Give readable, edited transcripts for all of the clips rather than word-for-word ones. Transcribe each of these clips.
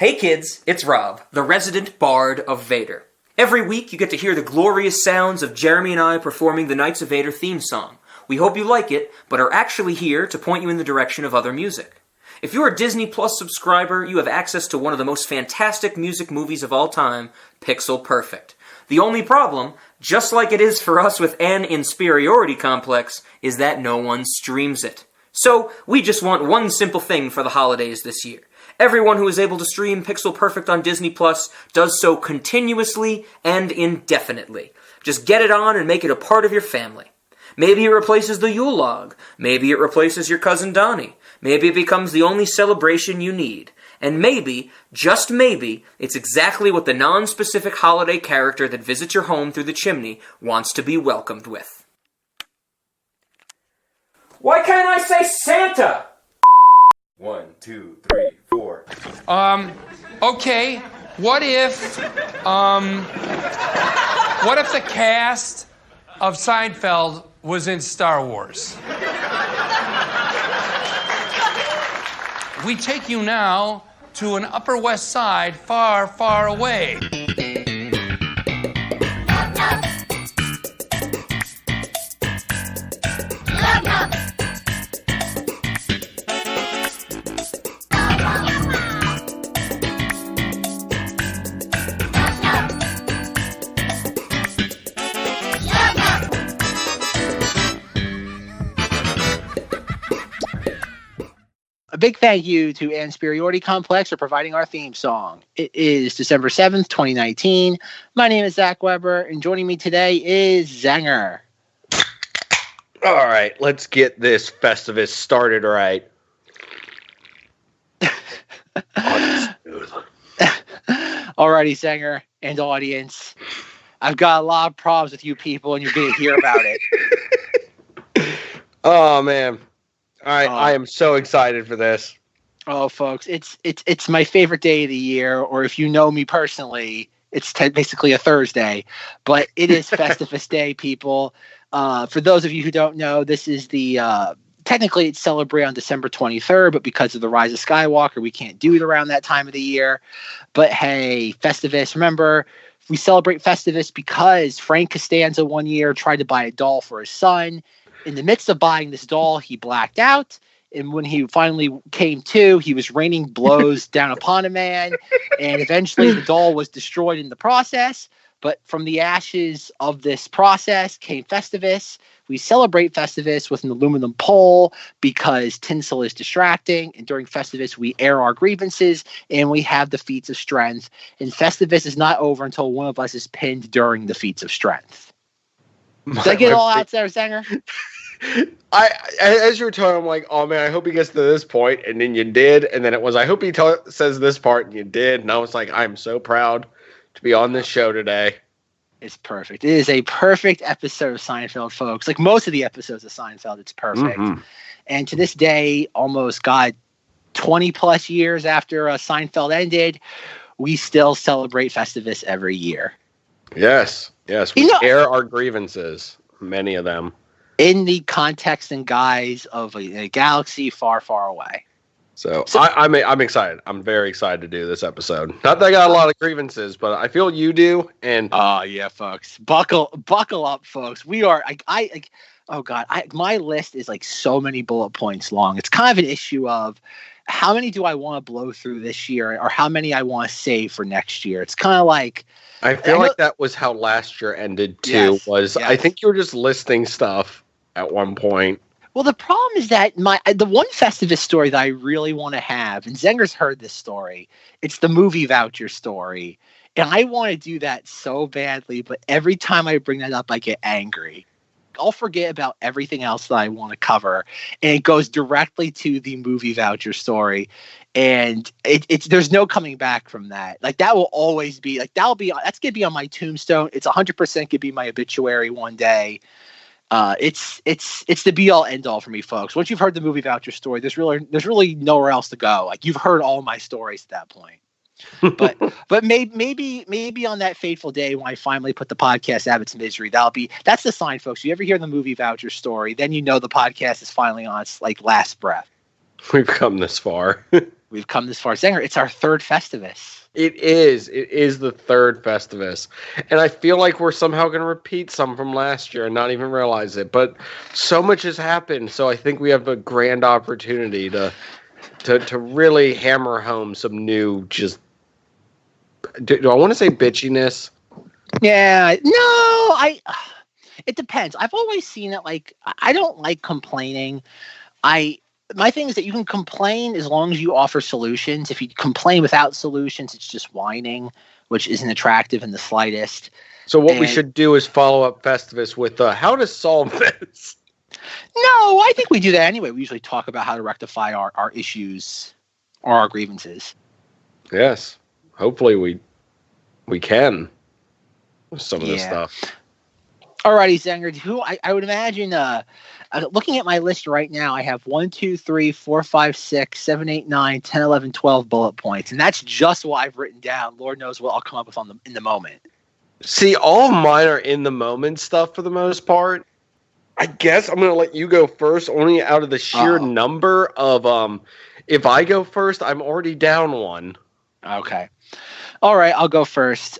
Hey kids, it's Rob, the resident bard of Vader. Every week you get to hear the glorious sounds of Jeremy and I performing the Knights of Vader theme song. We hope you like it, but are actually here to point you in the direction of other music. If you're a Disney Plus subscriber, you have access to one of the most fantastic music movies of all time, Pixel Perfect. The only problem, just like it is for us with An Insperiority Complex, is that no one streams it. So, we just want one simple thing for the holidays this year. Everyone who is able to stream Pixel Perfect on Disney Plus does so continuously and indefinitely. Just get it on and make it a part of your family. Maybe it replaces the Yule log. Maybe it replaces your cousin Donnie. Maybe it becomes the only celebration you need. And maybe, just maybe, it's exactly what the non-specific holiday character that visits your home through the chimney wants to be welcomed with. Why can't I say Santa? 1, 2, 3, 4. Okay. What if the cast of Seinfeld was in Star Wars? We take you now to an Upper West Side far, far away. A big thank you to An Inspiriority Complex for providing our theme song. It is December 7th, 2019. My name is Zach Weber, and joining me today is Zenger. All right, let's get this Festivus started right. Alrighty, Zenger and audience. I've got a lot of problems with you people, and you're going to hear about it. Oh, man. All right, I am so excited for this. Oh, folks, it's my favorite day of the year, or if you know me personally, it's basically a Thursday, but it is Festivus Day, people. For those of you who don't know, this is technically it's celebrated on December 23rd, but because of the Rise of Skywalker, we can't do it around that time of the year. But hey, Festivus, remember, we celebrate Festivus because Frank Costanza one year tried to buy a doll for his son. In the midst of buying this doll, he blacked out. And when he finally came to, he was raining blows down upon a man. And eventually the doll was destroyed in the process. But from the ashes of this process came Festivus. We celebrate Festivus with an aluminum pole because tinsel is distracting. And during Festivus, we air our grievances and we have the Feats of Strength. And Festivus is not over until one of us is pinned during the Feats of Strength. Did I get it all out there, Zenger? As you were talking, I'm like, oh man, I hope he gets to this point, and then you did, and then it was, I hope he says this part, and you did, and I was like, I'm so proud to be on this show today. It's perfect. It is a perfect episode of Seinfeld, folks. Like most of the episodes of Seinfeld, it's perfect. Mm-hmm. And to this day, almost 20 plus years after Seinfeld ended, we still celebrate Festivus every year. Yes. We air our grievances, many of them. In the context and guise of a galaxy far, far away. So I'm excited. I'm very excited to do this episode. Not that I got a lot of grievances, but I feel you do. And yeah, folks, buckle up, folks. We are. My list is like so many bullet points long. It's kind of an issue of how many do I want to blow through this year, or how many I want to save for next year. It's kind of like. I feel like that was how last year ended too. Yes. I think you were just listing stuff at one point. Well, the problem is that the one Festivus story that I really want to have, and Zenger's heard this story, it's the movie voucher story. And I want to do that so badly, but every time I bring that up, I get angry. I'll forget about everything else that I want to cover, and it goes directly to the movie voucher story. And it's there's no coming back from that. Like that will always be that's gonna be on my tombstone. It's 100% gonna be my obituary one day. It's the be all end all for me, folks. Once you've heard the movie voucher story, there's really nowhere else to go. Like you've heard all my stories at that point. But maybe on that fateful day when I finally put the podcast out of its misery, that's the sign, folks. You ever hear the movie voucher story, then you know the podcast is finally on its last breath. We've come this far. We've come this far. Zenger, it's our third Festivus. It is. It is the third Festivus. And I feel like we're somehow going to repeat some from last year and not even realize it. But so much has happened, so I think we have a grand opportunity to really hammer home some new, just... Do I want to say bitchiness? Yeah. No, it depends. I've always seen it like, I don't like complaining. My thing is that you can complain as long as you offer solutions. If you complain without solutions, it's just whining, which isn't attractive in the slightest. So what we should do is follow up Festivus with how to solve this. No, I think we do that anyway. We usually talk about how to rectify our issues or our grievances. Yes. Hopefully we can with some of this stuff. Alrighty, Zenger. Who I would imagine looking at my list right now, I have 1, 2, 3, 4, 5, 6, 7, 8, 9, 10, 11, 12 bullet points. And that's just what I've written down. Lord knows what I'll come up with in the moment. See, all of mine are in the moment stuff for the most part. I guess I'm going to let you go first, only out of the sheer number of, if I go first, I'm already down one. Okay. All right, I'll go first.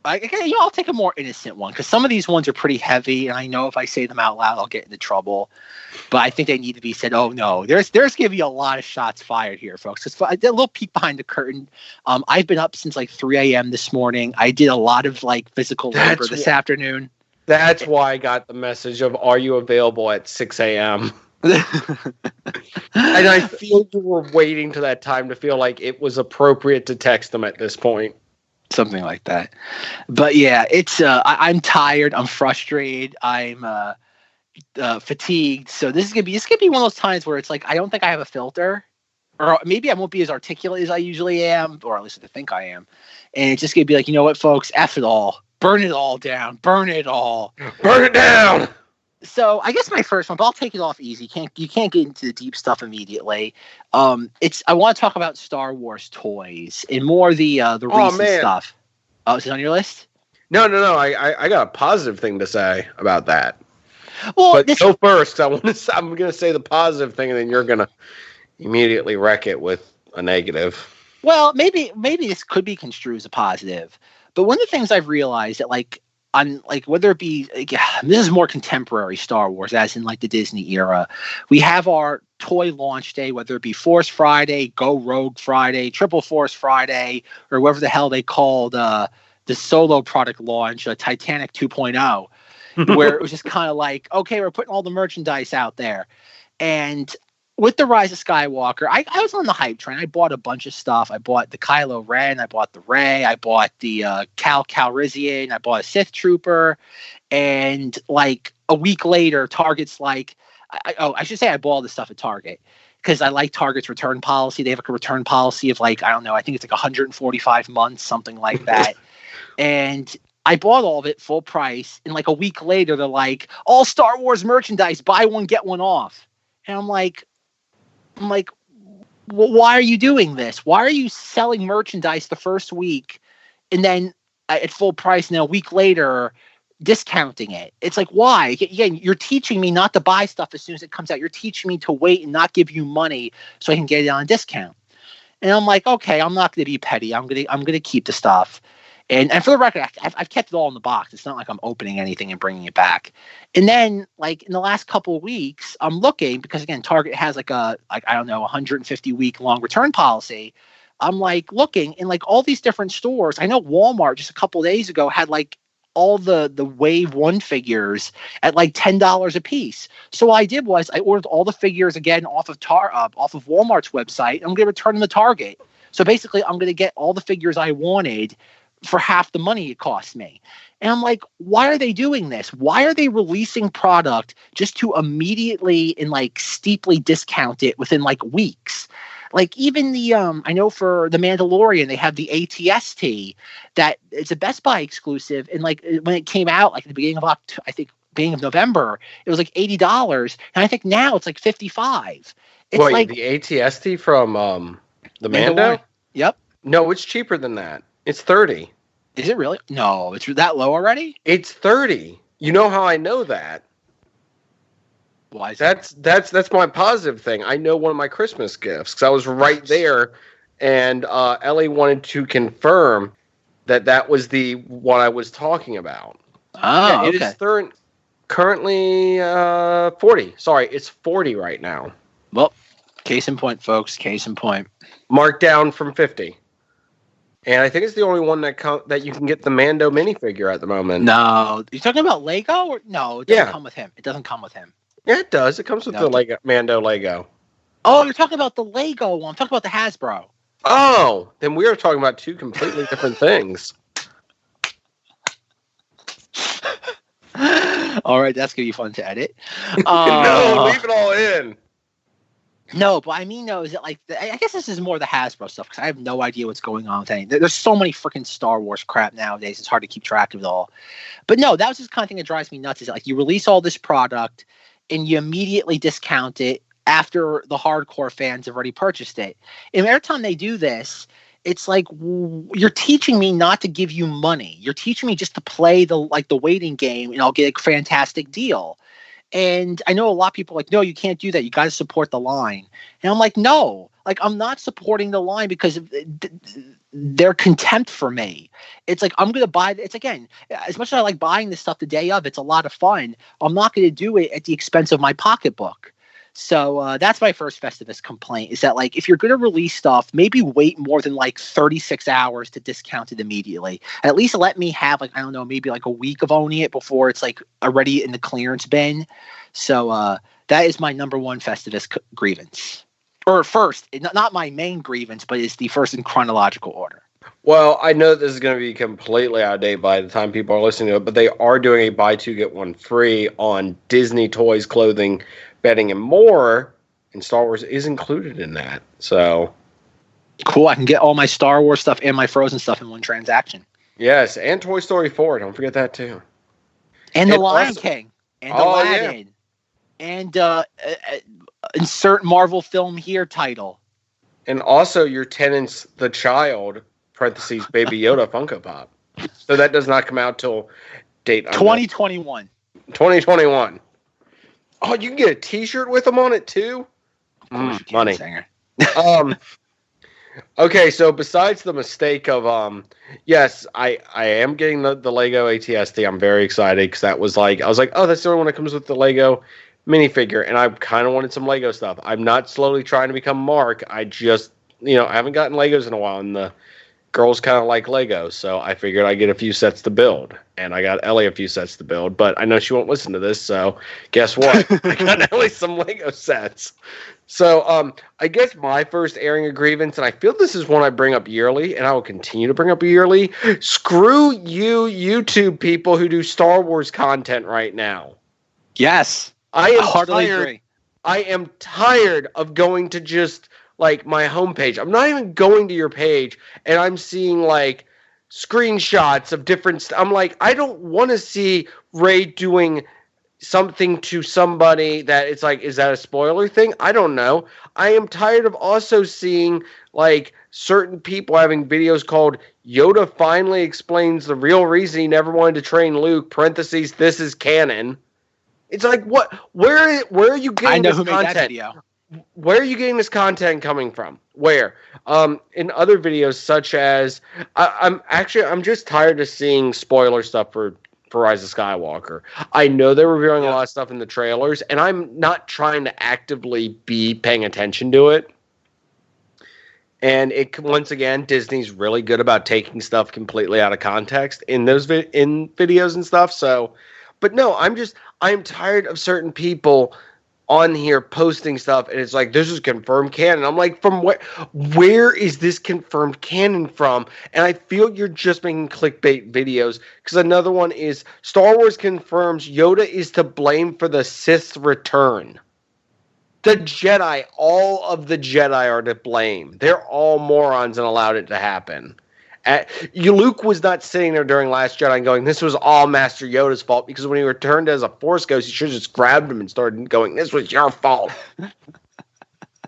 I'll take a more innocent one because some of these ones are pretty heavy, and I know if I say them out loud, I'll get into trouble. But I think they need to be said. Oh no, there's going to be a lot of shots fired here, folks. I did a little peek behind the curtain. I've been up since like 3 a.m. this morning. I did a lot of like physical labor this afternoon. That's why I got the message of, "Are you available at 6 a.m.?" And I feel you were waiting to that time to feel like it was appropriate to text them at this point. Something like that. But yeah, it's I'm tired, I'm frustrated, I'm fatigued. So this is gonna be one of those times where it's like I don't think I have a filter. Or maybe I won't be as articulate as I usually am, or at least I think I am. And it's just gonna be like, you know what, folks, F it all. Burn it all down. Burn it all. Burn it down. So I guess my first one, but I'll take it off easy. You can't get into the deep stuff immediately. I want to talk about Star Wars toys and more the recent stuff. Oh, is it on your list? No. I got a positive thing to say about that. Well, but go first. I'm gonna say the positive thing, and then you're gonna immediately wreck it with a negative. Well, maybe this could be construed as a positive. But one of the things I've realized that whether it be this is more contemporary Star Wars, as in like the Disney era, we have our toy launch day, whether it be Force Friday, Go Rogue Friday, Triple Force Friday, or whatever the hell they called the solo product launch, Titanic 2.0, where it was just kind of like, okay, we're putting all the merchandise out there. And with the Rise of Skywalker, I was on the hype train. I bought a bunch of stuff. I bought the Kylo Ren. I bought the Rey. I bought the Cal Calrissian. I bought a Sith Trooper. And like a week later, Target's like, I should say I bought all this stuff at Target because I like Target's return policy. They have a return policy of like, I don't know, I think it's like 145 months, something like that. And I bought all of it full price. And like a week later, they're like, all Star Wars merchandise, buy one, get one off. And I'm like, well, why are you doing this? Why are you selling merchandise the first week and then at full price and then a week later discounting it? It's like, why? Again, you're teaching me not to buy stuff as soon as it comes out. You're teaching me to wait and not give you money so I can get it on a discount. And I'm like, okay, I'm not going to be petty. I'm going to keep the stuff. And for the record, I've kept it all in the box. It's not like I'm opening anything and bringing it back. And then, like in the last couple of weeks, I'm looking because again, Target has like a 150 week long return policy. I'm like looking in like all these different stores. I know Walmart just a couple of days ago had like all the Wave 1 figures at like $10 a piece. So what I did was I ordered all the figures again off of Walmart's website. I'm going to return them to Target. So basically, I'm going to get all the figures I wanted for half the money it cost me. And I'm like, why are they doing this? Why are they releasing product just to immediately and like steeply discount it within like weeks? Like even the I know for the Mandalorian, they have the ATST that it's a Best Buy exclusive. And like when it came out, like at the beginning of November, it was like $80. And I think now it's like $55. It's wait, like the ATST from the Mando? Yep. No, it's cheaper than that. It's 30. Is it really? No, it's that low already? It's 30. You know how I know that? Why is that's my positive thing. I know one of my Christmas gifts because I was right there and Ellie wanted to confirm that was the one I was talking about. Oh, it is currently 40. Sorry, it's 40 right now. Well, case in point, folks. Case in point. Marked down from 50. And I think it's the only one that you can get the Mando minifigure at the moment. No, you're talking about Lego? Or no, it doesn't come with him. It doesn't come with him. Yeah, it does. It comes with the Lego Mando Lego. Oh, you're talking about the Lego one. I'm talking about the Hasbro. Oh, then we are talking about two completely different things. All right, that's gonna be fun to edit. No, leave it all in. No, but I mean, though, is it like I guess this is more the Hasbro stuff because I have no idea what's going on with anything. There's so many freaking Star Wars crap nowadays; it's hard to keep track of it all. But no, that was just the kind of thing that drives me nuts. Is like you release all this product and you immediately discount it after the hardcore fans have already purchased it. And every time they do this, it's like you're teaching me not to give you money. You're teaching me just to play the waiting game, and I'll get a fantastic deal. And I know a lot of people are like, no, you can't do that. You got to support the line. And I'm like, no, like I'm not supporting the line because of their contempt for me. It's like, I'm going to buy it's again, as much as I like buying this stuff the day of, it's a lot of fun. I'm not going to do it at the expense of my pocketbook. So that's my first Festivus complaint is that like, if you're going to release stuff, maybe wait more than like 36 hours to discount it immediately. At least let me have like, I don't know, maybe like a week of owning it before it's like already in the clearance bin. So that is my number one Festivus grievance. Or first, not my main grievance, but it's the first in chronological order. Well, I know this is going to be completely out of date by the time people are listening to it, but they are doing a buy two, get one free on Disney toys, clothing, bedding, and more, and Star Wars is included in that. So cool. I can get all my Star Wars stuff and my Frozen stuff in one transaction. Yes, and Toy Story 4. Don't forget that too. And The Lion King. And Aladdin. Yeah. And insert Marvel film here title. And also your Tenants the Child, parentheses, Baby Yoda Funko Pop. So that does not come out till date 2021. 2021. Oh, you can get a T-shirt with them on it too? Money. Okay, so besides the mistake of yes, I am getting the Lego ATST. I'm very excited because I was like, oh, that's the only one that comes with the Lego minifigure, and I kind of wanted some Lego stuff. I'm not slowly trying to become Mark. I just, I haven't gotten Legos in a while, and the girls kind of like Legos, so I figured I'd get a few sets to build. And I got Ellie a few sets to build, but I know she won't listen to this, so guess what? I got Ellie some Lego sets. So I guess my first airing of grievance, and I feel this is one I bring up yearly, and I will continue to bring up yearly. Screw you, YouTube people who do Star Wars content right now. Yes. I am heartily agree. I am tired of going to just like my homepage. I'm not even going to your page, and I'm seeing like screenshots of different. I'm like, I don't want to see Ray doing something to somebody that it's like, is that a spoiler thing? I don't know. I am tired of also seeing like certain people having videos called Yoda finally explains the real reason he never wanted to train Luke. Parentheses, this is canon. It's like, what? Where are you getting this content? Made that video. Where are you getting this content coming from? Where? In other videos, such as I'm just tired of seeing spoiler stuff for Rise of Skywalker. I know they're revealing a lot of stuff in the trailers, and I'm not trying to actively be paying attention to it. And once again, Disney's really good about taking stuff completely out of context in those in videos and stuff. So, but no, I'm tired of certain people on here posting stuff, and it's like, this is confirmed canon. I'm like, from where is this confirmed canon from? And I feel you're just making clickbait videos, because another one is Star Wars confirms Yoda is to blame for the Sith's return. The Jedi, all of the Jedi are to blame. They're all morons and allowed it to happen. Luke was not sitting there during Last Jedi and going, this was all Master Yoda's fault, because when he returned as a Force ghost, he should have just grabbed him and started going, this was your fault.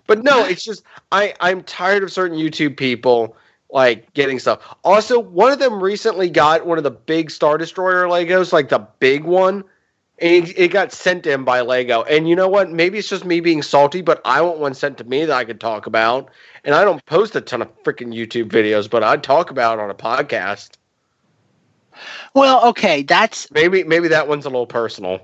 But no, it's just, I'm tired of certain YouTube people like getting stuff. Also, one of them recently got one of the big Star Destroyer Legos, like the big one, It got sent to him by Lego. And you know what? Maybe it's just me being salty, but I want one sent to me that I could talk about. And I don't post a ton of freaking YouTube videos, but I'd talk about it on a podcast. Well, okay, that's maybe that one's a little personal.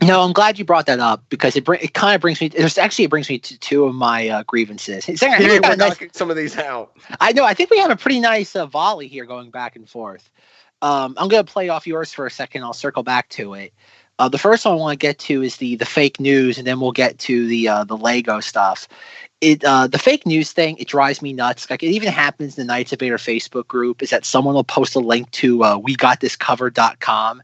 No, I'm glad you brought that up because it kind of brings me. It brings me to two of my grievances. We're knocking some of these out. I know. I think we have a pretty nice volley here going back and forth. I'm going to play off yours for a second. I'll circle back to it. The first one I want to get to is the fake news, and then we'll get to the Lego stuff. The fake news thing, it drives me nuts. Like, it even happens in the Knights of Vader Facebook group, is that someone will post a link to wegotThiscovered.com.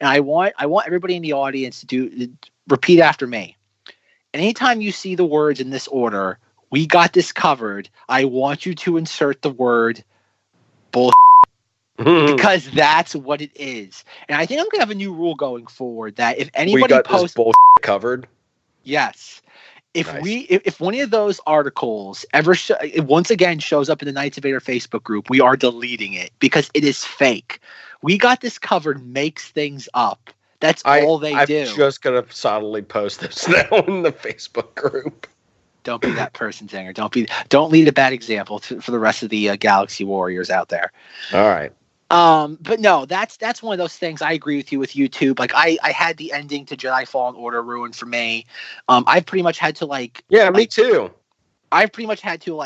And I want everybody in the audience to repeat after me. And anytime you see the words in this order, "We got this covered," I want you to insert the word bullshit. Because that's what it is. And I think I'm going to have a new rule going forward that if anybody posts this bullshit covered. Yes. If Nice. if one of those articles ever once again shows up in the Knights of Vader Facebook group, we are deleting it because it is fake. We Got This Covered makes things up. That's all they do. I'm just going to subtly post this now in the Facebook group. Don't be that person, Zenger. Don't lead a bad example for the rest of the Galaxy Warriors out there. All right. But no, that's one of those things. I agree with you with YouTube. Like I had the ending to Jedi Fallen Order ruined for me. I've pretty much had to me too. I've pretty much had to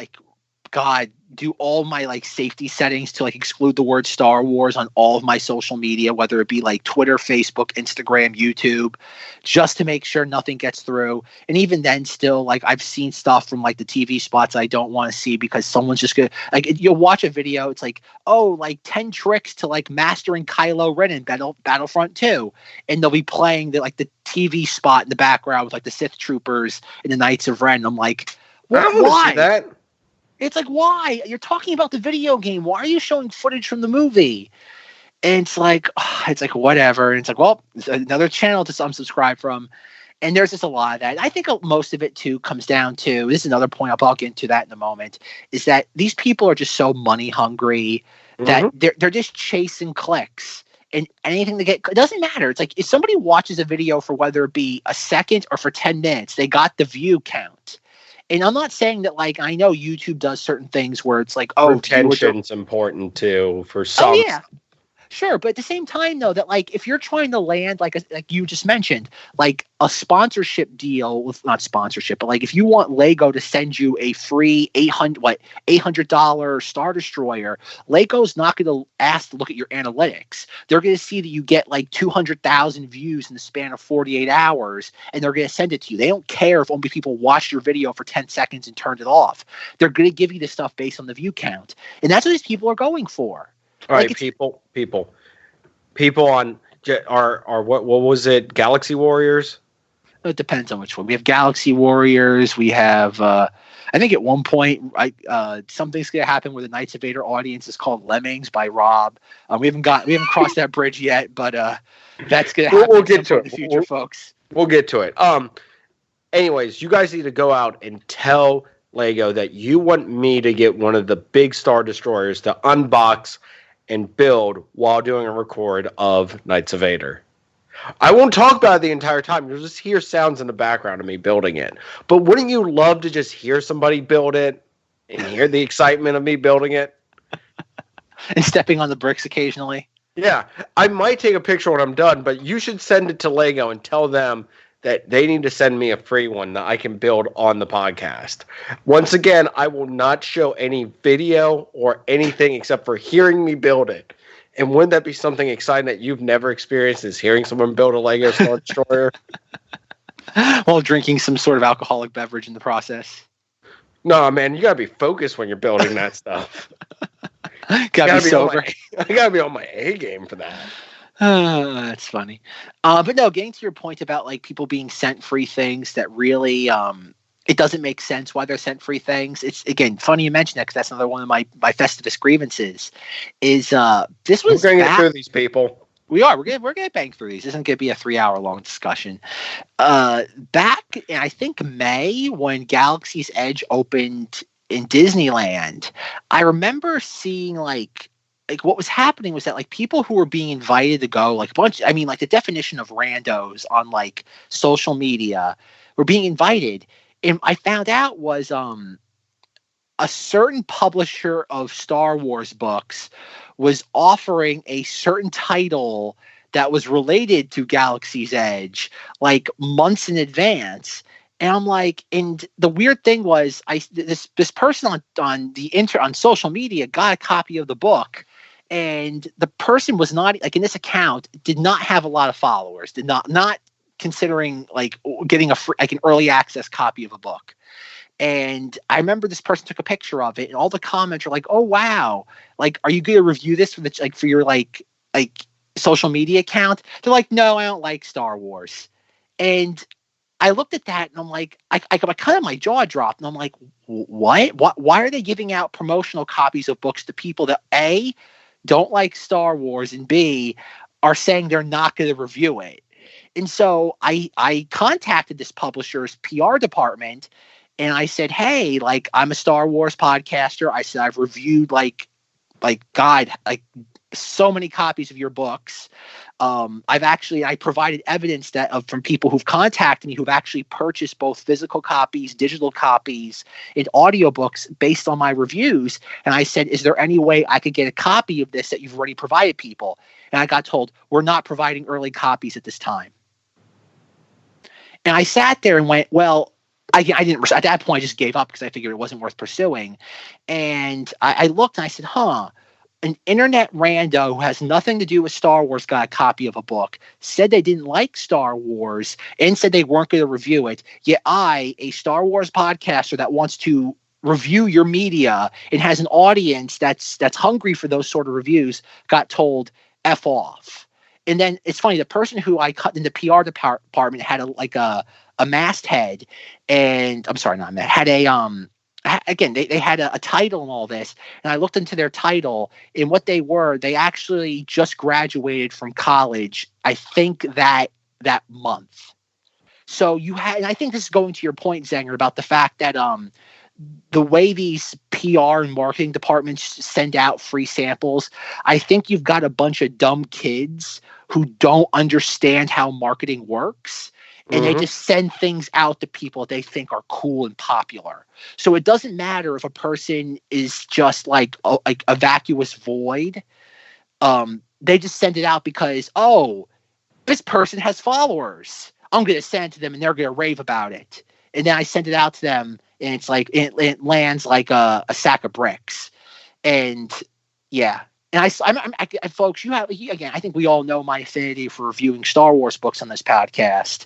do all my safety settings to exclude the word Star Wars on all of my social media, whether it be Twitter, Facebook, Instagram, YouTube, just to make sure nothing gets through. And even then still, I've seen stuff from the TV spots I don't want to see because someone's just gonna you'll watch a video, it's 10 tricks to mastering Kylo Ren in Battlefront 2, and they'll be playing the TV spot in the background with the Sith troopers and the Knights of Ren. I'm like, why? See that? It's why? You're talking about the video game. Why are you showing footage from the movie? And it's whatever. And it's well, it's another channel to unsubscribe from. And there's just a lot of that. And I think most of it, too, comes down to, this is another point, I'll get into that in a moment, is that these people are just so money hungry that they're just chasing clicks. And anything they get, it doesn't matter. It's if somebody watches a video for whether it be a second or for 10 minutes, they got the view count. And I'm not saying that I know YouTube does certain things where it's retention's important too for some. Oh yeah, sure. But at the same time though, that if you're trying to land like you just mentioned, a sponsorship deal with not sponsorship, but if you want Lego to send you a free $800 Star Destroyer, Lego's not going to ask to look at your analytics. They're going to see that you get 200,000 views in the span of 48 hours, and they're going to send it to you. They don't care if only people watched your video for 10 seconds and turned it off. They're going to give you this stuff based on the view count, and that's what these people are going for. All right, people on are what was it? Galaxy Warriors. It depends on which one. We have Galaxy Warriors. We have, I think at one point, something's going to happen where the Knights of Vader audience is called Lemmings by Rob. We haven't crossed that bridge yet, but that's going to happen. We'll get to it in the future, folks. We'll get to it. Anyways, you guys need to go out and tell Lego that you want me to get one of the big Star Destroyers to unbox and build while doing a record of Knights of Vader. I won't talk about it the entire time. You'll just hear sounds in the background of me building it. But wouldn't you love to just hear somebody build it and hear the excitement of me building it? And stepping on the bricks occasionally? Yeah. I might take a picture when I'm done, but you should send it to Lego and tell them that they need to send me a free one that I can build on the podcast. Once again, I will not show any video or anything except for hearing me build it. And wouldn't that be something exciting that you've never experienced, is hearing someone build a Lego Star Destroyer? While drinking some sort of alcoholic beverage in the process. No, man, you gotta be focused when you're building that stuff. Gotta be sober. I gotta be on my A game for that. That's funny. But no, getting to your point about people being sent free things that really it doesn't make sense why they're sent free things. It's, again, funny you mention that because that's another one of my Festivus grievances. Is this was we're going to get through these people. We're gonna bang through these. This isn't gonna be a 3-hour long discussion. Back in, I think, May, when Galaxy's Edge opened in Disneyland, I remember seeing like what was happening was that like people who were being invited to go, like a bunch, I mean, like the definition of randos on like social media were being invited. And I found out was a certain publisher of Star Wars books was offering a certain title that was related to Galaxy's Edge like months in advance. And I'm like, and the weird thing was, this person on social media got a copy of the book, and the person was not like in this account did not have a lot of followers, did not considering like getting like an early access copy of a book. And I remember this person took a picture of it, and all the comments are like, "Oh wow, like are you going to review this for for your like social media account?" They're like, "No, I don't like Star Wars," and I looked at that and I'm like, I kind of my jaw dropped and I'm like, what? Why are they giving out promotional copies of books to people that A, don't like Star Wars, and B, are saying they're not going to review it? And so I contacted this publisher's PR department and I said, hey, like I'm a Star Wars podcaster. I said, I've reviewed like so many copies of your books. I provided evidence from people who've contacted me who've actually purchased both physical copies, digital copies, and audiobooks based on my reviews. And I said, is there any way I could get a copy of this that you've already provided people? And I got told, we're not providing early copies at this time. And I sat there and went, well, I didn't, at that point I just gave up because I figured it wasn't worth pursuing. And I looked and I said, an internet rando who has nothing to do with Star Wars got a copy of a book, said they didn't like Star Wars, and said they weren't going to review it. Yet I, a Star Wars podcaster that wants to review your media and has an audience that's hungry for those sort of reviews, got told F off. And then it's funny, the person who I cut in the PR department had a masthead, and I'm sorry, not a masthead, had a again, they had a title and all this, and I looked into their title, and what they were, they actually just graduated from college, I think that month. So you had, and I think this is going to your point, Zenger, about the fact that the way these PR and marketing departments send out free samples, I think you've got a bunch of dumb kids who don't understand how marketing works. And they just send things out to people they think are cool and popular. So it doesn't matter if a person is just like a vacuous void. They just send it out because, oh, this person has followers. I'm going to send it to them and they're going to rave about it. And then I send it out to them and it's like it lands like a sack of bricks. And yeah. And folks, again, I think we all know my affinity for reviewing Star Wars books on this podcast.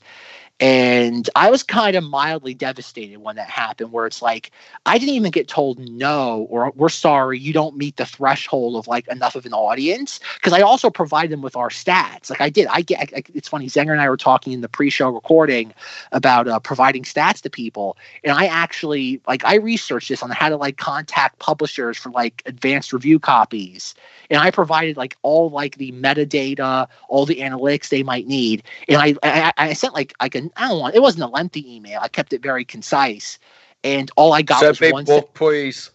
And I was kind of mildly devastated when that happened, where it's like, I didn't even get told no, or we're sorry, you don't meet the threshold of like enough of an audience. Because I also provide them with our stats. Like I did. It's funny, Zenger and I were talking in the pre-show recording about providing stats to people. And I actually, I researched this on how to contact publishers for advanced review copies. And I provided all the metadata, all the analytics they might need. And I sent it wasn't a lengthy email. I kept it very concise. And all I got was one book, please.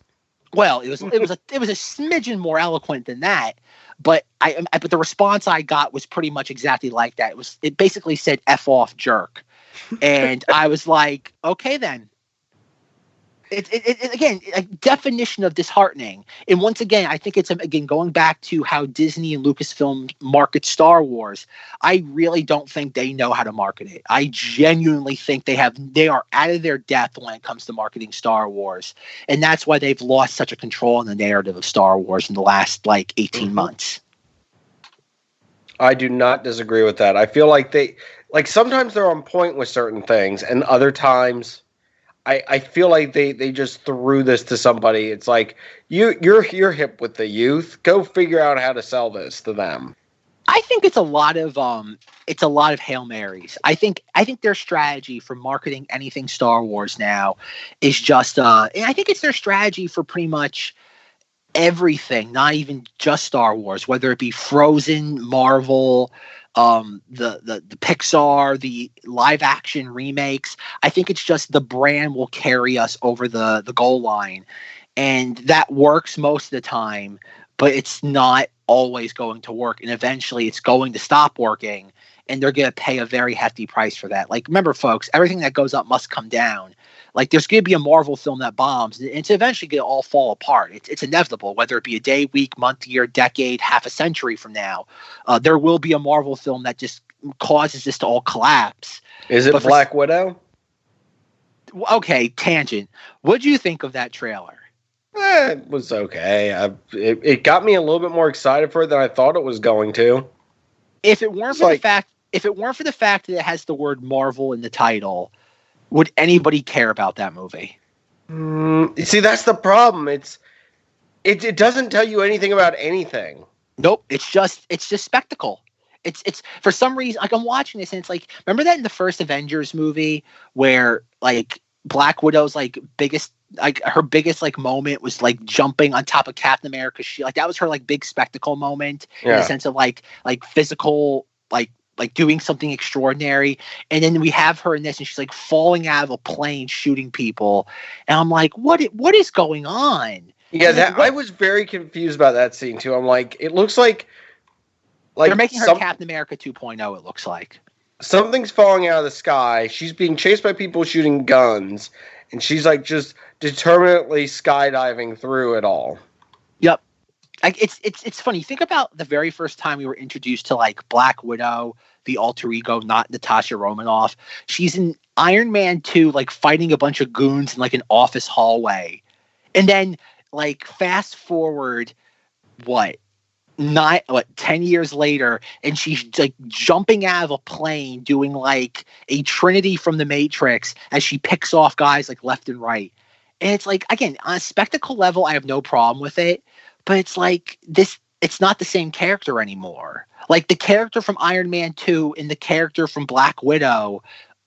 Well, it was a smidgen more eloquent than that. But but the response I got was pretty much exactly like that. It basically said F off jerk. And I was like, okay then. It again, a definition of disheartening. And once again, I think it's going back to how Disney and Lucasfilm market Star Wars. I really don't think they know how to market it. I genuinely think they are out of their depth when it comes to marketing Star Wars. And that's why they've lost such a control in the narrative of Star Wars in the last 18 months. I do not disagree with that. I feel like sometimes they're on point with certain things, and other times I feel like they just threw this to somebody. It's like you're hip with the youth. Go figure out how to sell this to them. I think it's a lot of Hail Marys. I think their strategy for marketing anything Star Wars now is just and I think it's their strategy for pretty much everything, not even just Star Wars, whether it be Frozen, Marvel, the Pixar, the live action remakes. I think it's just the brand will carry us over the goal line. and that works most of the time, but it's not always going to work, and eventually it's going to stop working, and they're going to pay a very hefty price for that. Like, remember, folks, everything that goes up must come down. Like, there's going to be a Marvel film that bombs, and it's eventually going to all fall apart. It's inevitable, whether it be a day, week, month, year, decade, half a century from now. There will be a Marvel film that just causes this to all collapse. Is it Black Widow? Okay, tangent. What do you think of that trailer? It was okay. It got me a little bit more excited for it than I thought it was going to. If it weren't for the fact that it has the word Marvel in the title, would anybody care about that movie? See, that's the problem. It doesn't tell you anything about anything. Nope. It's just spectacle. It's for some reason, like, I'm watching this and it's like, remember that in the first Avengers movie where like Black Widow's like her biggest like moment was like jumping on top of Captain America's shield. Like, that was her like big spectacle moment in the sense of like physical, like doing something extraordinary. And then we have her in this and she's like falling out of a plane shooting people. And I'm like, what is going on? Yeah, I was very confused about that scene too. I'm like, it looks like they're making her Captain America 2.0, it looks like. Something's falling out of the sky. She's being chased by people shooting guns. And she's like just determinately skydiving through it all. Yep. Like, it's funny. Think about the very first time we were introduced to like Black Widow, the alter ego, not Natasha Romanoff. She's in Iron Man 2, like fighting a bunch of goons in like an office hallway. And then like fast forward, 10 years later, and she's like jumping out of a plane doing like a Trinity from the Matrix as she picks off guys like left and right. And it's like, again, on a spectacle level, I have no problem with it, but it's like it's not the same character anymore. Like, the character from Iron Man 2 and the character from Black Widow,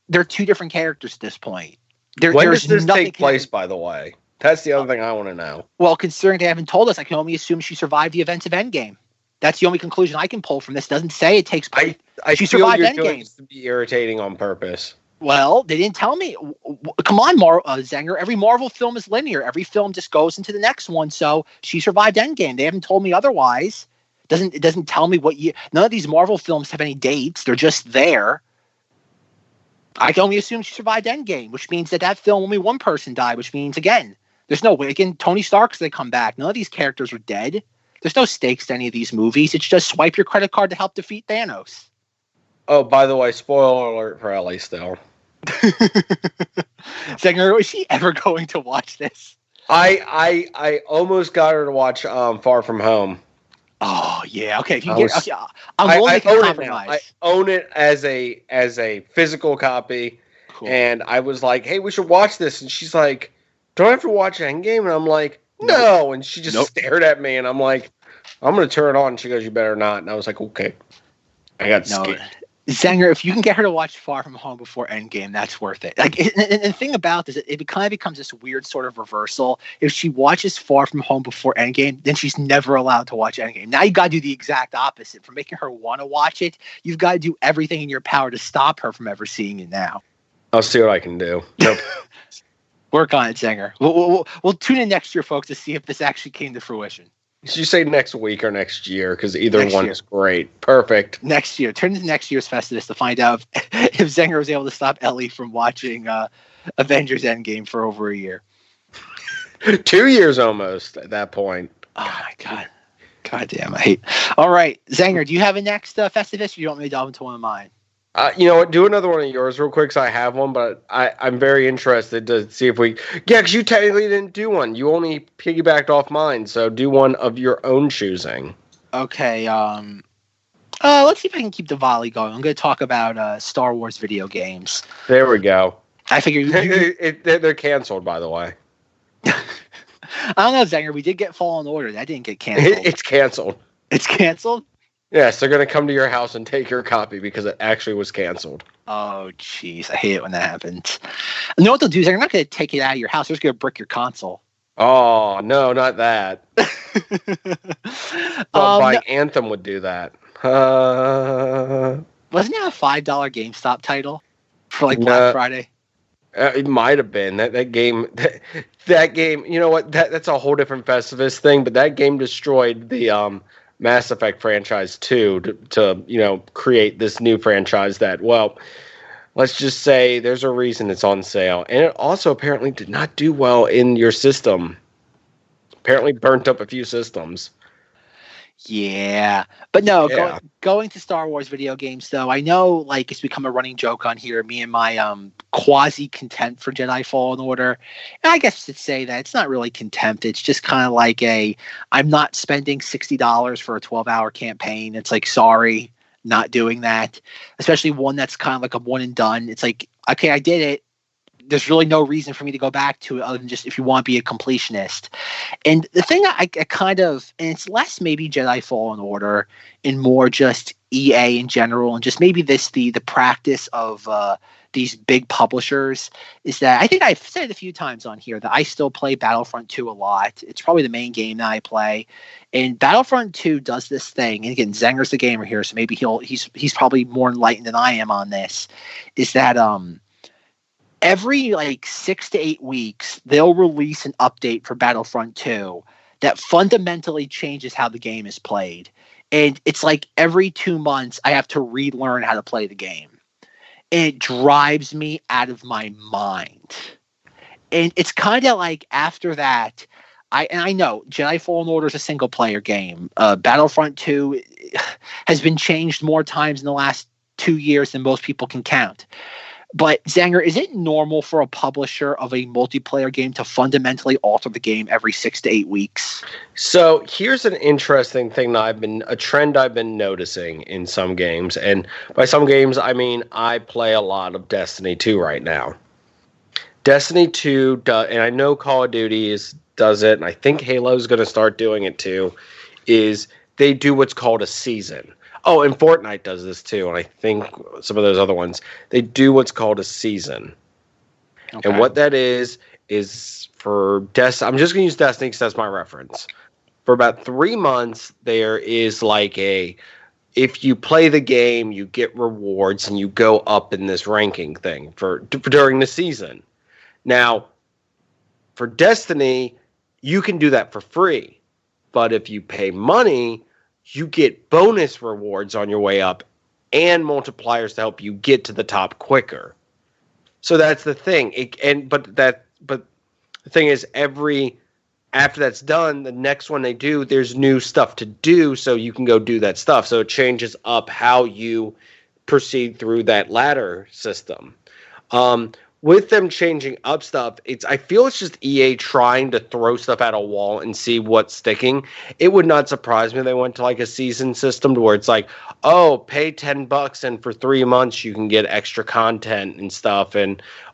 they're two different characters at this point. When does this take place, by the way? That's the other thing I want to know. Well, considering they haven't told us, I can only assume she survived the events of Endgame. That's the only conclusion I can pull from this. It doesn't say it takes place. She survived Endgame. To be irritating on purpose. Well, they didn't tell me. Come on, Zenger. Every Marvel film is linear. Every film just goes into the next one. So she survived Endgame. They haven't told me otherwise. It doesn't tell me what year. None of these Marvel films have any dates. They're just there. I can only assume she survived Endgame, which means that film only one person died, which means, again, there's no way. Again, Tony Stark's they come back. None of these characters are dead. There's no stakes to any of these movies. It's just swipe your credit card to help defeat Thanos. Oh, by the way, spoiler alert for Ellie still. Zenger, is she ever going to watch this? I almost got her to watch Far From Home. Oh yeah, okay. If you I'm willing to compromise. I own it as a physical copy, cool. And I was like, "Hey, we should watch this." And she's like, "Do I have to watch Endgame?" And I'm like, "No." And she just stared at me, and I'm like, "I'm gonna turn it on." And she goes, "You better not." And I was like, "Okay." I got scared. Zenger, if you can get her to watch Far From Home before Endgame, that's worth it. Like, and the thing about this, it kind of becomes this weird sort of reversal. If she watches Far From Home before Endgame, then she's never allowed to watch Endgame. Now you got to do the exact opposite. For making her want to watch it, you've got to do everything in your power to stop her from ever seeing it now. I'll see what I can do. Nope. Work on it, Zenger. We'll tune in next year, folks, to see if this actually came to fruition. Did you say next week or next year? Because either one is great. Perfect. Next year. Turn to next year's Festivus to find out if Zenger was able to stop Ellie from watching Avengers Endgame for over a year. 2 years almost at that point. Oh, my God. God damn, I hate. All right. Zenger, do you have a next Festivus, or you want me to delve into one of mine? You know what? Do another one of yours real quick, because I have one, but I'm very interested to see if we... Yeah, because you technically didn't do one. You only piggybacked off mine, so do one of your own choosing. Okay, let's see if I can keep the volley going. I'm going to talk about Star Wars video games. There we go. I figure... They're canceled, by the way. I don't know, Zenger. We did get Fallen Order. That didn't get canceled. It's canceled. It's canceled? Yes, they're going to come to your house and take your copy because it actually was canceled. Oh, jeez. I hate it when that happens. You know what they'll do is they're not going to take it out of your house. They're just going to brick your console. Oh, no, not that. Anthem would do that. Wasn't that a $5 GameStop title for like Black Friday? It might have been that game. That game. You know what? That's a whole different Festivus thing. But that game destroyed the Mass Effect franchise too. To create this new franchise that, well, let's just say there's a reason it's on sale, and it also apparently did not do well in your system. Apparently burnt up a few systems. Yeah, but no, Yeah. Going to Star Wars video games though, I know like it's become a running joke on here, me and my quasi contempt for Jedi Fallen Order. And I guess to say that it's not really contempt, it's just kind of like I'm not spending $60 for a 12-hour campaign. It's like, sorry, not doing that. Especially one that's kind of like a one and done. It's like, okay, I did it. There's really no reason for me to go back to it other than just if you want to be a completionist. And the thing I kind of, and it's less maybe Jedi Fallen Order and more just EA in general, and just maybe the practice of these big publishers, is that I think I've said it a few times on here that I still play Battlefront 2 a lot. It's probably the main game that I play. And Battlefront 2 does this thing, and again, Zenger's the gamer here, so maybe he's probably more enlightened than I am on this, is that every like 6 to 8 weeks, they'll release an update for Battlefront 2 that fundamentally changes how the game is played. And it's like every 2 months, I have to relearn how to play the game. And it drives me out of my mind. And it's kind of like after that, I know Jedi Fallen Order is a single player game. Battlefront 2 has been changed more times in the last 2 years than most people can count. But Zenger, is it normal for a publisher of a multiplayer game to fundamentally alter the game every 6 to 8 weeks? So here's an interesting thing that a trend I've been noticing in some games, and by some games I mean I play a lot of Destiny 2 right now. Destiny 2 and I know Call of Duty does it, and I think Halo's going to start doing it too. Is they do what's called a season. Oh, and Fortnite does this too, and I think some of those other ones. They do what's called a season. Okay. And what that is for Destiny. I'm just going to use Destiny because that's my reference. For about 3 months, there is like if you play the game, you get rewards and you go up in this ranking thing for during the season. Now, for Destiny, you can do that for free. But if you pay money, you get bonus rewards on your way up and multipliers to help you get to the top quicker. So that's the thing. But the thing is, after that's done, the next one they do, there's new stuff to do, so you can go do that stuff. So it changes up how you proceed through that ladder system. With them changing up stuff, I feel it's just EA trying to throw stuff at a wall and see what's sticking. It would not surprise me if they went to like a season system to where it's like, oh, pay $10 and for 3 months you can get extra content and stuff,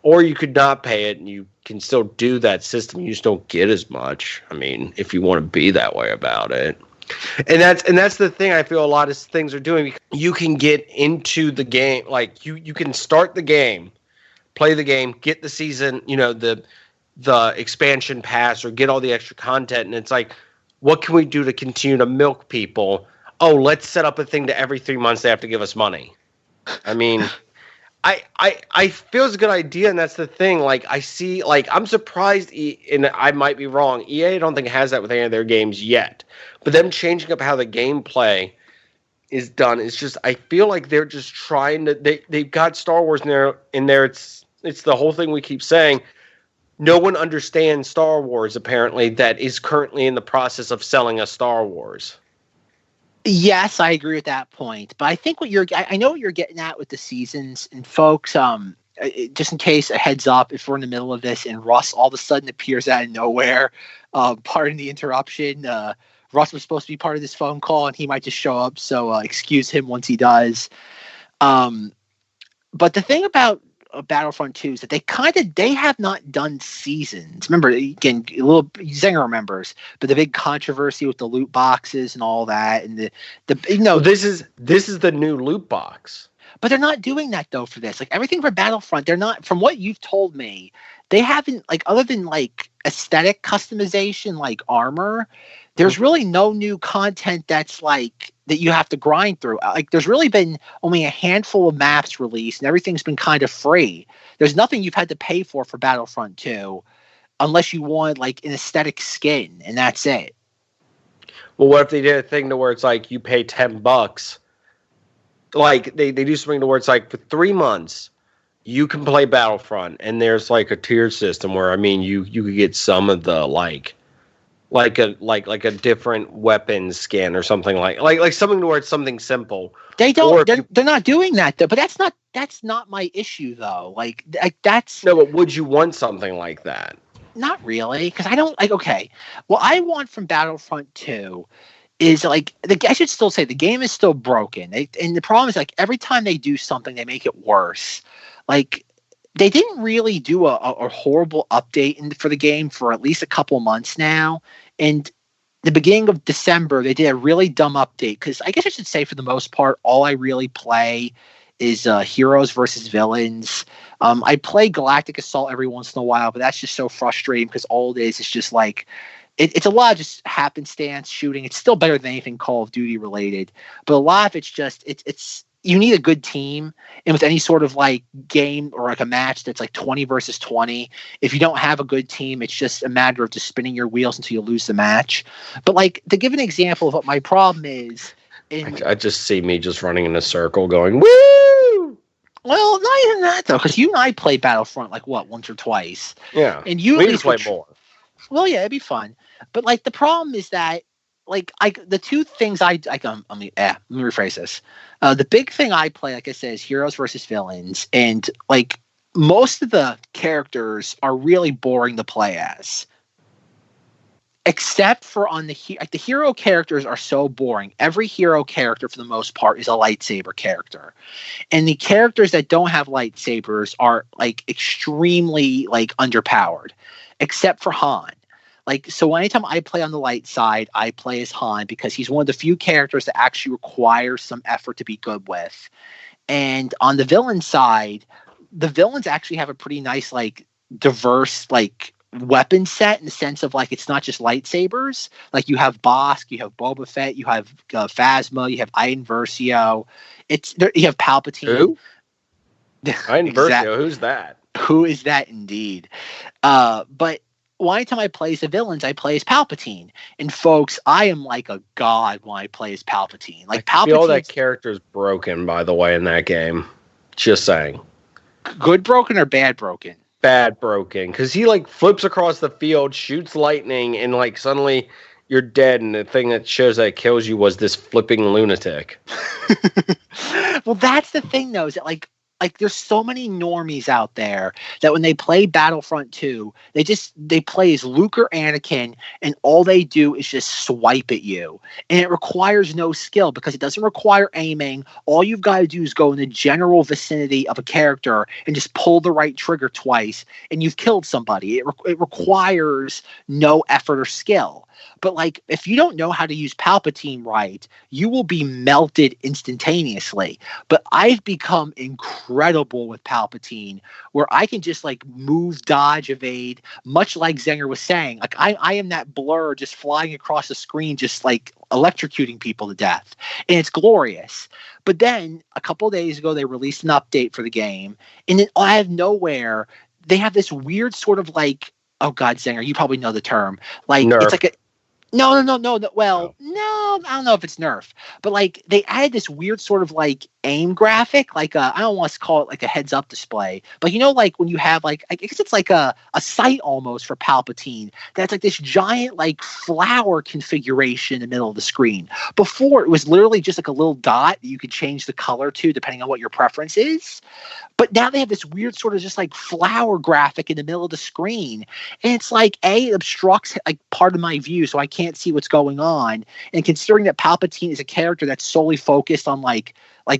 or you could not pay it and you can still do that system. You just don't get as much. I mean, if you want to be that way about it. And that's the thing I feel a lot of things are doing. You can get into the game, like you can start the game, play the game, get the season, the expansion pass, or get all the extra content, and it's like, what can we do to continue to milk people? Oh, let's set up a thing to every 3 months they have to give us money. I mean, I feel it's a good idea, and that's the thing. Like, I see, like, I'm surprised, and I might be wrong, EA I don't think has that with any of their games yet, but them changing up how the gameplay is done is just, I feel like they're just trying to, they've got Star Wars in there. It's the whole thing we keep saying. No one understands Star Wars, apparently, that is currently in the process of selling a Star Wars. Yes, I agree with that point. But I think I know what you're getting at with the seasons. And folks, just in case, a heads up, if we're in the middle of this and Russ all of a sudden appears out of nowhere, pardon the interruption. Russ was supposed to be part of this phone call, and he might just show up. So excuse him once he does. But the thing about Battlefront 2 is that they have not done seasons. Remember, again, a little Zenger remembers, but the big controversy with the loot boxes and all that, and this is the new loot box. But they're not doing that though for this. Like everything for Battlefront, they're not. From what you've told me, they haven't, like, other than like aesthetic customization, like armor. There's really no new content that's like that you have to grind through. Like, there's really been only a handful of maps released, and everything's been kind of free. There's nothing you've had to pay for Battlefront 2, unless you want like an aesthetic skin, and that's it. Well, what if they did a thing to where it's like you pay $10? Like they do something to where it's like for 3 months you can play Battlefront, and there's like a tier system where you could get some of the like a different weapon skin or something like something to where it's something simple. They don't. They're not doing that though. But that's not my issue though. Like that's no. But would you want something like that? Not really, because I don't like. Okay, what I want from Battlefront 2 is like I should still say the game is still broken, and the problem is like every time they do something, they make it worse. Like they didn't really do a horrible update for the game for at least a couple months now, and the beginning of December they did a really dumb update because I guess I should say for the most part all I really play is heroes versus villains. I play Galactic Assault every once in a while, but that's just so frustrating because all it is just like it's a lot of just happenstance shooting. It's still better than anything Call of Duty related, but a lot of it's just it's you need a good team, and with any sort of like game or like a match that's like 20 versus 20, if you don't have a good team, it's just a matter of just spinning your wheels until you lose the match. But like to give an example of what my problem is, I just see me just running in a circle going woo. Well, not even that though, because you and I play Battlefront like what, once or twice. Yeah, and you we need to play more. Well, yeah, it'd be fun. But like the problem is that like the two things let me rephrase this. The big thing I play, like I said, is heroes versus villains, and like most of the characters are really boring to play as. Except for on the hero characters are so boring. Every hero character, for the most part, is a lightsaber character, and the characters that don't have lightsabers are like extremely like underpowered, except for Han. Like, so anytime I play on the light side, I play as Han because he's one of the few characters that actually requires some effort to be good with. And on the villain side, the villains actually have a pretty nice like diverse like weapon set in the sense of like it's not just lightsabers. Like you have Bosk, you have Boba Fett, you have Phasma, you have Iden Versio. You have Palpatine. Who? Iden Versio, who's that? Who is that indeed? But anytime I play as the villains, I play as Palpatine. And folks, I am like a god when I play as Palpatine. Like Palpatine. I feel that character's broken, by the way, in that game. Just saying. Good broken or bad broken? Bad broken, because he like flips across the field, shoots lightning, and like suddenly you're dead, and the thing that shows that it kills you was this flipping lunatic. Well, that's the thing though, is that like there's so many normies out there that when they play Battlefront 2, they play as Luke or Anakin, and all they do is just swipe at you. And it requires no skill because it doesn't require aiming. All you've got to do is go in the general vicinity of a character and just pull the right trigger twice, and you've killed somebody. It requires no effort or skill. But like, if you don't know how to use Palpatine right, you will be melted instantaneously. But I've become incredible with Palpatine, where I can just like move, dodge, evade, much like Zenger was saying. Like I am that blur just flying across the screen, just like electrocuting people to death. And it's glorious. But then a couple of days ago, they released an update for the game. And then out of nowhere, they have this weird sort of like, oh God, Zenger, you probably know the term. Like Nerf. It's like a No. Well, no, I don't know if it's Nerf, but like they added this weird sort of like aim graphic, like I don't want to call it like a heads up display, but you know, like when you have like, I guess it's like a sight almost for Palpatine. That's like this giant like flower configuration in the middle of the screen. Before it was literally just like a little dot that you could change the color to depending on what your preference is. But now they have this weird sort of just like flower graphic in the middle of the screen. And it's like, it obstructs like part of my view, so I can't see what's going on. And considering that Palpatine is a character that's solely focused on like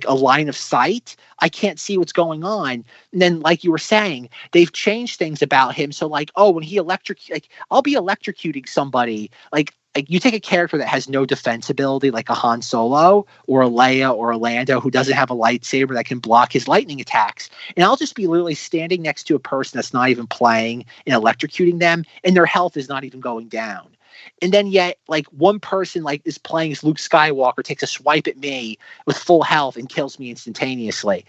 a line of sight, I can't see what's going on. And then, like you were saying, they've changed things about him. So like, oh, when he I'll be electrocuting somebody, like you take a character that has no defense ability, like a Han Solo or a Leia or a Lando who doesn't have a lightsaber that can block his lightning attacks. And I'll just be literally standing next to a person that's not even playing and electrocuting them, and their health is not even going down. And then yet, like, one person like is playing as Luke Skywalker, takes a swipe at me with full health and kills me instantaneously.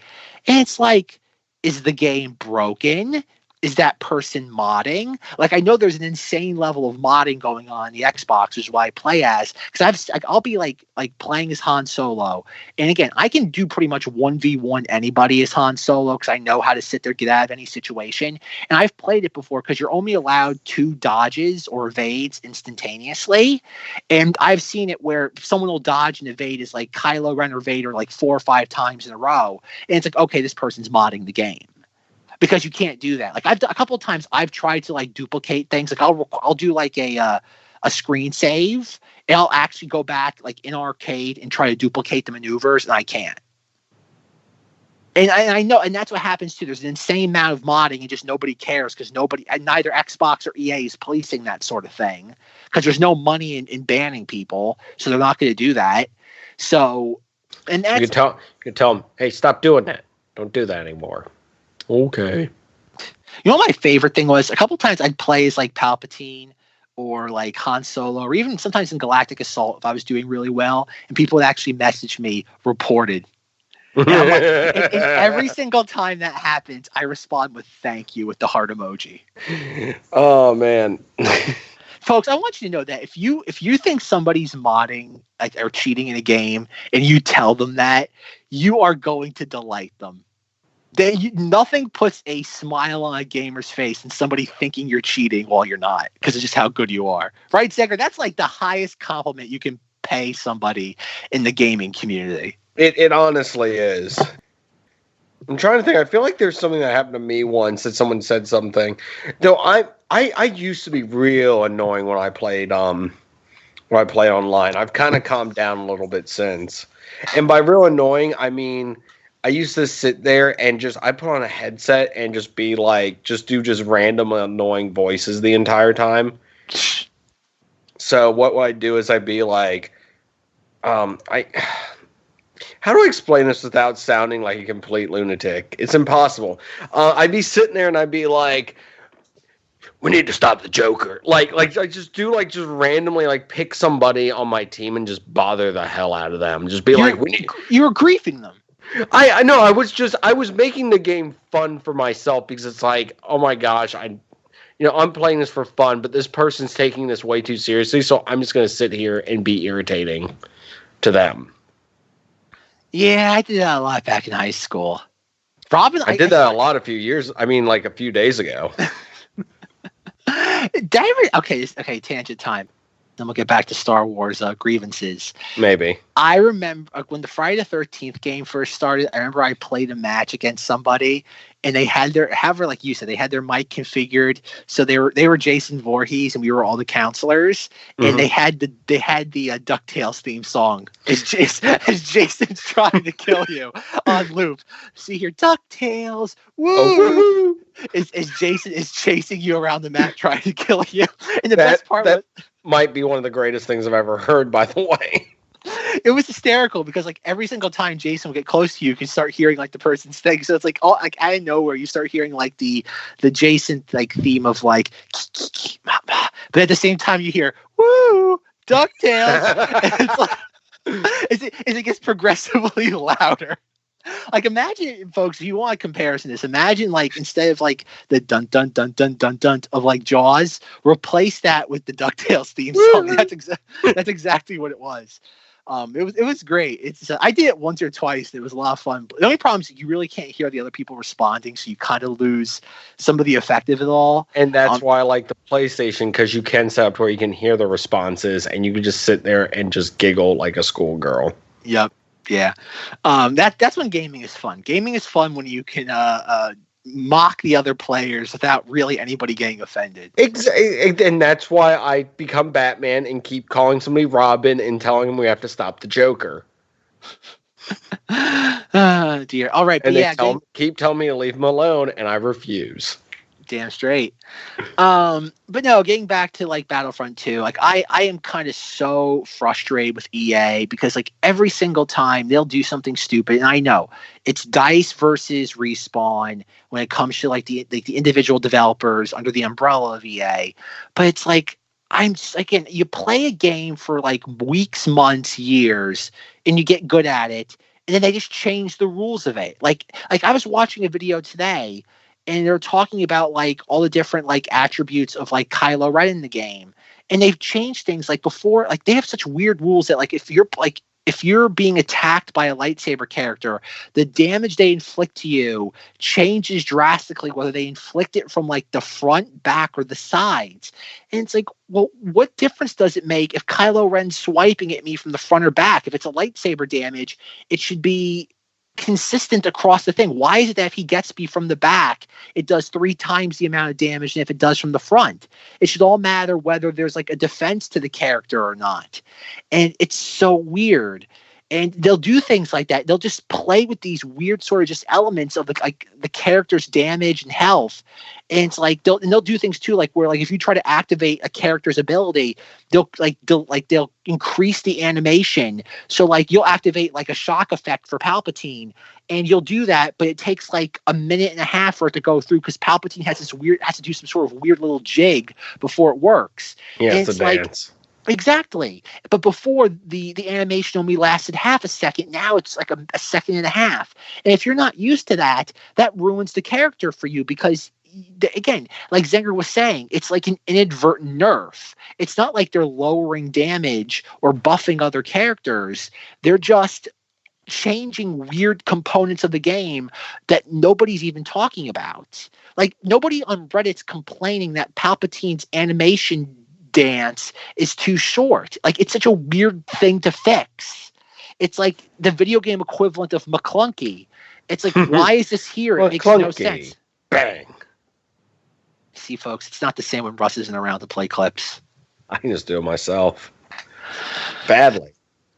And it's like, is the game broken? Is that person modding? Like, I know there's an insane level of modding going on in the Xbox, which is why I play as, because I'll be like playing as Han Solo, and again, I can do pretty much 1v1 anybody as Han Solo because I know how to sit there, get out of any situation. And I've played it before because you're only allowed 2 dodges or evades instantaneously, and I've seen it where someone will dodge and evade as like Kylo Ren or Vader like 4 or 5 times in a row, and it's like, okay, this person's modding the game. Because you can't do that. Like, a couple of times I've tried to like duplicate things. Like I'll do like a screen save, and I'll actually go back like in arcade and try to duplicate the maneuvers, and I can't. And I know, and that's what happens too. There's an insane amount of modding, and just nobody cares because neither Xbox or EA is policing that sort of thing because there's no money in banning people, so they're not going to do that. So, and that's you can tell them, hey, stop doing that. Don't do that anymore. Okay. You know what my favorite thing was? A couple times I'd play as like Palpatine or like Han Solo, or even sometimes in Galactic Assault if I was doing really well, and people would actually message me, reported. And every single time that happens, I respond with thank you with the heart emoji. Oh man. Folks, I want you to know that if you think somebody's modding like or cheating in a game and you tell them that, you are going to delight them. Nothing puts a smile on a gamer's face than somebody thinking you're cheating while you're not, because it's just how good you are. Right, Zenger? That's like the highest compliment you can pay somebody in the gaming community. It honestly is. I'm trying to think. I feel like there's something that happened to me once that someone said something. No, I used to be real annoying when I played online. I've kind of calmed down a little bit since. And by real annoying, I mean I used to sit there and I put on a headset and just be like, just do random annoying voices the entire time. So what I do is I'd be like, how do I explain this without sounding like a complete lunatic? It's impossible. I'd be sitting there and I'd be like, we need to stop the Joker. Like I just randomly pick somebody on my team and just bother the hell out of them. Just be you were griefing them. I know. I was making the game fun for myself because it's like, oh my gosh, I'm playing this for fun, but this person's taking this way too seriously, so I'm just going to sit here and be irritating to them. Yeah, I did that a lot back in high school. Robin, I did that a lot a few days ago. Okay, tangent time. Then we'll get back to Star Wars grievances. Maybe. I remember when the Friday the 13th game first started, I remember I played a match against somebody, and they had like you said, they had their mic configured. So they were Jason Voorhees, and we were all the counselors, and they had the DuckTales theme song as Jason's trying to kill you on loop. See here, DuckTales, woo! Oh, as Jason is chasing you around the map trying to kill you. And the best part was, might be one of the greatest things I've ever heard, by the way. It was hysterical because every single time Jason would get close to you, you can start hearing the person's thing. So it's out of nowhere, you start hearing the Jason theme of but at the same time you hear woo DuckTales. It gets progressively louder. Imagine, folks, if you want a comparison to this, imagine instead of the dun dun dun dun dun dun of Jaws, replace that with the DuckTales theme song. That's exactly what it was. It was great. I did it once or twice. It was a lot of fun. The only problem is you really can't hear the other people responding, so you kind of lose some of the effect of it all. And that's why I like the PlayStation, because you can set up where you can hear the responses, and you can just sit there and just giggle like a schoolgirl. Yep. Yeah. That's when gaming is fun. Gaming is fun when you can mock the other players without really anybody getting offended. And that's why I become Batman and keep calling somebody Robin and telling them we have to stop the Joker. Oh, dear. All right. And keep telling me to leave him alone, and I refuse. Damn straight. But no, getting back to Battlefront 2, I am kind of so frustrated with EA because every single time they'll do something stupid, and I know it's DICE versus Respawn when it comes to the individual developers under the umbrella of EA, but it's again, you play a game for like weeks, months, years, and you get good at it, and then they just change the rules of it. Like I was watching a video today, and they're talking about like all the different like attributes of like Kylo Ren in the game, and they've changed things. Like before, like they have such weird rules that like if you're being attacked by a lightsaber character, the damage they inflict to you changes drastically whether they inflict it from like the front, back, or the sides. And it's like, well, what difference does it make if Kylo Ren's swiping at me from the front or back? If it's a lightsaber damage, it should be consistent across the thing. Why is it that if he gets me from the back, it does 3 times the amount of damage than if it does from the front? It should all matter whether there's like a defense to the character or not. And it's so weird. And they'll do things like that. They'll just play with these weird sort of just elements of the character's damage and health. And it's like they'll do things too, like where like if you try to activate a character's ability, they'll increase the animation. So like you'll activate like a shock effect for Palpatine, and you'll do that, but it takes like a minute and a half for it to go through because Palpatine has to do some sort of weird little jig before it works. Yeah, and it's a dance. Exactly. But before the animation only lasted half a second. Now it's like a second and a half. And if you're not used to that, that ruins the character for you because, again, like Zenger was saying, it's like an inadvertent nerf. It's not like they're lowering damage or buffing other characters. They're just changing weird components of the game that nobody's even talking about. Like nobody on Reddit's complaining that Palpatine's animation dance is too short. Like it's such a weird thing to fix. It's like the video game equivalent of McClunky. It's like, why is this here? It makes no sense. Bang. See, folks, it's not the same when Russ isn't around to play clips. I can just do it myself. Badly.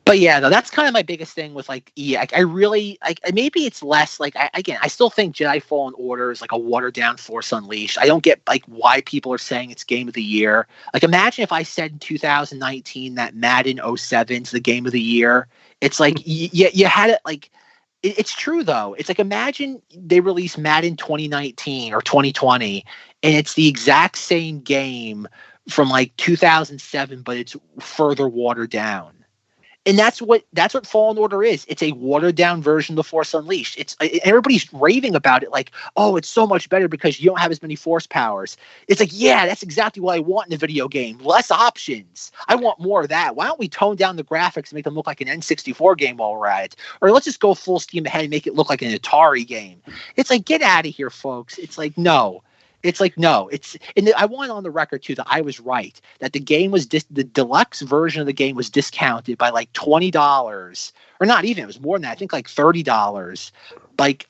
But yeah, no, that's kind of my biggest thing with like EA. I really like. Maybe it's less like. I still think Jedi Fallen Order is like a watered down Force Unleashed. I don't get like why people are saying it's Game of the Year. Like, imagine if I said in 2019 that Madden 07 is the Game of the Year. It's like you had it like. It's true though. It's like imagine they release Madden 2019 or 2020, and it's the exact same game from like 2007, but it's further watered down. And that's what Fallen Order is. It's a watered down version of the Force Unleashed. It's everybody's raving about it, like, oh, it's so much better because you don't have as many force powers. It's like, yeah, that's exactly what I want in a video game. Less options. I want more of that. Why don't we tone down the graphics and make them look like an N64 game while we're at it? Or let's just go full steam ahead and make it look like an Atari game. It's like, get out of here, folks. It's like, no. It's like, no, I want on the record too that I was right, that the game was the deluxe version of the game was discounted by like $20 or not even, it was more than that. I think like $30, like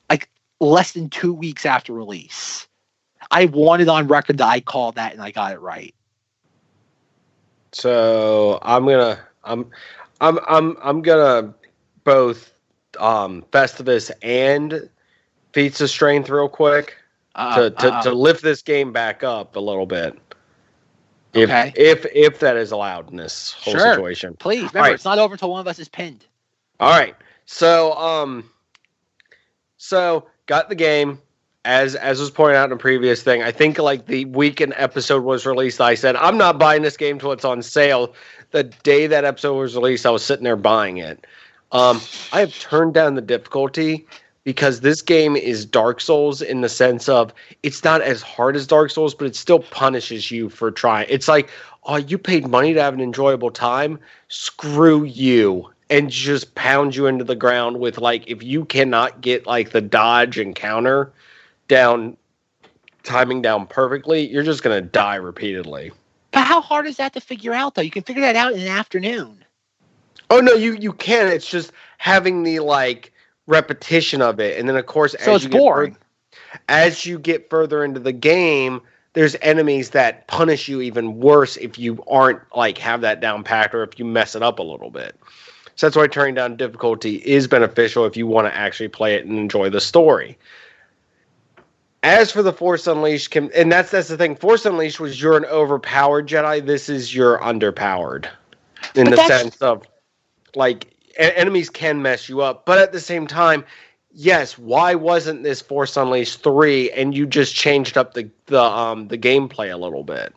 less than 2 weeks after release. I wanted on record that I called that and I got it right. So I'm gonna both Festivus and Feats of Strength real quick. To lift this game back up a little bit, if that is allowed in this whole situation. Please remember, it's not over until one of us is pinned. All right, so got the game as was pointed out in a previous thing. I think like the week an episode was released, I said I'm not buying this game till it's on sale. The day that episode was released, I was sitting there buying it. I have turned down the difficulty. Because this game is Dark Souls in the sense of it's not as hard as Dark Souls, but it still punishes you for trying. It's like, oh, you paid money to have an enjoyable time? Screw you. And just pound you into the ground with, like, if you cannot get, like, the dodge and counter timing down perfectly, you're just going to die repeatedly. But how hard is that to figure out, though? You can figure that out in an afternoon. Oh, no, you can. It's just having the, like, repetition of it, and then of course as you get further into the game, there's enemies that punish you even worse if you aren't like have that down packed or if you mess it up a little bit. So that's why turning down difficulty is beneficial if you want to actually play it and enjoy the story. As for the Force Unleashed, and that's the thing, Force Unleashed was you're an overpowered Jedi. This is you're underpowered in the sense of like enemies can mess you up, but at the same time, yes, why wasn't this Force Unleashed 3 and you just changed up the gameplay a little bit?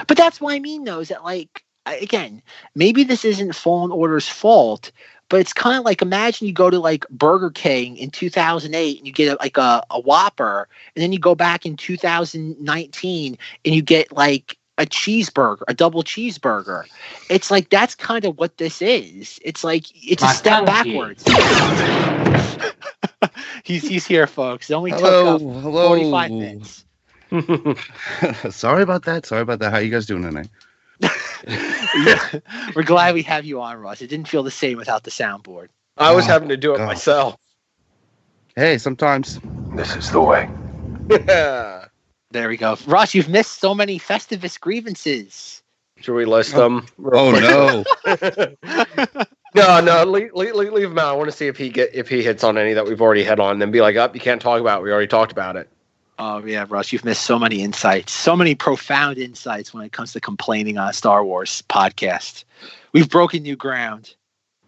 But that's what I mean, though, is that, like, again, maybe this isn't Fallen Order's fault, but it's kind of like, imagine you go to, like, Burger King in 2008 and you get a Whopper, and then you go back in 2019 and you get, like, a cheeseburger, a double cheeseburger. It's like, that's kind of what this is. It's like, it's a step backwards. He's here, folks. It only took 45 minutes. Sorry about that. How you guys doing tonight? We're glad we have you on, Russ. It didn't feel the same without the soundboard. I was having to do it myself. Hey, sometimes. This is the way. There we go. Russ, you've missed so many Festivus grievances. Should we list them? Oh, no. No, leave him out. I want to see if he hits on any that we've already hit on, and then be like, you can't talk about it. We already talked about it. Oh, yeah, Russ, you've missed so many insights, so many profound insights when it comes to complaining on a Star Wars podcast. We've broken new ground.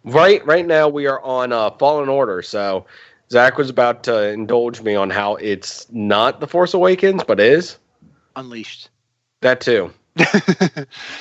Right now we are on Fallen Order, so Zach was about to indulge me on how it's not The Force Awakens, but is. Unleashed. That too.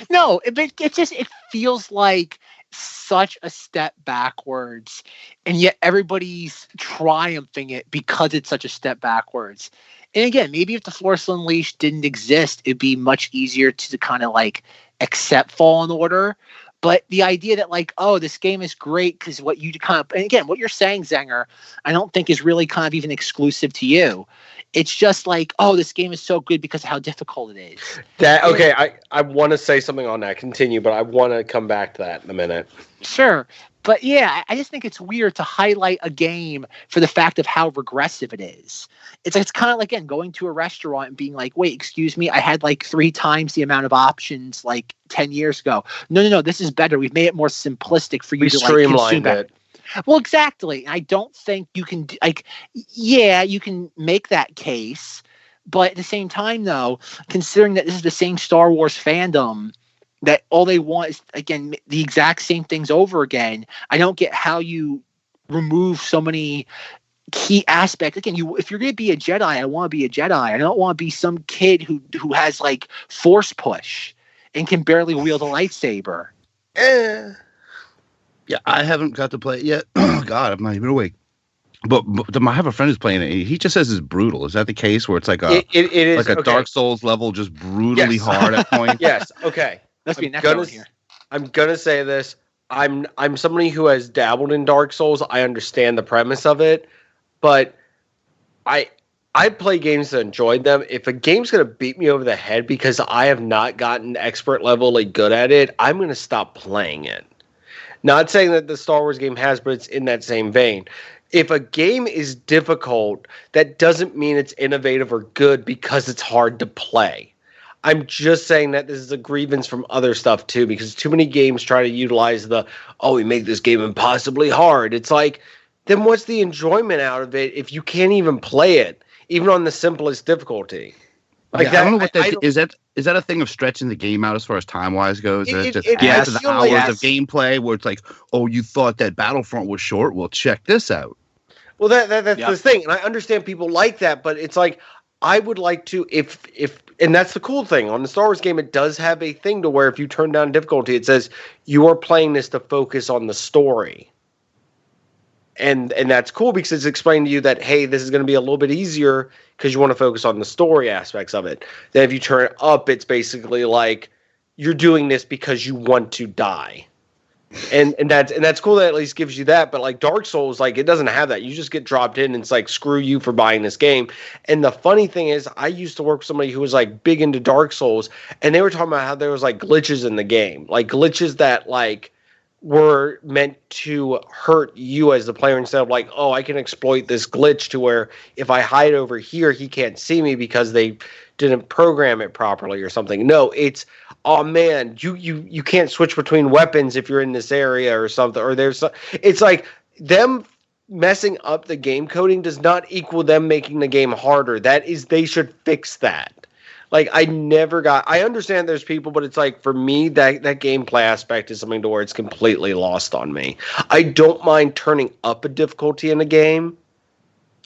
No, it feels like such a step backwards, and yet everybody's triumphing it because it's such a step backwards. And again, maybe if the Force Unleashed didn't exist, it'd be much easier to kind of like accept Fallen Order. But the idea that, like, oh, this game is great because what you kind of, and again, what you're saying, Zenger, I don't think is really kind of even exclusive to you. It's just like, oh, this game is so good because of how difficult it is. I want to say something on that. Continue, but I want to come back to that in a minute. Sure. But yeah, I just think it's weird to highlight a game for the fact of how regressive it is. It's kind of like, again, going to a restaurant and being like, wait, excuse me, I had like 3 times the amount of options like 10 years ago. No, this is better. We've made it more simplistic for you to like consume it. Well, exactly. I don't think you can, like, yeah, you can make that case. But at the same time, though, considering that this is the same Star Wars fandom, that all they want is, again, the exact same things over again. I don't get how you remove so many key aspects. Again, if you're going to be a Jedi, I want to be a Jedi. I don't want to be some kid who has like force push and can barely wield a lightsaber. Yeah, I haven't got to play it yet. Oh, God, I'm not even awake. But I have a friend who's playing it. He just says it's brutal. Is that the case where it's like it is like a Dark Souls level, just brutally hard at points? Yes. Okay. Let's be next over here. I'm gonna say this. I'm somebody who has dabbled in Dark Souls. I understand the premise of it, but I play games that enjoyed them. If a game's gonna beat me over the head because I have not gotten expert levelly good at it, I'm gonna stop playing it. Not saying that the Star Wars game has, but it's in that same vein. If a game is difficult, that doesn't mean it's innovative or good because it's hard to play. I'm just saying that this is a grievance from other stuff too, because too many games try to utilize we make this game impossibly hard. It's like, then what's the enjoyment out of it if you can't even play it, even on the simplest difficulty? Like I don't know what that is. Is that a thing of stretching the game out as far as time wise goes? Just the hours of gameplay where it's like, oh, you thought that Battlefront was short? Well, check this out. Well, that's the thing, and I understand people like that, but it's like, I would like to, if and that's the cool thing on the Star Wars game, it does have a thing to where if you turn down difficulty, it says you are playing this to focus on the story, and that's cool because it's explaining to you that, hey, this is going to be a little bit easier because you want to focus on the story aspects of it. Then if you turn it up, it's basically like you're doing this because you want to die. And that's cool that at least gives you that, but like Dark Souls, like it doesn't have that. You just get dropped in and it's like, screw you for buying this game. And the funny thing is, I used to work with somebody who was like big into Dark Souls, and they were talking about how there was like glitches in the game, like glitches that like were meant to hurt you as the player instead of like, oh, I can exploit this glitch to where if I hide over here, he can't see me because they didn't program it properly or something. No, it's, oh man, you can't switch between weapons if you're in this area or something. Or it's like them messing up the game coding does not equal them making the game harder. That is, they should fix that. Like I understand there's people, but it's like for me that gameplay aspect is something to where it's completely lost on me. I don't mind turning up a difficulty in a game.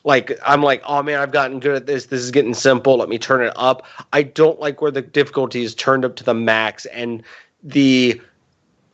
Like, I'm like, oh man, I've gotten good at this. This is getting simple. Let me turn it up. I don't like where the difficulty is turned up to the max, and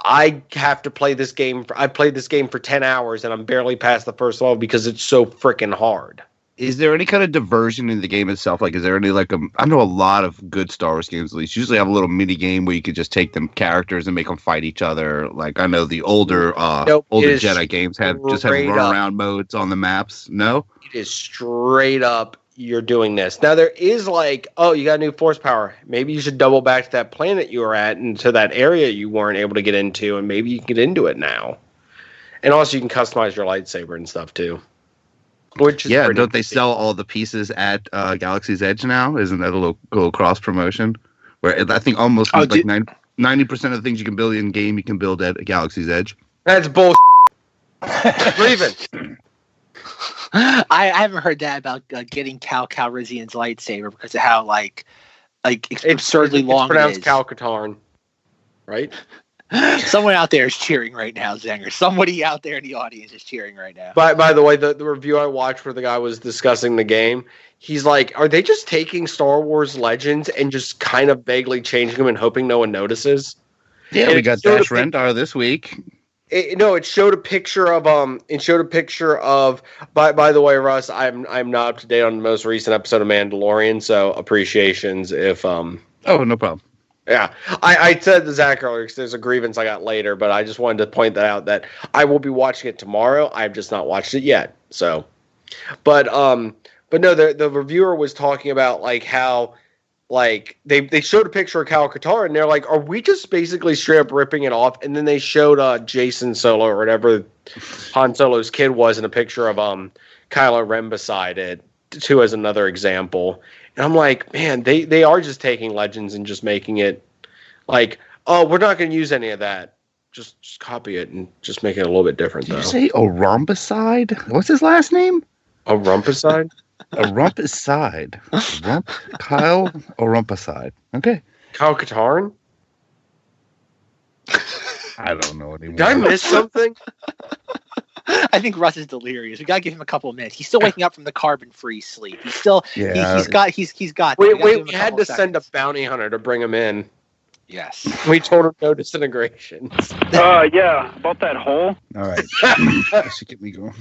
I have to play this game. I played this game for 10 hours, and I'm barely past the first level because it's so freaking hard. Is there any kind of diversion in the game itself? Like, is there any I know a lot of good Star Wars games, at least, usually have a little mini game where you could just take them characters and make them fight each other. Like, I know the older Jedi games have run around modes on the maps. No? It is straight up, you're doing this. Now, there is like, oh, you got new force power. Maybe you should double back to that planet you were at and to that area you weren't able to get into, and maybe you can get into it now. And also, you can customize your lightsaber and stuff, too. Which is don't they sell all the pieces at Galaxy's Edge now? Isn't that a little cross promotion? Where I think almost 90% of the things you can build in game you can build at Galaxy's Edge. That's bullshit. Grievance. I haven't heard that about getting Cal Calrissian's lightsaber because of how like it's absurdly long. It's pronounced Cal Katarn, right? Someone out there is cheering right now, Zenger. Somebody out there in the audience is cheering right now. By the way, the review I watched where the guy was discussing the game, he's like, are they just taking Star Wars Legends and just kind of vaguely changing them and hoping no one notices? Yeah, and we got Dash Rendar this week. It showed a picture of by the way, Russ, I'm not up to date on the most recent episode of Mandalorian, so appreciations if Oh, no problem. Yeah, I said to Zack earlier because there's a grievance I got later, but I just wanted to point that out that I will be watching it tomorrow. I've just not watched it yet. So, but no, the reviewer was talking about like how like they showed a picture of Cal Katarn and they're like, are we just basically straight up ripping it off? And then they showed Jason Solo or whatever Han Solo's kid was in a picture of Kylo Ren beside it, too, as another example. And I'm like, man, they are just taking Legends and just making it like, oh, we're not going to use any of that. Just copy it and just make it a little bit different. Did you say Orumpicide? What's his last name? Orumpicide? Orumpicide. Kyle Orumpicide. Okay. Kyle Katarn? I don't know anymore. Did I miss something? I think Russ is delirious. We gotta give him a couple of minutes. He's still waking up from the carbon-free sleep. He's still he's got. Wait, we had to send a bounty hunter to bring him in. Yes. We told him no disintegrations. Yeah, about that hole. All right. That should get me going.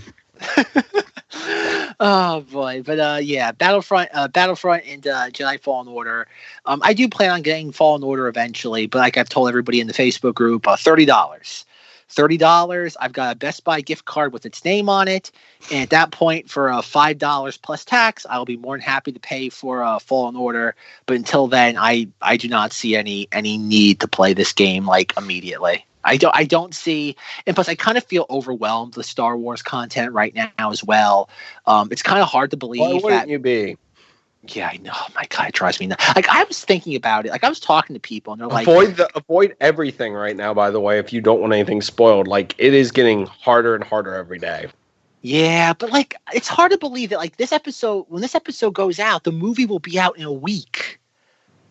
Oh boy, but yeah, Battlefront and Jedi Fallen Order. I do plan on getting Fallen Order eventually, but like I've told everybody in the Facebook group, $30. $30. I've got a Best Buy gift card with its name on it, and at that point, for $5 plus tax, I'll be more than happy to pay for Fallen Order. But until then, I do not see any need to play this game like immediately. I don't see, and plus I kind of feel overwhelmed with Star Wars content right now as well. It's kind of hard to believe. Why wouldn't you be? Yeah, I know. My God, it drives me nuts. Like I was thinking about it. Like I was talking to people, and they're like, avoid everything right now. By the way, if you don't want anything spoiled, like it is getting harder and harder every day. Yeah, but like it's hard to believe that like when this episode goes out, the movie will be out in a week.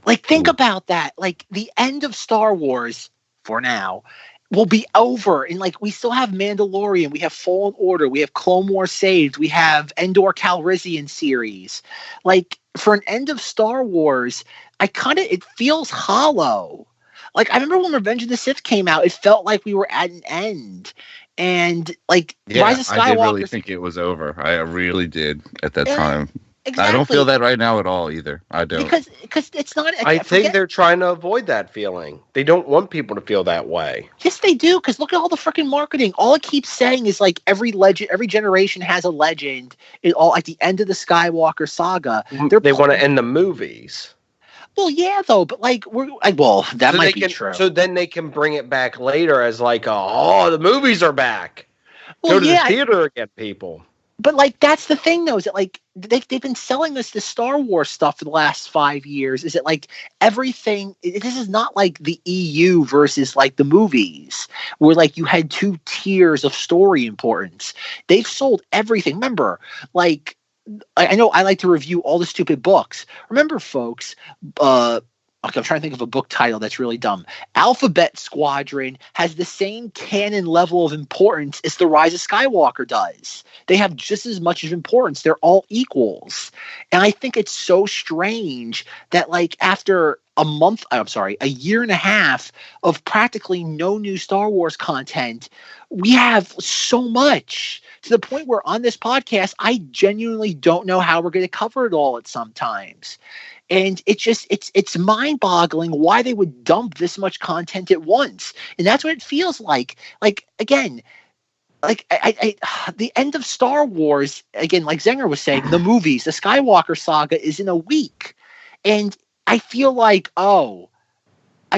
Like think about that. Like the end of Star Wars for now will be over, and like we still have Mandalorian, we have Fallen Order, we have Clone Wars saved, we have Endor Calrissian series. Like for an end of Star Wars, it feels hollow. Like I remember when Revenge of the Sith came out, it felt like we were at an end, and like Rise of Skywalker. I did really think it was over. I really did at that time. Exactly. I don't feel that right now at all either. I don't. Because it's not. I think they're trying to avoid that feeling. They don't want people to feel that way. Yes, they do. Because look at all the freaking marketing. All it keeps saying is like every generation has a legend. It all at the end of the Skywalker saga. They want to end the movies. Well, yeah, though, but like that might be true. So then they can bring it back later as like, the movies are back. Well, go to the theater again, people. But like that's the thing though, is that like they've been selling us the Star Wars stuff for the last 5 years. Is it like everything? This is not like the EU versus like the movies, where like you had 2 tiers of story importance. They've sold everything. Remember, like I know I like to review all the stupid books. Remember, folks, Okay, I'm trying to think of a book title that's really dumb. Alphabet Squadron has the same canon level of importance as The Rise of Skywalker does. They have just as much of importance. They're all equals. And I think it's so strange that, like, after a year and a half of practically no new Star Wars content, we have so much to the point where on this podcast, I genuinely don't know how we're going to cover it all at some times. And it's mind-boggling why they would dump this much content at once. And that's what it feels like. Like, again, like the end of Star Wars, again, like Zenger was saying, the movies, the Skywalker saga is in a week. And I feel like, I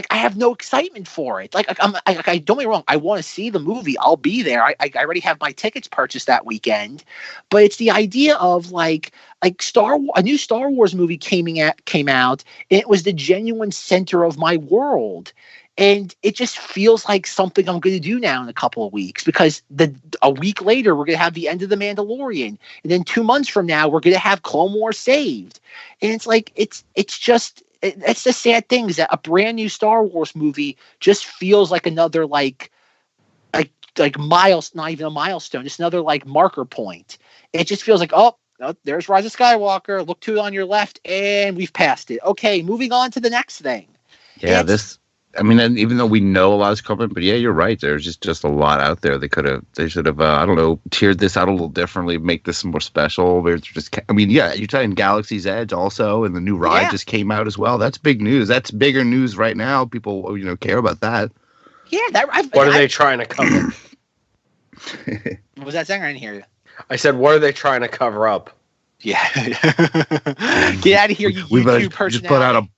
have no excitement for it. Like, don't get me wrong. I want to see the movie. I'll be there. I already have my tickets purchased that weekend. But it's the idea of like a new Star Wars movie came out. And it was the genuine center of my world. And it just feels like something I'm going to do now in a couple of weeks, because a week later, we're going to have the end of The Mandalorian. And then 2 months from now, we're going to have Clone Wars saved. And it's like, it's the sad thing is that a brand new Star Wars movie just feels like another like not even a milestone. It's another like marker point. It just feels like, oh, there's Rise of Skywalker. Look to it on your left, and we've passed it. Okay, moving on to the next thing. Yeah, and even though we know a lot is coming, but yeah, you're right. There's just a lot out there. They should have, I don't know, tiered this out a little differently, make this more special. Where it's just, you're talking Galaxy's Edge also, and the new ride just came out as well. That's big news. That's bigger news right now. People, care about that. Yeah, what are they trying to cover? What was that, Zenger? I didn't hear you. I said, what are they trying to cover up? Yeah. Get out of here, you YouTube personality. Just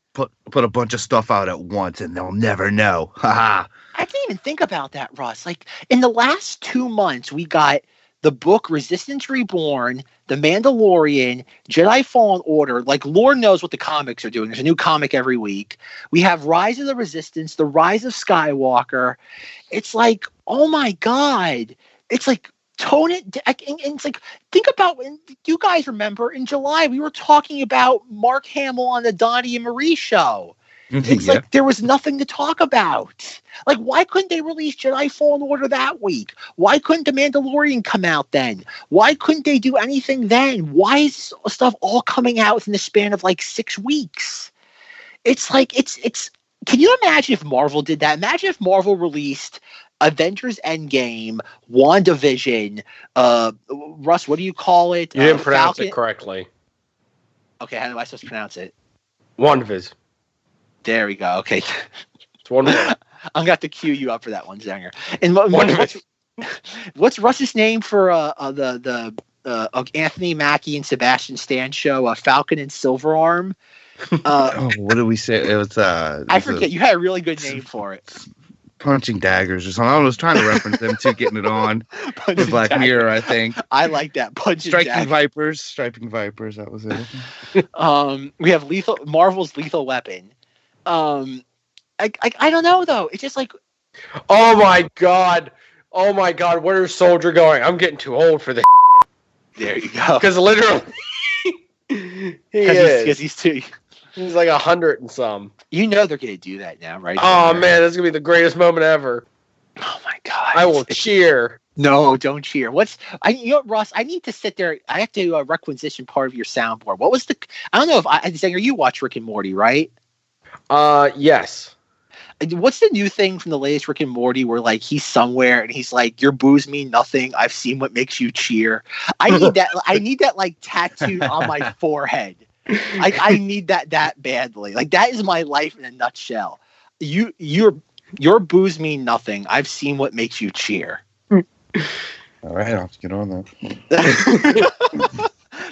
put a bunch of stuff out at once, and they'll never know. Haha. I can't even think about that, Russ. Like, in the last 2 months, we got the book Resistance Reborn, The Mandalorian, Jedi Fallen Order. Like, Lord knows what the comics are doing. There's a new comic every week. We have Rise of the Resistance, The Rise of Skywalker. It's like, oh my God. It's like, tone it, and it's like, think about, when you guys remember in July we were talking about Mark Hamill on the Donnie and Marie show. It's like there was nothing to talk about. Like, why couldn't they release Jedi Fallen Order that week? Why couldn't The Mandalorian come out then? Why couldn't they do anything then? Why is stuff all coming out within the span of like 6 weeks? It's like, it's can you imagine if Marvel did that? Imagine if Marvel released Avengers Endgame, WandaVision, Russ, what do you call it? You didn't pronounce it correctly. Okay, how am I supposed to pronounce it? WandaVision. There we go. Okay. It's one word. I'm going to have to cue you up for that one, Zenger. And what's Russ's name for the Anthony Mackie and Sebastian Stan show, Falcon and Silverarm? What did we say? It was I forget. You had a really good name for it. Punching Daggers or something. I was trying to reference them to getting it on the Black Mirror, I think. I like that. Striking Vipers. That was it. We have Marvel's Lethal Weapon. I don't know though. It's just like, oh my god, where's Soldier going? I'm getting too old for this. There you go. Because literally, he's like 100 and some. You know they're gonna do that now, right? Oh man, that's gonna be the greatest moment ever. Oh my god, I will cheer. No, don't cheer. Russ, I need to sit there. I have to requisition part of your soundboard. What was I don't know if Zenger, you watch Rick and Morty, right? Yes. What's the new thing from the latest Rick and Morty where like he's somewhere and he's like, your boos mean nothing. I've seen what makes you cheer. I need that. I need that like tattooed on my forehead. I need that badly. Like, that is my life in a nutshell. Your boos mean nothing. I've seen what makes you cheer. All right, I'll have to get on that.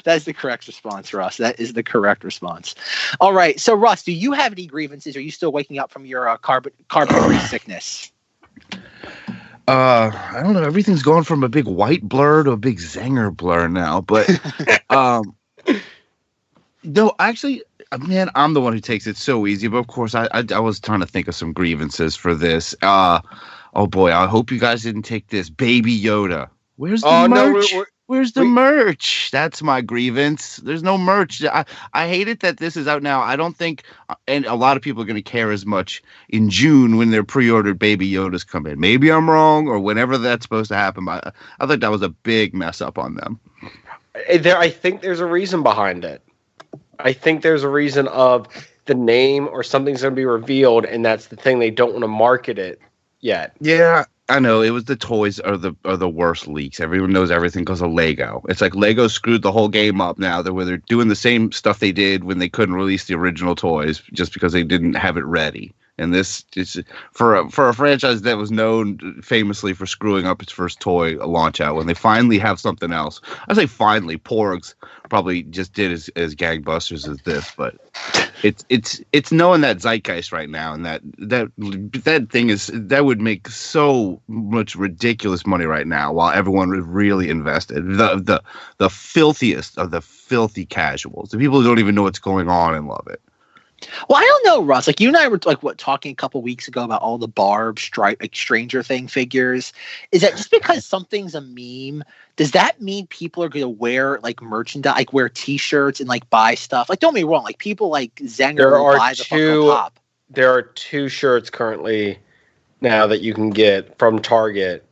That is the correct response, Russ. That is the correct response. All right. So, Russ, do you have any grievances? Are you still waking up from your carbon sickness? I don't know. Everything's going from a big white blur to a big Zenger blur now. But no, actually, man, I'm the one who takes it so easy. But of course, I was trying to think of some grievances for this. Oh boy, I hope you guys didn't take this. Baby Yoda. Where's the merch? Where's the merch? That's my grievance. There's no merch. I hate it that this is out now. I don't think, and a lot of people are going to care as much in June when their pre-ordered Baby Yodas come in. Maybe I'm wrong, or whenever that's supposed to happen. But I think that was a big mess up on them. I think there's a reason behind it. I think there's a reason of the name or something's going to be revealed, and that's the thing. They don't want to market it yet. Yeah. I know it was the toys are the worst leaks. Everyone knows everything because of Lego. It's like Lego screwed the whole game up now. They're doing the same stuff they did when they couldn't release the original toys just because they didn't have it ready. And this is for a franchise that was known famously for screwing up its first toy launch out. When they finally have something else, I say finally, Porgs probably just did as gangbusters as this, but it's knowing that zeitgeist right now, and that thing is that would make so much ridiculous money right now while everyone is really invested. The filthiest of the filthy casuals, the people who don't even know what's going on and love it. Well, I don't know, Russ. Like you and I were talking a couple weeks ago about all the Barb Stranger Thing figures. Is that just because something's a meme? Does that mean people are going to wear like merchandise, like wear T-shirts and like buy stuff? Like, don't get me wrong. Like people like Zenger will buy the Funko Pop. There are 2 shirts currently now that you can get from Target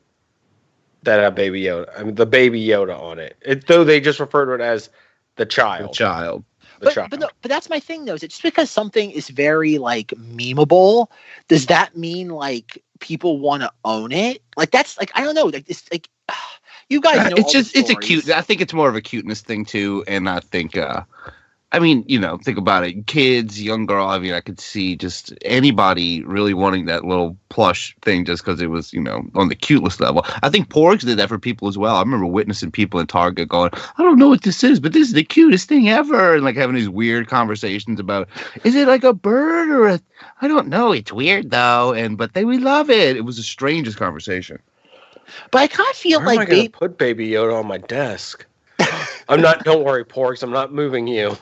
that have Baby Yoda. I mean, the Baby Yoda on it. Though they just refer to it as the child. The child. But that's my thing though. Is it just because something is very like memeable, does that mean like people want to own it? Like that's like I don't know. Like it's like you guys know. It's a cute. I think it's more of a cuteness thing too, and I think. I mean, think about it. Kids, young girl. I mean, I could see just anybody really wanting that little plush thing just because it was, on the cutest level. I think Porgs did that for people as well. I remember witnessing people in Target going, I don't know what this is, but this is the cutest thing ever. And like having these weird conversations about, is it like a bird or I don't know. It's weird though. But we love it. It was the strangest conversation. But I kind of feel Where am I going to put Baby Yoda on my desk? Don't worry, Porgs. I'm not moving you.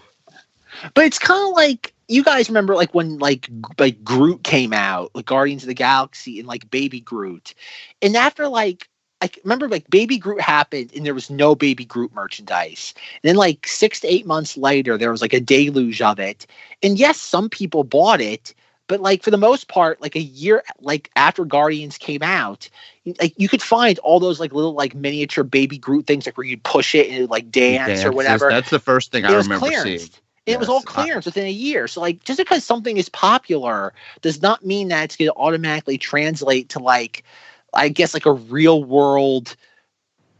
But it's kind of like you guys remember like when like Groot came out, like Guardians of the Galaxy and like Baby Groot. And after like I remember like Baby Groot happened and there was no Baby Groot merchandise. And then like 6 to 8 months later, there was like a deluge of it. And yes, some people bought it, but like for the most part, like a year like after Guardians came out, like you could find all those like little like miniature Baby Groot things like where you'd push it and it would like dance or whatever. That's the first thing I remember seeing. It was all clearance within a year. So, like, just because something is popular does not mean that it's going to automatically translate to, like, I guess, like a real world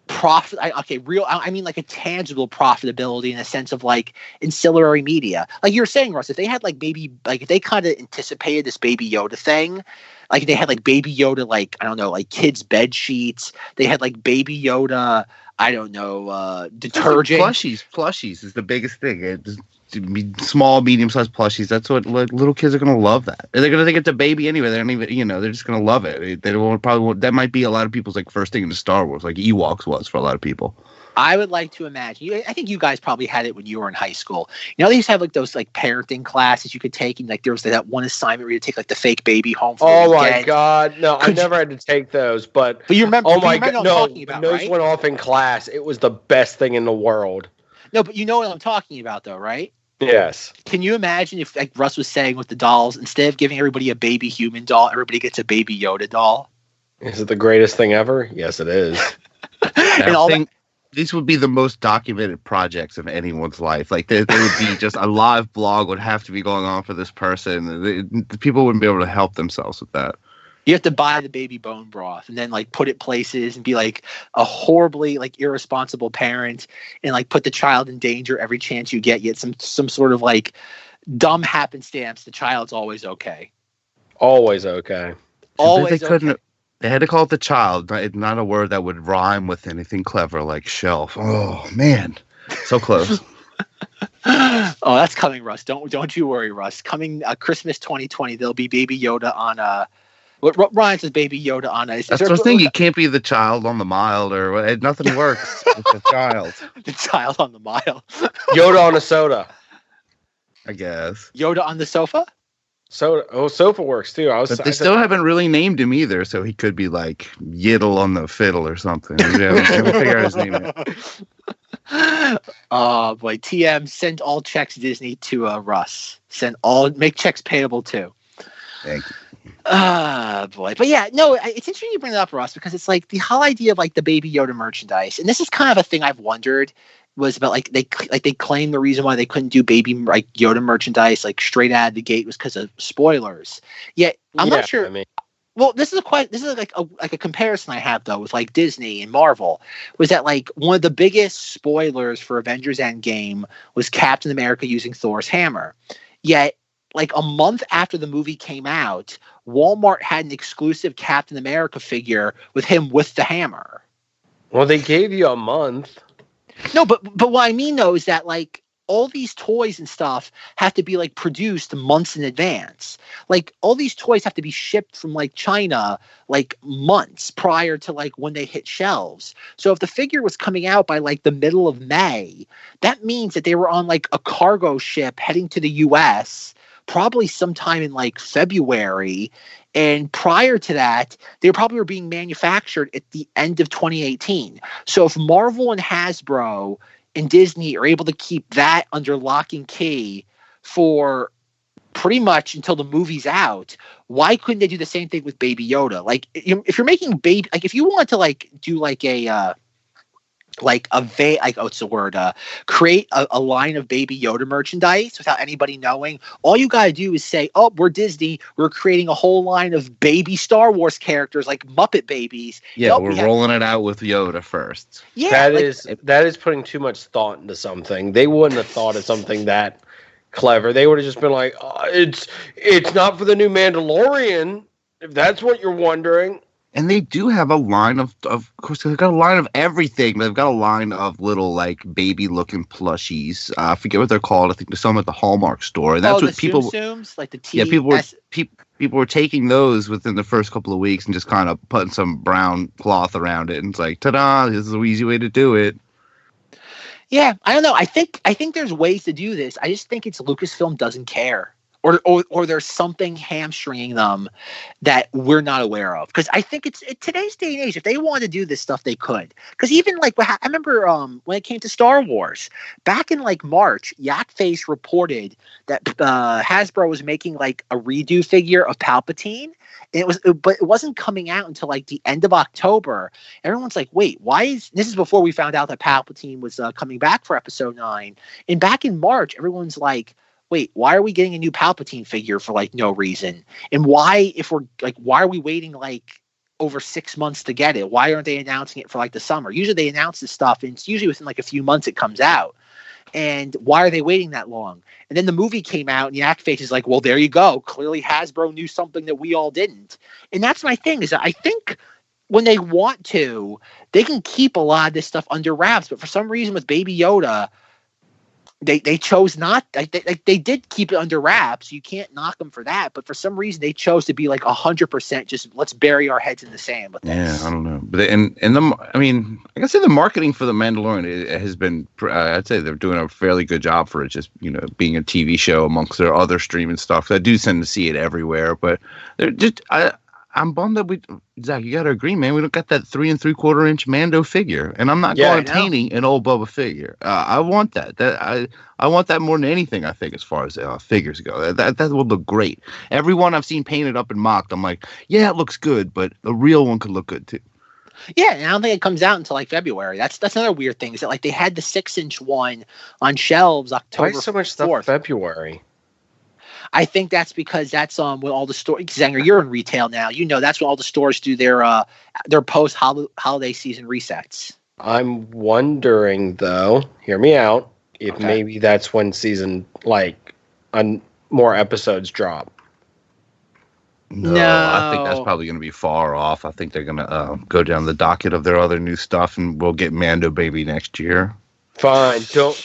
profit. I mean, like a tangible profitability in a sense of, like, ancillary media. Like you were saying, Russ, if they had, like, if they kind of anticipated this Baby Yoda thing, like, they had, like, Baby Yoda, like, I don't know, like, kids' bed sheets. They had, like, Baby Yoda, I don't know, detergent. Plushies is the biggest thing. It's small, medium-sized plushies. That's what little kids are going to love that. They're going to think it's a baby anyway. They don't even, they're just going to love it. They don't probably. That might be a lot of people's like first thing into Star Wars, like Ewoks was for a lot of people. I would like to imagine. I think you guys probably had it when you were in high school. They used to have like those like parenting classes you could take, and like there was that one assignment where you take like the fake baby home. Oh my God! No, I never had to take those. But you remember? Oh my God! No, talking about, those right? Went off in class. It was the best thing in the world. No, but you know what I'm talking about, though, right? Yes. Can you imagine if, like Russ was saying with the dolls, instead of giving everybody a baby human doll, everybody gets a Baby Yoda doll? Is it the greatest thing ever? Yes, it is. And these would be the most documented projects of anyone's life. Like there would be just a live blog would have to be going on for this person. The people wouldn't be able to help themselves with that. You have to buy the baby bone broth and then like put it places and be like a horribly like irresponsible parent and like put the child in danger every chance you get. Yet some sort of like dumb happenstance. The child's always okay. Always okay. Always okay. They had to call it the child, not a word that would rhyme with anything clever like shelf. Oh man, so close. Oh, that's coming, Russ. Don't you worry, Russ. Coming Christmas 2020, there'll be Baby Yoda on what Ryan says Baby Yoda on ice. That's the thing. You can't be the child on the mile or nothing works with the child. The child on the mile. Yoda on a soda. I guess. Yoda on the sofa? Sofa works too. But they still haven't really named him either, so he could be like Yiddle on the fiddle or something. We haven't figured out his name yet. Oh boy, TM, send all checks Disney to Russ. Make checks payable too. Thank you. Boy. But yeah, no, it's interesting you bring it up, Russ, because it's like the whole idea of like the Baby Yoda merchandise, and this is kind of a thing I've wondered was about like they claim the reason why they couldn't do Baby like Yoda merchandise like straight out of the gate was because of spoilers. Yet I'm not sure. I mean, well, this is like a comparison I have though with like Disney and Marvel was that like one of the biggest spoilers for Avengers Endgame was Captain America using Thor's hammer. Yet like a month after the movie came out, Walmart had an exclusive Captain America figure with him with the hammer. Well, they gave you a month. No, but what I mean though is that like all these toys and stuff have to be like produced months in advance. Like all these toys have to be shipped from like China like months prior to like when they hit shelves. So if the figure was coming out by like the middle of May, that means that they were on like a cargo ship heading to the US probably sometime in like February. And prior to that, they probably were being manufactured at the end of 2018. So if Marvel and Hasbro and Disney are able to keep that under lock and key for pretty much until the movie's out, why couldn't they do the same thing with Baby Yoda? Like if you're making baby, like if you want to like do like a create a line of Baby Yoda merchandise without anybody knowing. All you gotta do is say, "Oh, we're Disney. We're creating a whole line of baby Star Wars characters like Muppet babies." Yeah, we're rolling it out with Yoda first. Yeah, that is putting too much thought into something. They wouldn't have thought of something that clever. They would have just been like, "It's not for the new Mandalorian." If that's what you're wondering. And they do have a line of course, they've got a line of everything. They've got a line of little, like, baby-looking plushies. I forget what they're called. I think there's some at the Hallmark store. And that's what people... Tsum-tsums? Like the T- yeah, people were taking those within the first couple of weeks and just kind of putting some brown cloth around it. And it's like, ta-da, this is an easy way to do it. Yeah, I don't know. I think there's ways to do this. I just think it's Lucasfilm doesn't care. Or there's something hamstringing them that we're not aware of. Because I think it's today's day and age. If they wanted to do this stuff, they could. Because even like I remember when it came to Star Wars back in like March, Yakface reported that Hasbro was making like a redo figure of Palpatine. And but it wasn't coming out until like the end of October. Everyone's like, wait, why is this? Is before we found out that Palpatine was coming back for Episode 9. And back in March, everyone's like, wait, why are we getting a new Palpatine figure for like no reason? And why are we waiting like over 6 months to get it? Why aren't they announcing it for like the summer? Usually they announce this stuff and it's usually within like a few months it comes out. And why are they waiting that long? And then the movie came out and Yakface is like, well, there you go. Clearly Hasbro knew something that we all didn't. And that's my thing is that I think when they want to, they can keep a lot of this stuff under wraps. But for some reason with Baby Yoda, they chose not. They did keep it under wraps. You can't knock them for that. But for some reason, they chose to be like 100%. Just let's bury our heads in the sand with this. Yeah, I don't know. But I guess the marketing for the Mandalorian has been. I'd say they're doing a fairly good job for it. Just being a TV show amongst their other streaming stuff. I do tend to see it everywhere, but they're just. I'm bummed that Zach, you got to agree, man. We don't got that 3 3/4 inch Mando figure, and I'm not going painting an old Bubba figure. I want that. I want that more than anything. I think as far as figures go, that will look great. Everyone I've seen painted up and mocked, I'm like, yeah, it looks good, but the real one could look good too. Yeah, and I don't think it comes out until like February. That's another weird thing is that like they had the 6-inch one on shelves October. Why so much stuff 4th. February? I think that's because that's when all the stores. Zenger, you're in retail now. You know that's when all the stores do their post holiday season resets. I'm wondering though. Hear me out. If maybe that's when season more episodes drop. No, I think that's probably going to be far off. I think they're going to go down the docket of their other new stuff, and we'll get Mando Baby next year. Fine. Don't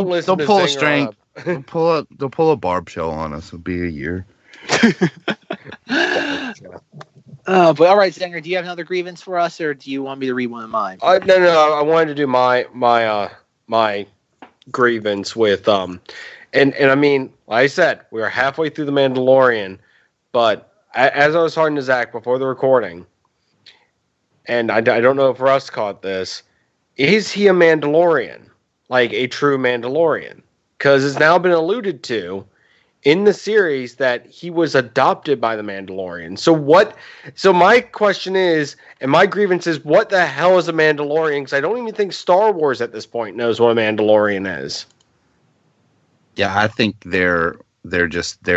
listen. They'll pull a string. Up. They'll pull a Barb show on us. It'll be a year. But all right, Zenger, do you have another grievance for us, or do you want me to read one of mine? No. I wanted to do my grievance with And I mean, like I said, we are halfway through The Mandalorian, but as I was talking to Zach before the recording, and I don't know if Russ caught this, is he a Mandalorian? Like a true Mandalorian? Because it's now been alluded to in the series that he was adopted by the Mandalorian. So my question is, and my grievance is, what the hell is a Mandalorian? Because I don't even think Star Wars at this point knows what a Mandalorian is. Yeah, I think they're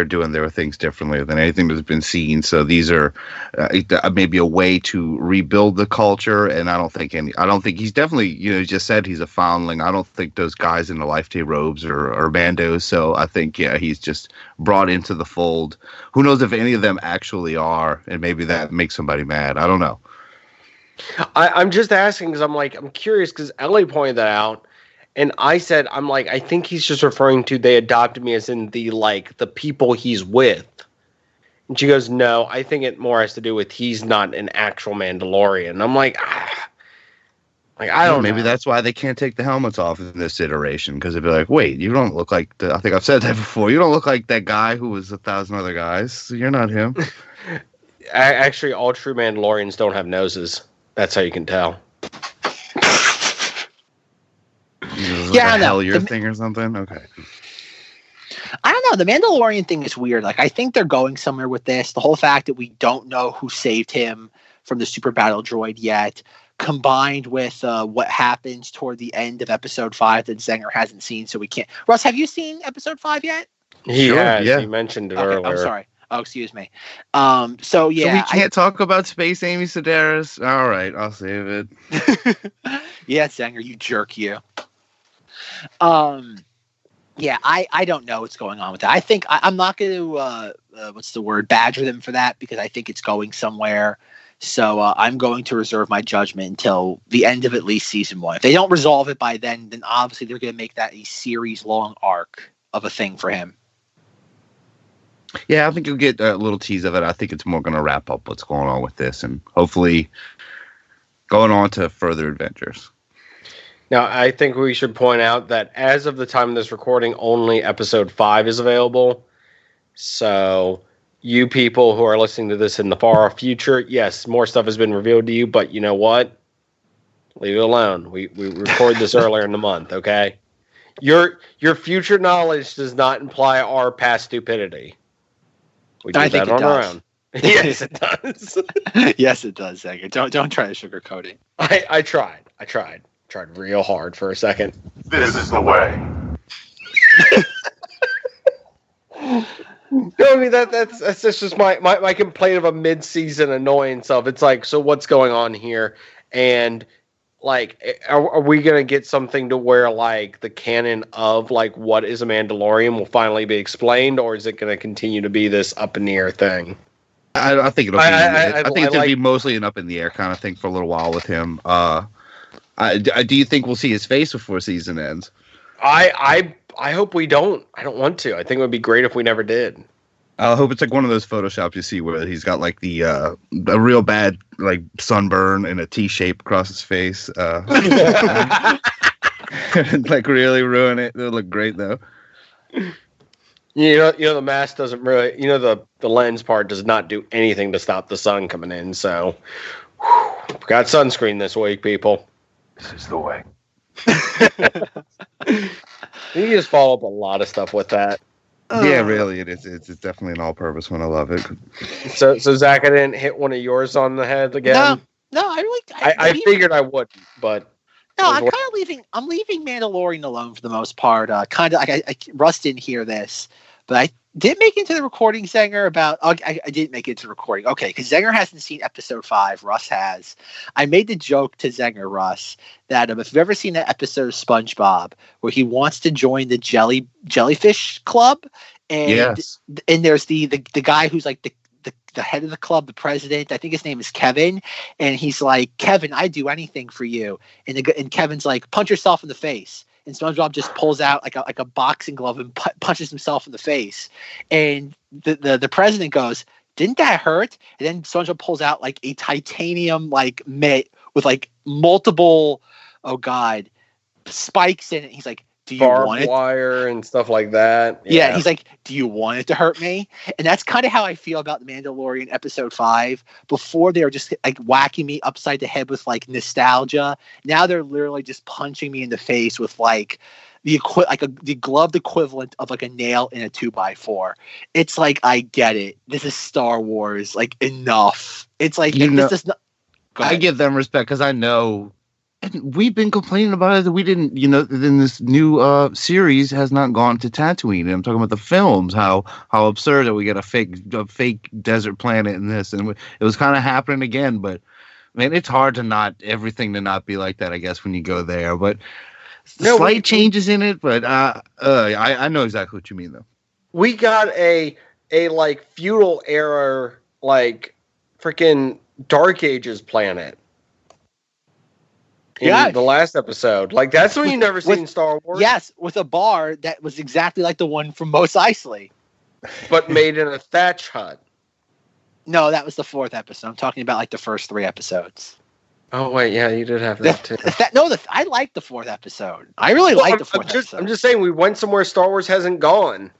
doing their things differently than anything that's been seen. So these are maybe a way to rebuild the culture. And I don't think he's definitely, you just said he's a foundling. I don't think those guys in the Life Day robes are Mandos. So I think, he's just brought into the fold. Who knows if any of them actually are, and maybe that makes somebody mad. I don't know. I'm just asking because I'm curious because Ellie pointed that out. And I said, I think he's just referring to they adopted me as in the people he's with. And she goes, no, I think it more has to do with he's not an actual Mandalorian. I'm I don't know. Maybe that's why they can't take the helmets off in this iteration, because they'd be like, wait, you don't look like I think I've said that before. You don't look like that guy who was 1,000 other guys. So you're not him. Actually, all true Mandalorians don't have noses. That's how you can tell. Yeah, Hellier thing or something. Okay. I don't know. The Mandalorian thing is weird. I think they're going somewhere with this. The whole fact that we don't know who saved him from the super battle droid yet, combined with what happens toward the end of episode 5 that Zenger hasn't seen, so we can't. Russ, have you seen episode 5 yet? He has. Yeah. He mentioned it earlier. I'm sorry. Oh, excuse me. So we can't talk about Space Amy Sedaris. All right, I'll save it. Yeah, Zenger, you jerk, you. Yeah, I don't know what's going on with that. I think I'm not going to badger them for that, because I think it's going somewhere. So I'm going to reserve my judgment until the end of at least season 1. If they don't resolve it by then obviously they're going to make that a series long arc of a thing for him. Yeah, I think you'll get a little tease of it. I think it's more going to wrap up what's going on with this and hopefully going on to further adventures. Now, I think we should point out that as of the time of this recording, only episode 5 is available. So you people who are listening to this in the far future, yes, more stuff has been revealed to you, but you know what? Leave it alone. We record this earlier in the month, okay? Your future knowledge does not imply our past stupidity. We do that on our own. Yes, it does. Yes, it does, Zack. Don't try to sugarcoat it. I tried. Tried real hard for a second. This is the way. No, I mean that's just my complaint of a mid-season annoyance of it's so what's going on here, and are we gonna get something to where the canon of what is a Mandalorian will finally be explained, or is it gonna continue to be this up in the air thing? I think it'll be. I think it's gonna be mostly an up in the air kind of thing for a little while with him. Do you think we'll see his face before season ends? I hope we don't. I don't want to. I think it would be great if we never did. I hope it's one of those Photoshops you see where he's got a real bad sunburn and a T shape across his face. Really ruin it. It'll look great though. You know the mask doesn't really. The lens part does not do anything to stop the sun coming in. So, got sunscreen this week, people. This is the way. You just follow up a lot of stuff with that. Yeah, really, it is. It's definitely an all-purpose one. I love it. So Zach, I didn't hit one of yours on the head again. No, I figured I wouldn't, but no, I'm kind of leaving. I'm leaving Mandalorian alone for the most part. Russ didn't hear this, but I did make it into the recording, Zenger. I didn't make it into the recording. Okay, because Zenger hasn't seen episode 5. Russ has. I made the joke to Zenger, Russ, that if you've ever seen that episode of SpongeBob where he wants to join the jellyfish club, and there's the guy who's the head of the club, the president. I think his name is Kevin, and he's like, Kevin, I'd do anything for you. And Kevin's like, punch yourself in the face. And SpongeBob just pulls out like a boxing glove and punches himself in the face. And the president goes, didn't that hurt? And then SpongeBob pulls out a titanium mitt with multiple, oh God, spikes in it. He's like, do you barbed want it? wire and stuff like that. Yeah, he's like, do you want it to hurt me? And that's kind of how I feel about The Mandalorian episode 5. Before they were just like whacking me upside the head with like nostalgia. Now they're literally just punching me in the face with like the gloved equivalent of like a nail in a 2x4. It's like, I get it. This is Star Wars. Like, enough. It's like, this is not. I give them respect because I know. And we've been complaining about it that we didn't, in this new series has not gone to Tatooine. And I'm talking about the films, how absurd that we get a fake desert planet in this, and it was kind of happening again. But man, it's hard to everything to not be like that, I guess, when you go there. But slight changes in it, but I know exactly what you mean, though. We got a like feudal era, like freaking Dark Ages planet. In the last episode. Like, that's what you never seen in Star Wars. Yes, with a bar that was exactly like the one from Mos Eisley. But made in a thatch hut. No, that was the 4th episode. I'm talking about like the first 3 episodes. Oh, wait, yeah, you did have that too. I liked the 4th episode. I really liked the 4th episode. I'm just saying, we went somewhere Star Wars hasn't gone.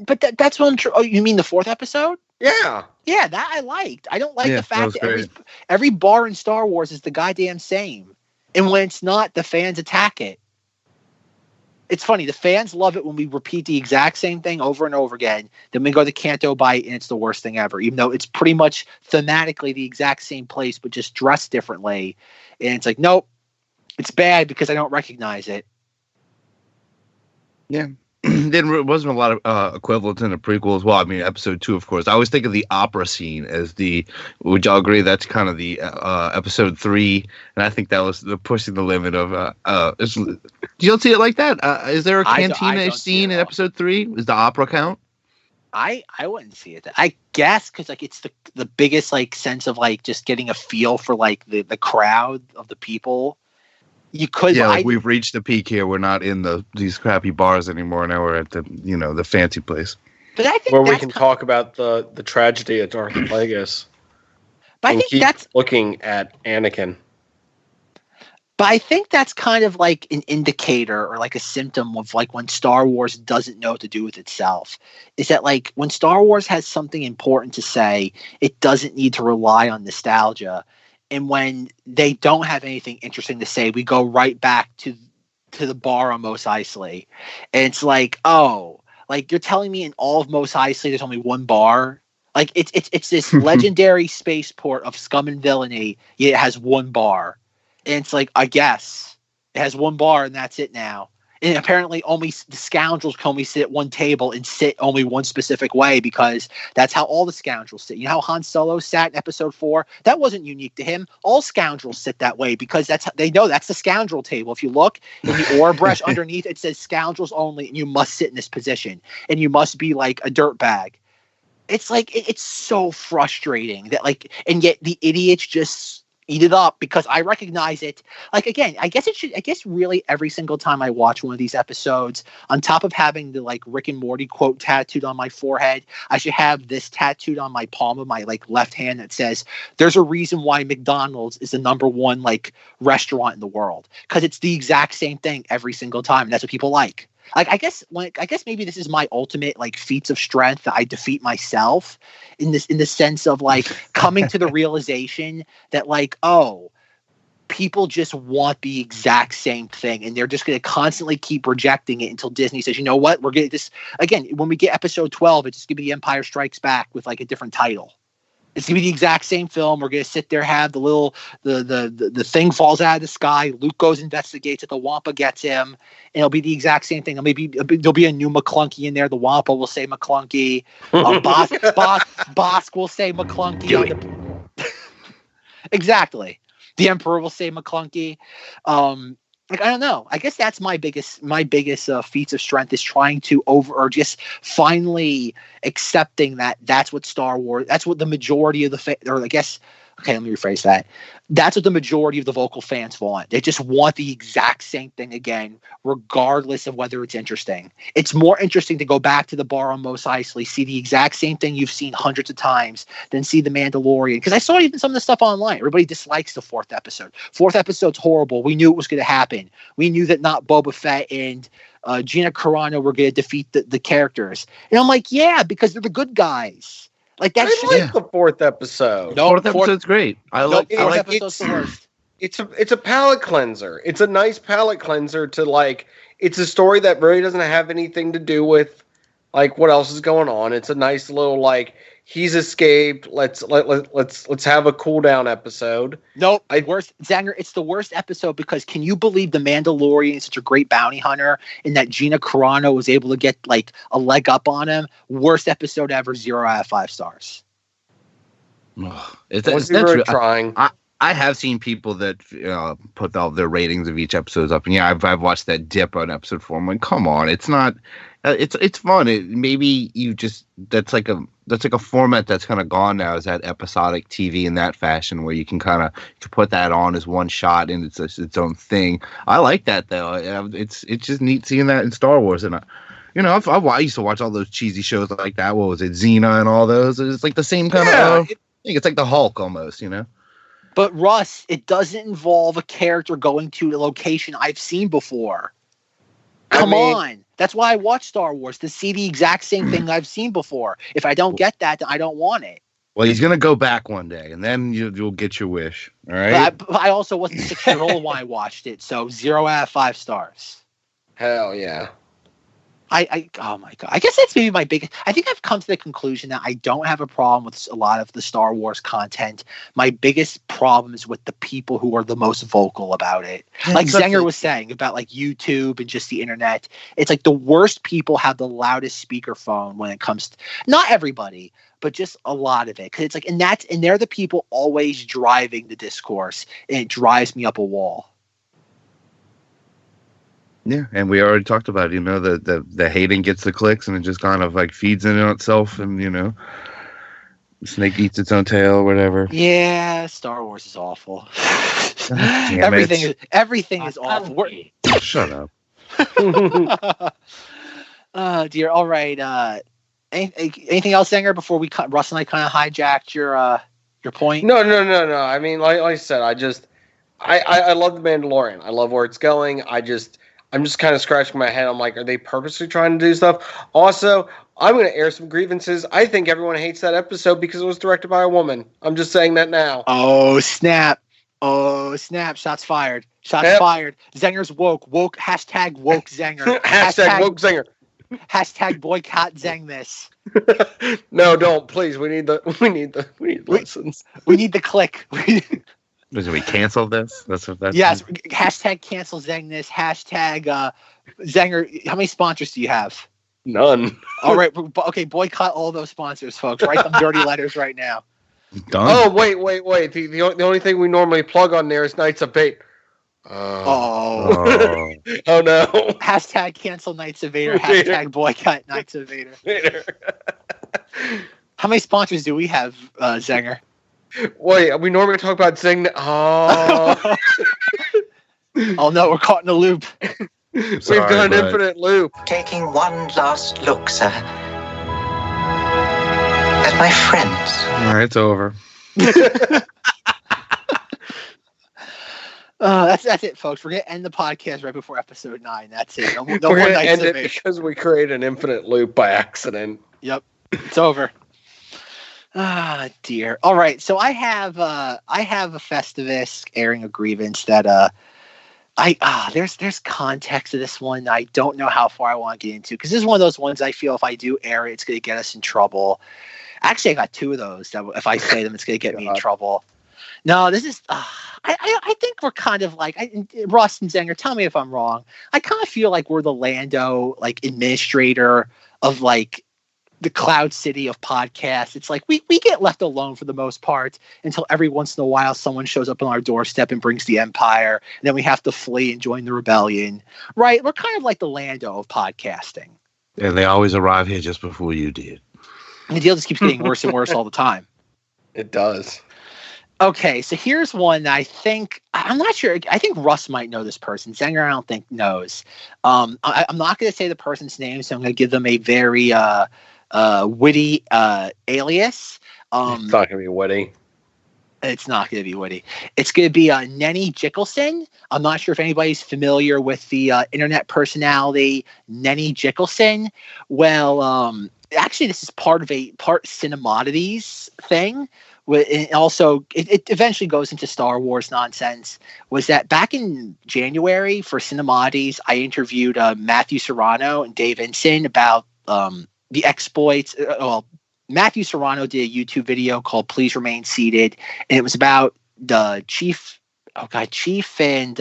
But that's what I'm sure. Oh, you mean the 4th episode? Yeah. Yeah, that I liked. I don't like the fact that every bar in Star Wars is the goddamn same. And when it's not, the fans attack it. It's funny. The fans love it when we repeat the exact same thing over and over again. Then we go to Canto Bight and it's the worst thing ever, even though it's pretty much thematically the exact same place, but just dressed differently. And it's like, nope, it's bad because I don't recognize it. Yeah. There wasn't a lot of equivalents in the prequel as well. I mean, episode 2, of course. I always think of the opera scene as would y'all agree that's kind of the episode 3? And I think that was the pushing the limit of, you don't see it like that? Is there a cantina scene in episode 3? Is the opera count? I wouldn't see it. I guess because like it's the biggest like sense of like just getting a feel for like the crowd of the people. You could, we've reached the peak here. We're not in these crappy bars anymore. Now we're at the fancy place. But I think where we can talk about the tragedy of Darth Plagueis. But I think that's looking at Anakin. But I think that's kind of like an indicator or like a symptom of like when Star Wars doesn't know what to do with itself. Is that like when Star Wars has something important to say, it doesn't need to rely on nostalgia. And when they don't have anything interesting to say, we go right back to the bar on Mos Eisley. And it's like, oh, like you're telling me in all of Mos Eisley there's only one bar? Like it's this legendary spaceport of scum and villainy, yet it has one bar. And it's like, I guess it has one bar and that's it now. And apparently only the scoundrels can only sit at one table and sit only one specific way because that's how all the scoundrels sit. You know how Han Solo sat in episode 4? That wasn't unique to him. All scoundrels sit that way because they know that's the scoundrel table. If you look in the ore brush underneath, it says scoundrels only, and you must sit in this position. And you must be like a dirtbag. It's like, it's so frustrating that like, and yet the idiots just eat it up because I recognize it. Like, again, I guess really every single time I watch one of these episodes, on top of having the like Rick and Morty quote tattooed on my forehead, I should have this tattooed on my palm of my like left hand that says, there's a reason why McDonald's is the #1 like restaurant in the world. Cause it's the exact same thing every single time. And that's what people like. Like, I guess maybe this is my ultimate like feats of strength that I defeat myself in the sense of like coming to the realization that like, oh, people just want the exact same thing and they're just going to constantly keep rejecting it until Disney says, you know what, we're getting this again. When we get episode 12, it's just going to be The Empire Strikes Back with like a different title. It's gonna be the exact same film. We're gonna sit there, have the little the thing falls out of the sky. Luke goes, investigates it. The Wampa gets him, and it'll be the exact same thing. Maybe there'll be a new McClunky in there. The Wampa will say McClunky. Bosk will say McClunky. Exactly. The Emperor will say McClunky. Like, I don't know. I guess that's my biggest feats of strength is trying to or just finally accepting that that's what Star Wars, that's what the majority of or I guess Okay, let me rephrase that. That's what the majority of the vocal fans want. They just want the exact same thing again, regardless of whether it's interesting. It's more interesting to go back to the bar on Mos Eisley, see the exact same thing you've seen hundreds of times, than see The Mandalorian. Because I saw even some of the stuff online. Everybody dislikes the fourth episode. Fourth episode's horrible. We knew it was going to happen. We knew that not Boba Fett and Gina Carano were going to defeat the characters. And I'm like, yeah, because they're the good guys. Like that's I like the fourth episode. No, fourth episode's great. Fourth episode's the worst. It's a palate cleanser. It's a nice palate cleanser to like. It's a story that really doesn't have anything to do with like what else is going on. It's a nice little like he's escaped. Let's have a cool down episode. Nope. Worst Zenger, it's the worst episode because can you believe the Mandalorian is such a great bounty hunter and that Gina Carano was able to get like a leg up on him? Worst episode ever, 0 out of 5 stars. It's really trying. I have seen people that put all their ratings of each episode up, and yeah, I've watched that dip on episode 4. I'm like, come on, it's not. It's fun. Maybe you just that's like a format that's kind of gone now. Is that episodic TV in that fashion where you can kind of put that on as one shot and it's its own thing. I like that though. It's just neat seeing that in Star Wars, and I used to watch all those cheesy shows like that. What was it, Xena and all those? It's like the same kind of. I think it's like the Hulk almost, But Russ, it doesn't involve a character going to a location I've seen before. Come on. That's why I watch Star Wars, to see the exact same thing I've seen before. If I don't get that, then I don't want it. Well, he's going to go back one day, and then you'll get your wish. All right? But I also wasn't 6 years old when I watched it, so 0 out of 5 stars. Hell yeah. Oh my God. I guess that's maybe my biggest. I think I've come to the conclusion that I don't have a problem with a lot of the Star Wars content. My biggest problem is with the people who are the most vocal about it. Like Zenger was saying about like YouTube and just the internet. It's like the worst people have the loudest speakerphone when it comes to, not everybody, but just a lot of it. Cause it's like, and they're the people always driving the discourse, and it drives me up a wall. Yeah, and we already talked about it, the hating gets the clicks and it just kind of like feeds in on itself, and snake eats its own tail or whatever. Yeah, Star Wars is awful. Everything is awful. Shut up. Dear. All right. Anything else, Zenger, before Russ and I kind of hijacked your point? No. I mean, like I said, I love The Mandalorian. I love where it's going. I'm just kind of scratching my head. I'm like, are they purposely trying to do stuff? Also, I'm going to air some grievances. I think everyone hates that episode because it was directed by a woman. I'm just saying that now. Oh, snap. Shots fired. Fired. Zenger's woke. Hashtag woke Zenger. Hashtag woke Zenger. Hashtag boycott ZengThis. No, don't. Please. We need listens. We need the click. Should we cancel this? That's yes. Hashtag cancel ZengThis. Hashtag Zenger. How many sponsors do you have? None. All right. Okay. Boycott all those sponsors, folks. Write them dirty letters right now. Done. Oh, wait. The only thing we normally plug on there is Knights of Bait. Oh no. Hashtag cancel Knights of Vader. Hashtag boycott Knights of Vader. How many sponsors do we have, Zenger? Wait, we normally talk about Zeng. Oh. Oh no, we're caught in a loop. We've got an infinite loop. Taking one last look, sir, at my friends. All right, it's over. That's it, folks. We're gonna end the podcast right before episode 9. That's it. No We're more gonna Knights end of it Vader. because we create an infinite loop by accident. Yep, it's over. Ah, dear. All right, so I have a Festivus airing a grievance that there's context to this one. I don't know how far I want to get into because this is one of those ones I feel if I do air it, it's going to get us in trouble. Actually, I got 2 of those that if I say them, it's going to get me in trouble. No, this is. I think we're kind of like Russ and Zenger. Tell me if I'm wrong. I kind of feel like we're the Lando administrator of the Cloud City of podcasts. It's like we get left alone for the most part until every once in a while someone shows up on our doorstep and brings the Empire, and then we have to flee and join the rebellion. Right? We're kind of like the Lando of podcasting. And they always arrive here just before you did. And the deal just keeps getting worse and worse all the time. It does. Okay, so here's one that I'm not sure. I think Russ might know this person. Zenger, I don't think knows. I'm not going to say the person's name, so I'm going to give them a very witty alias. It's not going to be witty. It's not going to be witty. It's going to be Nenny Jickelson. I'm not sure if anybody's familiar with the internet personality Nenny Jickelson. Well, actually, this is part Cinemoddities thing. And also, it eventually goes into Star Wars nonsense. Was that back in January for Cinemoddities, I interviewed Matthew Serrano and Dave Ensign about the exploits. Matthew Serrano did a YouTube video called "Please Remain Seated," and it was about the Chief and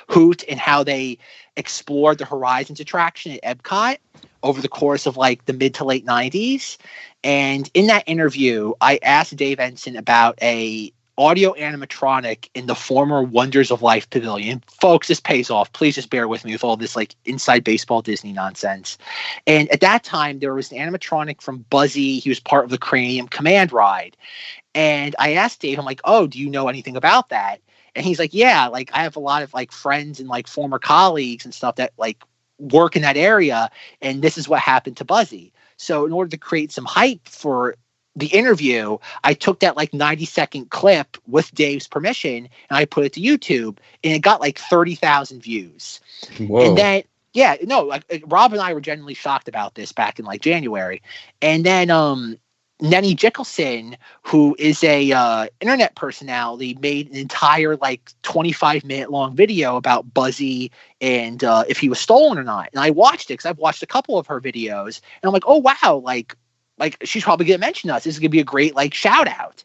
Hoot and how they explored the Horizons attraction at Epcot over the course of like the mid to late 90s. And in that interview, I asked Dave Ensign about a audio animatronic in the former Wonders of Life Pavilion. Folks, this pays off. Please just bear with me with all this like inside baseball Disney nonsense. And at that time, there was an animatronic from Buzzy. He was part of the Cranium Command ride. And I asked Dave, I'm like, oh, do you know anything about that? And he's like, yeah, like I have a lot of like friends and like former colleagues and stuff that like work in that area. And this is what happened to Buzzy. So in order to create some hype for the interview, I took that like 90-second clip with Dave's permission and I put it to YouTube, and it got like 30,000 views. Whoa. And then, yeah, no, like Rob and I were genuinely shocked about this back in like January. And then Nenny Jickelson, who is a internet personality, made an entire like 25-minute long video about Buzzy and if he was stolen or not. And I watched it because I've watched a couple of her videos, and I'm like, oh wow, like she's probably gonna mention us. This is gonna be a great like shout out.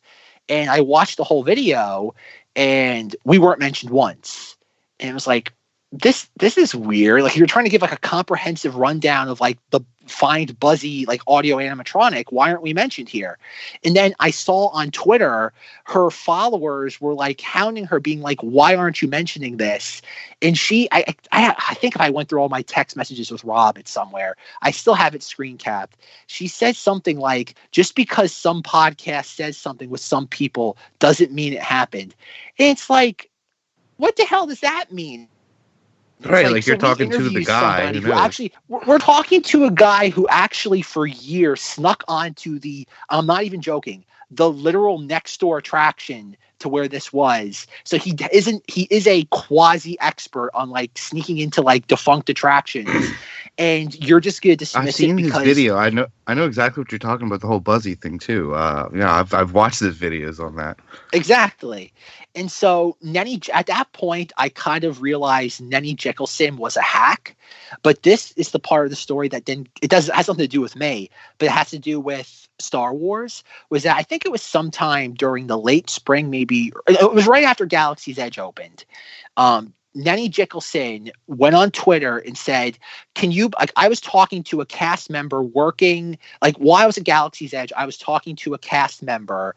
And I watched the whole video, and we weren't mentioned once. And it was like, this is weird. Like, you're trying to give like a comprehensive rundown of like the Find Buzzy like audio animatronic. Why aren't we mentioned here? And then I saw on Twitter her followers were like hounding her, being like, why aren't you mentioning this? And I think if I went through all my text messages with Rob, it's somewhere. I still have it screen capped. She said something like, just because some podcast says something with some people doesn't mean it happened. And it's like, what the hell does that mean? Right, like you're talking to the guy who actually, we're talking to a guy who actually for years snuck onto the, I'm not even joking, the literal next door attraction to where this was. So he is a quasi expert on like sneaking into like defunct attractions. And you're just going to dismiss it. I've seen his video. I know exactly what you're talking about, the whole Buzzy thing too. Yeah, I've watched his videos on that. Exactly. And so Nenny, at that point, I kind of realized Nenny Jickelson was a hack. But this is the part of the story that has nothing to do with me, but it has to do with Star Wars. Was that I think it was sometime during the late spring, maybe it was right after Galaxy's Edge opened. Nenny Jickelson went on Twitter and said, can you, like, I was talking to a cast member working, like while I was at Galaxy's Edge, I was talking to a cast member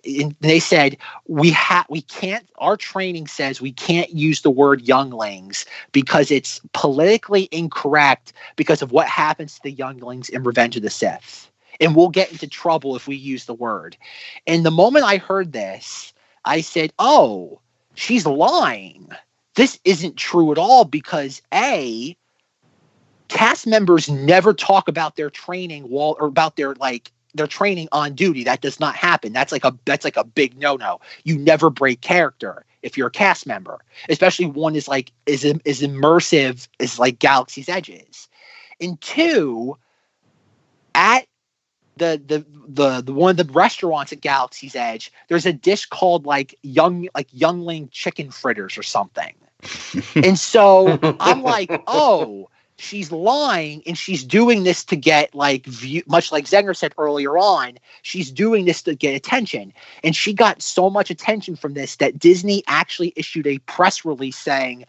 and they said, we can't, our training says we can't use the word younglings because it's politically incorrect because of what happens to the younglings in Revenge of the Sith. And we'll get into trouble if we use the word. And the moment I heard this, I said, oh, she's lying. This isn't true at all because A, cast members never talk about their training or about their training on duty. That does not happen. That's like a big no-no. You never break character if you're a cast member, especially one is like is immersive as like Galaxy's Edge is. And two, at the one of the restaurants at Galaxy's Edge, there's a dish called youngling chicken fritters or something. And so I'm like, oh, she's lying and she's doing this to get like view, much like Zenger said earlier on, she's doing this to get attention. And she got so much attention from this that Disney actually issued a press release saying,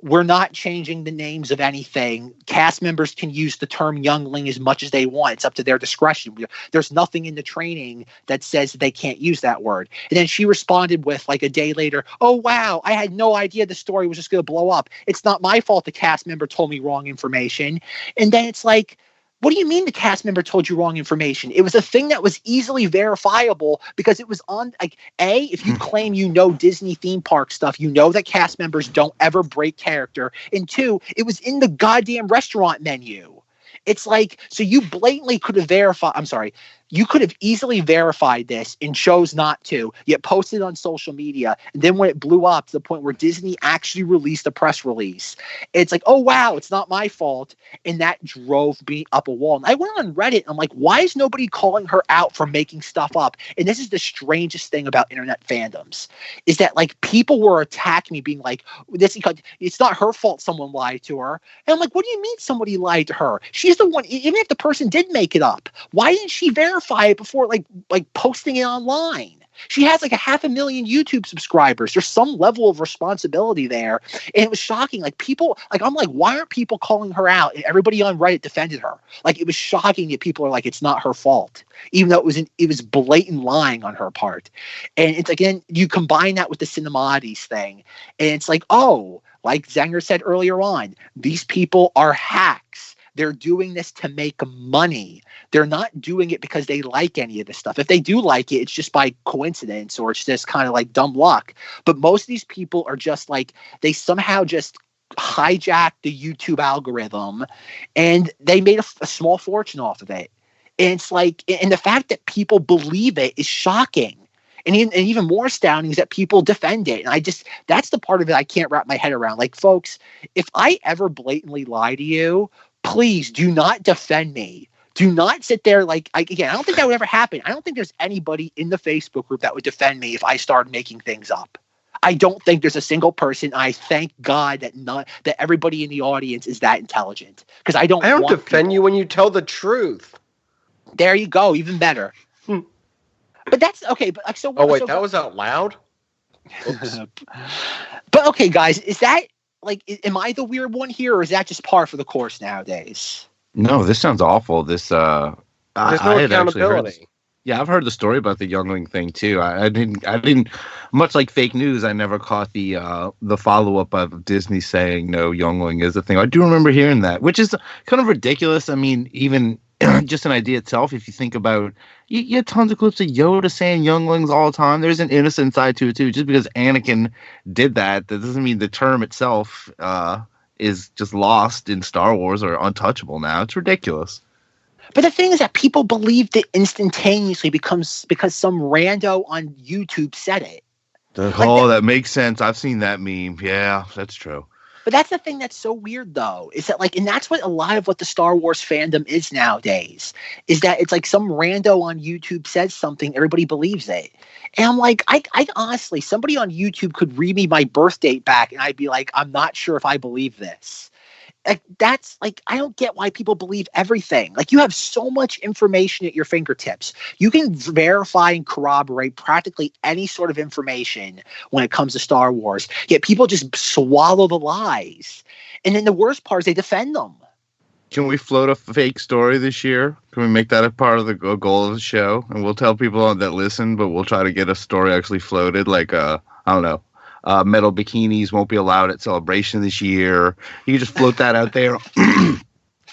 we're not changing the names of anything. Cast members can use the term youngling as much as they want. It's up to their discretion. There's nothing in the training that says that they can't use that word. And then she responded with like a day later, oh, wow, I had no idea the story was just going to blow up. It's not my fault the cast member told me wrong information. And then it's like, What do you mean the cast member told you wrong information? It was a thing that was easily verifiable because it was on, like, A, if you claim you know Disney theme park stuff, you know that cast members don't ever break character. And 2, it was in the goddamn restaurant menu. It's like, so you blatantly could have verified, I'm sorry, you could have easily verified this and chose not to, yet posted on social media. And then when it blew up to the point where Disney actually released a press release, it's like, oh, wow, it's not my fault. And that drove me up a wall. And I went on Reddit and I'm like, why is nobody calling her out for making stuff up? And this is the strangest thing about internet fandoms, is that like people were attacking me being like, it's not her fault someone lied to her. And I'm like, what do you mean somebody lied to her? She's the one, even if the person did make it up, why didn't she verify it before like posting it online? She has like 500,000 YouTube subscribers. There's some level of responsibility there. And it was shocking. Like people, like I'm like, why aren't people calling her out? And everybody on Reddit defended her. Like it was shocking that people are like, it's not her fault, even though it was blatant lying on her part. And it's again, you combine that with the Cinemoddities thing, and it's like, oh, like Zenger said earlier on, these people are hacks. They're doing this to make money. They're not doing it because they like any of this stuff. If they do like it, it's just by coincidence or it's just kind of like dumb luck. But most of these people are just like, they somehow just hijacked the YouTube algorithm and they made a small fortune off of it. And it's like, and the fact that people believe it is shocking. And even more astounding is that people defend it. And that's the part of it I can't wrap my head around. Like, folks, if I ever blatantly lie to you, please do not defend me. Do not sit there again, I don't think that would ever happen. I don't think there's anybody in the Facebook group that would defend me if I started making things up. I don't think there's a single person. I thank God that everybody in the audience is that intelligent. Because I don't defend you when you tell the truth. There you go. Even better. But that's okay. But like, so. Oh wait, that was out loud. But okay, guys, is that like? Am I the weird one here, or is that just par for the course nowadays? No, this sounds awful. There's no accountability. I've heard the story about the youngling thing too. I didn't much like fake news. I never caught the follow up of Disney saying no, youngling is a thing. I do remember hearing that, which is kind of ridiculous. I mean, even just an idea itself. If you think about, you get tons of clips of Yoda saying younglings all the time. There's an innocent side to it too. Just because Anakin did that doesn't mean the term itself is just lost in Star Wars or untouchable now. It's ridiculous. But the thing is that people believed it instantaneously because some rando on YouTube said it. That makes sense. I've seen that meme. Yeah, that's true. But that's the thing that's so weird, though, is that and that's what a lot of what the Star Wars fandom is nowadays, is that it's like some rando on YouTube says something, everybody believes it. And I'm like, I honestly, somebody on YouTube could read me my birth date back, and I'd be like, I'm not sure if I believe this. Like, that's like, I don't get why people believe everything. Like, you have so much information at your fingertips. You can verify and corroborate practically any sort of information when it comes to Star Wars. Yet people just swallow the lies. And then the worst part is they defend them. Can we float a fake story this year? Can we make that a part of the goal of the show? And we'll tell people that listen, but we'll try to get a story actually floated. Like, I don't know. Metal bikinis won't be allowed at Celebration this year. You can just float that out there.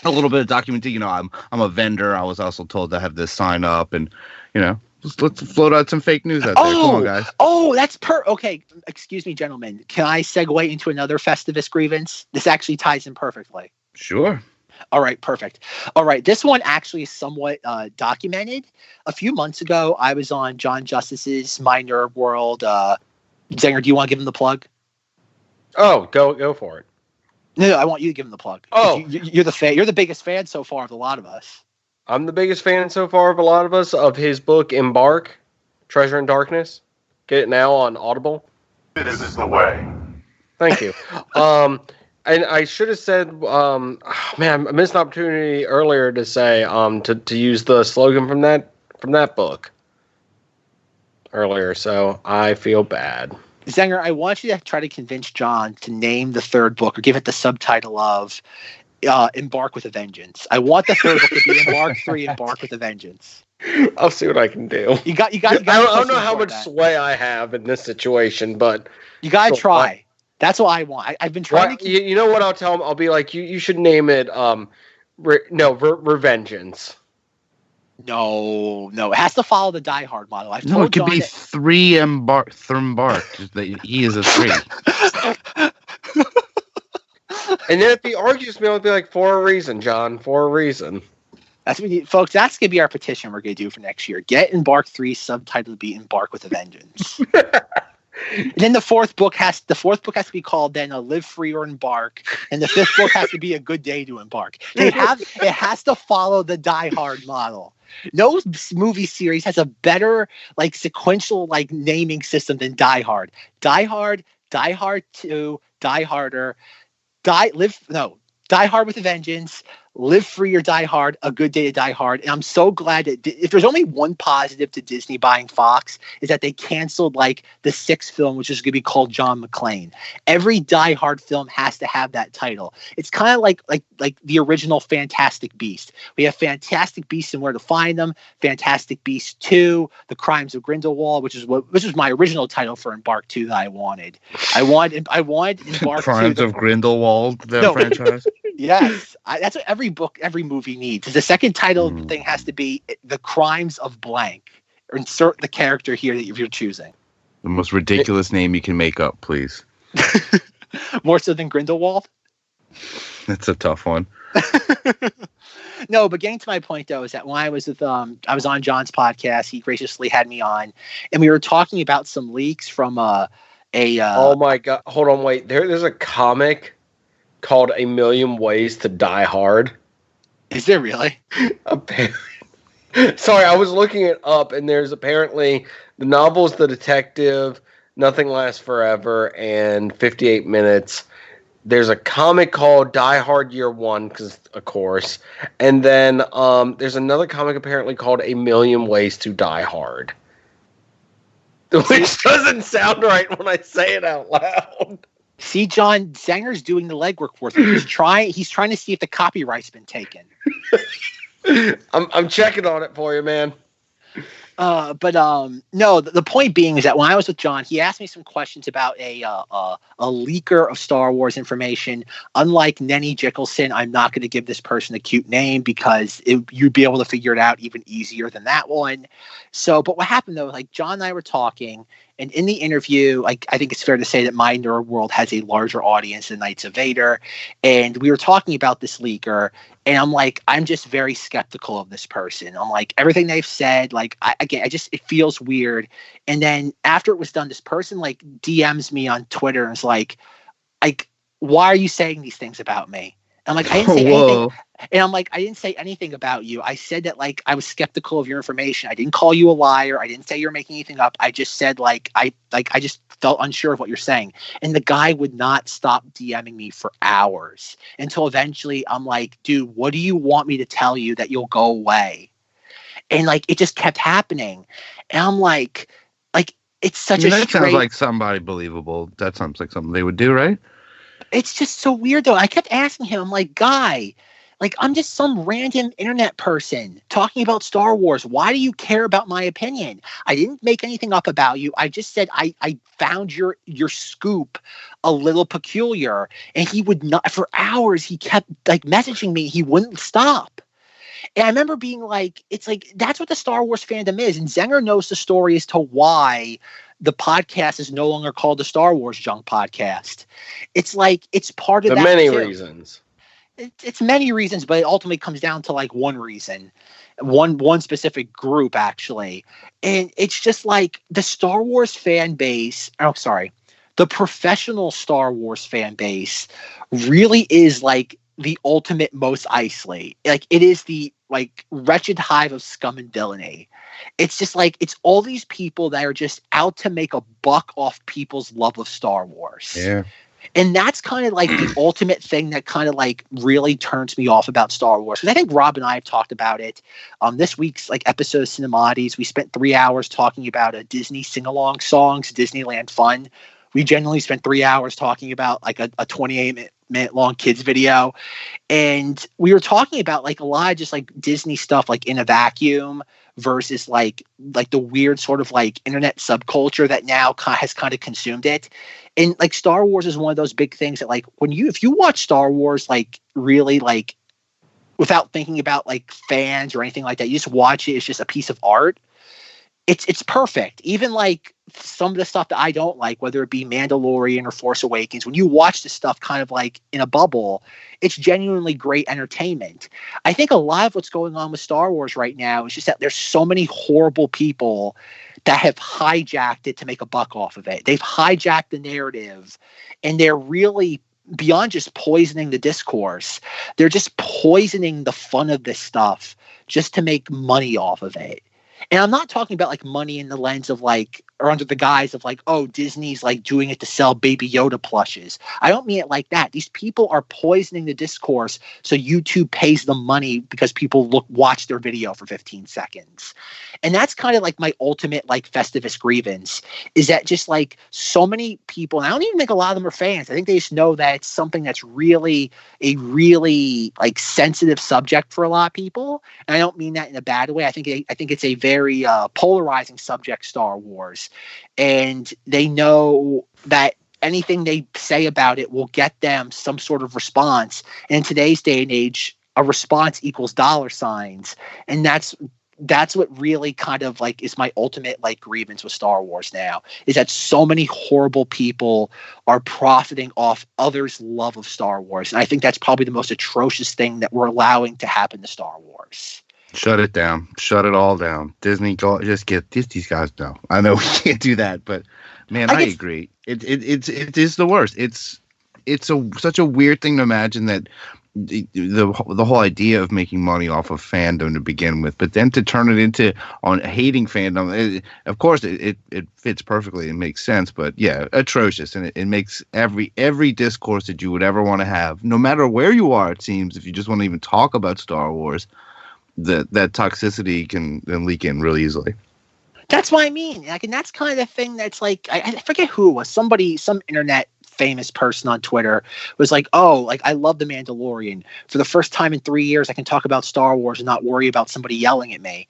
A little bit of documenting. You know, I'm a vendor. I was also told to have this sign up, and let's float out some fake news out there. Come on, guys. Oh, that's okay. Excuse me, gentlemen. Can I segue into another Festivus grievance? This actually ties in perfectly. Sure. All right, perfect. All right, this one actually is somewhat documented. A few months ago, I was on John Justice's My Nerd World. Zenger, do you want to give him the plug? Oh, go for it. No, I want you to give him the plug. Oh, you're the fan. You're the biggest fan so far of a lot of us. I'm the biggest fan so far of a lot of us of his book Embark, Treasure in Darkness. Get it now on Audible. This is the way. Thank you. And I should have said, man, I missed an opportunity earlier to say to use the slogan from that book earlier, so I feel bad. Zenger, I want you to try to convince John to name the third book or give it the subtitle of Embark with a Vengeance. I want the third book to be Embark 3, Embark with a Vengeance. I'll see what I can do. You got. I don't know how much sway I have in this situation, but you got to try. That's what I want. I've been trying to. You know what I'll tell him? I'll be like, you should name it Revengeance. No, it has to follow the Die Hard model. I've No, told it could John be that- 3 Thrimbark. Just that he is a 3. And then if he argues me, I'll be like, for a reason, John, for a reason. That's what folks. That's gonna be our petition we're gonna do for next year. Get Embark 3 subtitled to be Embark with a Vengeance. And then the fourth book has to be called then a Live Free or Embark, and the fifth book has to be A Good Day to Embark. It has to follow the Die Hard model. No movie series has a better like sequential like naming system than Die Hard. Die Hard, Die Hard 2, Die Harder, Die Hard with a Vengeance, Live Free or Die Hard, A Good Day to Die Hard. And I'm so glad that if there's only one positive to Disney buying Fox is that they canceled like the 6th film, which is going to be called John McClane. Every Die Hard film has to have that title. It's kind of like the original Fantastic Beast. We have Fantastic Beasts and Where to Find Them, Fantastic Beasts 2, The Crimes of Grindelwald, which was my original title for Embark 2 that I wanted. I want Embark 2. Crimes of Grindelwald, franchise. Yes, that's what every movie needs. The second title thing has to be The Crimes of Blank. Or insert the character here that you're choosing. The most ridiculous name you can make up, please. More so than Grindelwald? That's a tough one. No, but getting to my point though is that when I was with I was on John's podcast, he graciously had me on, and we were talking about some leaks from oh my god! Hold on, wait. There's a comic called A Million Ways to Die Hard. Is there really? Sorry, I was looking it up, and there's apparently the novels The Detective, Nothing Lasts Forever, and 58 Minutes. There's a comic called Die Hard Year One, because of course, and then there's another comic apparently called A Million Ways to Die Hard, which doesn't sound right when I say it out loud. See, John, Zenger's doing the legwork for us. He's trying to see if the copyright's been taken. I'm checking on it for you, man. No, the point being is that when I was with John, he asked me some questions about a leaker of Star Wars information. Unlike Nenny Jickelson, I'm not going to give this person a cute name because you'd be able to figure it out even easier than that one. So, but what happened though, like John and I were talking, and in the interview, like I think it's fair to say that my nerd world has a larger audience than Knights of Vader, and we were talking about this leaker, and I'm like, I'm just very skeptical of this person. I'm like, everything they've said, like it feels weird. And then after it was done, this person like DMs me on Twitter and is like, why are you saying these things about me? I'm like, I didn't say anything. And I'm like, I didn't say anything about you. I said that like I was skeptical of your information. I didn't call you a liar. I didn't say you're making anything up. I just said I just felt unsure of what you're saying. And the guy would not stop DMing me for hours until eventually I'm like, dude, what do you want me to tell you that you'll go away? And like it just kept happening. And I'm like it's such a that sounds like somebody believable. That sounds like something they would do, right? It's just so weird though. I kept asking him, I'm like, guy, like I'm just some random internet person talking about Star Wars. Why do you care about my opinion? I didn't make anything up about you. I just said I found your scoop a little peculiar. And he would not, for hours, he kept like messaging me. He wouldn't stop. And I remember being like, it's like, that's what the Star Wars fandom is. And Zenger knows the story as to why the podcast is no longer called the Star Wars Junk Podcast. It's like, it's part of that. Many reasons. It's many reasons, but it ultimately comes down to like one reason, one specific group actually. And it's just like the Star Wars fan base. Oh, sorry. The professional Star Wars fan base really is like the ultimate most isolate. Like it is the like wretched hive of scum and villainy. It's just like, it's all these people that are just out to make a buck off people's love of Star Wars. Yeah. And that's kind of like the ultimate thing that kind of like really turns me off about Star Wars. Because I think Rob and I have talked about it. This week's like episode of Cinemoddities, we spent 3 hours talking about a Disney sing-along songs, Disneyland Fun. We generally spent 3 hours talking about like a 28-minute long kids video. And we were talking about like a lot of just like Disney stuff like in a vacuum versus like the weird sort of like internet subculture that now has kind of consumed it. And like Star Wars is one of those big things that like if you watch Star Wars like really like without thinking about like fans or anything like that. You just watch it. It's just a piece of art. It's perfect. Even like some of the stuff that I don't like, whether it be Mandalorian or Force Awakens, when you watch the stuff kind of like in a bubble, it's genuinely great entertainment. I think a lot of what's going on with Star Wars right now is just that there's so many horrible people that have hijacked it to make a buck off of it. They've hijacked the narrative, and they're really, beyond just poisoning the discourse, they're just poisoning the fun of this stuff just to make money off of it. And I'm not talking about like money in the lens of like, or under the guise of like, oh, Disney's like doing it to sell Baby Yoda plushes. I don't mean it like that. These people are poisoning the discourse so YouTube pays them money because people watch their video for 15 seconds. And that's kind of like my ultimate like Festivus grievance, is that just like so many people, and I don't even think a lot of them are fans. I think they just know that it's something that's really a really like sensitive subject for a lot of people. And I don't mean that in a bad way. I think it's a very polarizing subject, Star Wars. And they know that anything they say about it will get them some sort of response. And in today's day and age, a response equals dollar signs. And that's what really kind of like is my ultimate like grievance with Star Wars now, is that so many horrible people are profiting off others' love of Star Wars. And I think that's probably the most atrocious thing that we're allowing to happen to Star Wars. Shut it down. Shut it all down. Disney, just get these guys. No, I know we can't do that, but man, I agree. It is the worst. It's such a weird thing to imagine that the whole idea of making money off of fandom to begin with, but then to turn it into on hating fandom. Of course, it fits perfectly. It makes sense, but yeah, atrocious, and it makes every discourse that you would ever want to have, no matter where you are. It seems if you just want to even talk about Star Wars, that toxicity can leak in really easily. That's what I mean. Like, and that's kind of the thing that's like, I forget who it was. Somebody, some internet famous person on Twitter was like, oh, like I love The Mandalorian. For the first time in 3 years, I can talk about Star Wars and not worry about somebody yelling at me.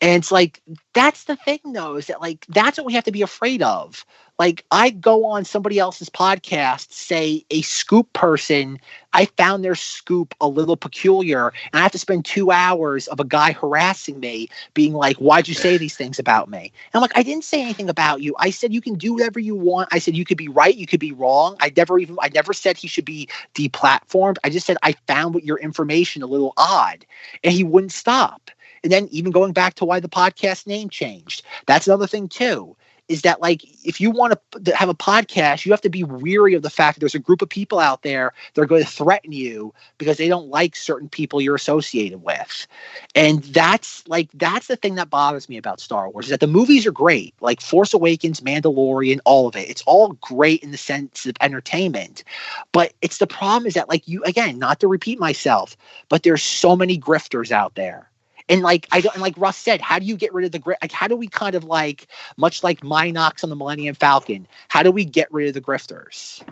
And it's like, that's the thing though, is that like, that's what we have to be afraid of. Like, I go on somebody else's podcast, say a scoop person, I found their scoop a little peculiar, and I have to spend 2 hours of a guy harassing me, being like, why'd you say these things about me? And I'm like, I didn't say anything about you. I said you can do whatever you want. I said you could be right, you could be wrong. I never said he should be deplatformed. I just said I found your information a little odd, and he wouldn't stop. And then even going back to why the podcast name changed, that's another thing too. Is that like, if you want to have a podcast, you have to be weary of the fact that there's a group of people out there that are going to threaten you because they don't like certain people you're associated with. And that's the thing that bothers me about Star Wars, is that the movies are great, like Force Awakens, Mandalorian, all of it. It's all great in the sense of entertainment. But it's the problem is that, like, you, again, not to repeat myself, but there's so many grifters out there. And like Russ said, how do you get rid of the like? How do we kind of like, much like Minox on the Millennium Falcon? How do we get rid of the grifters?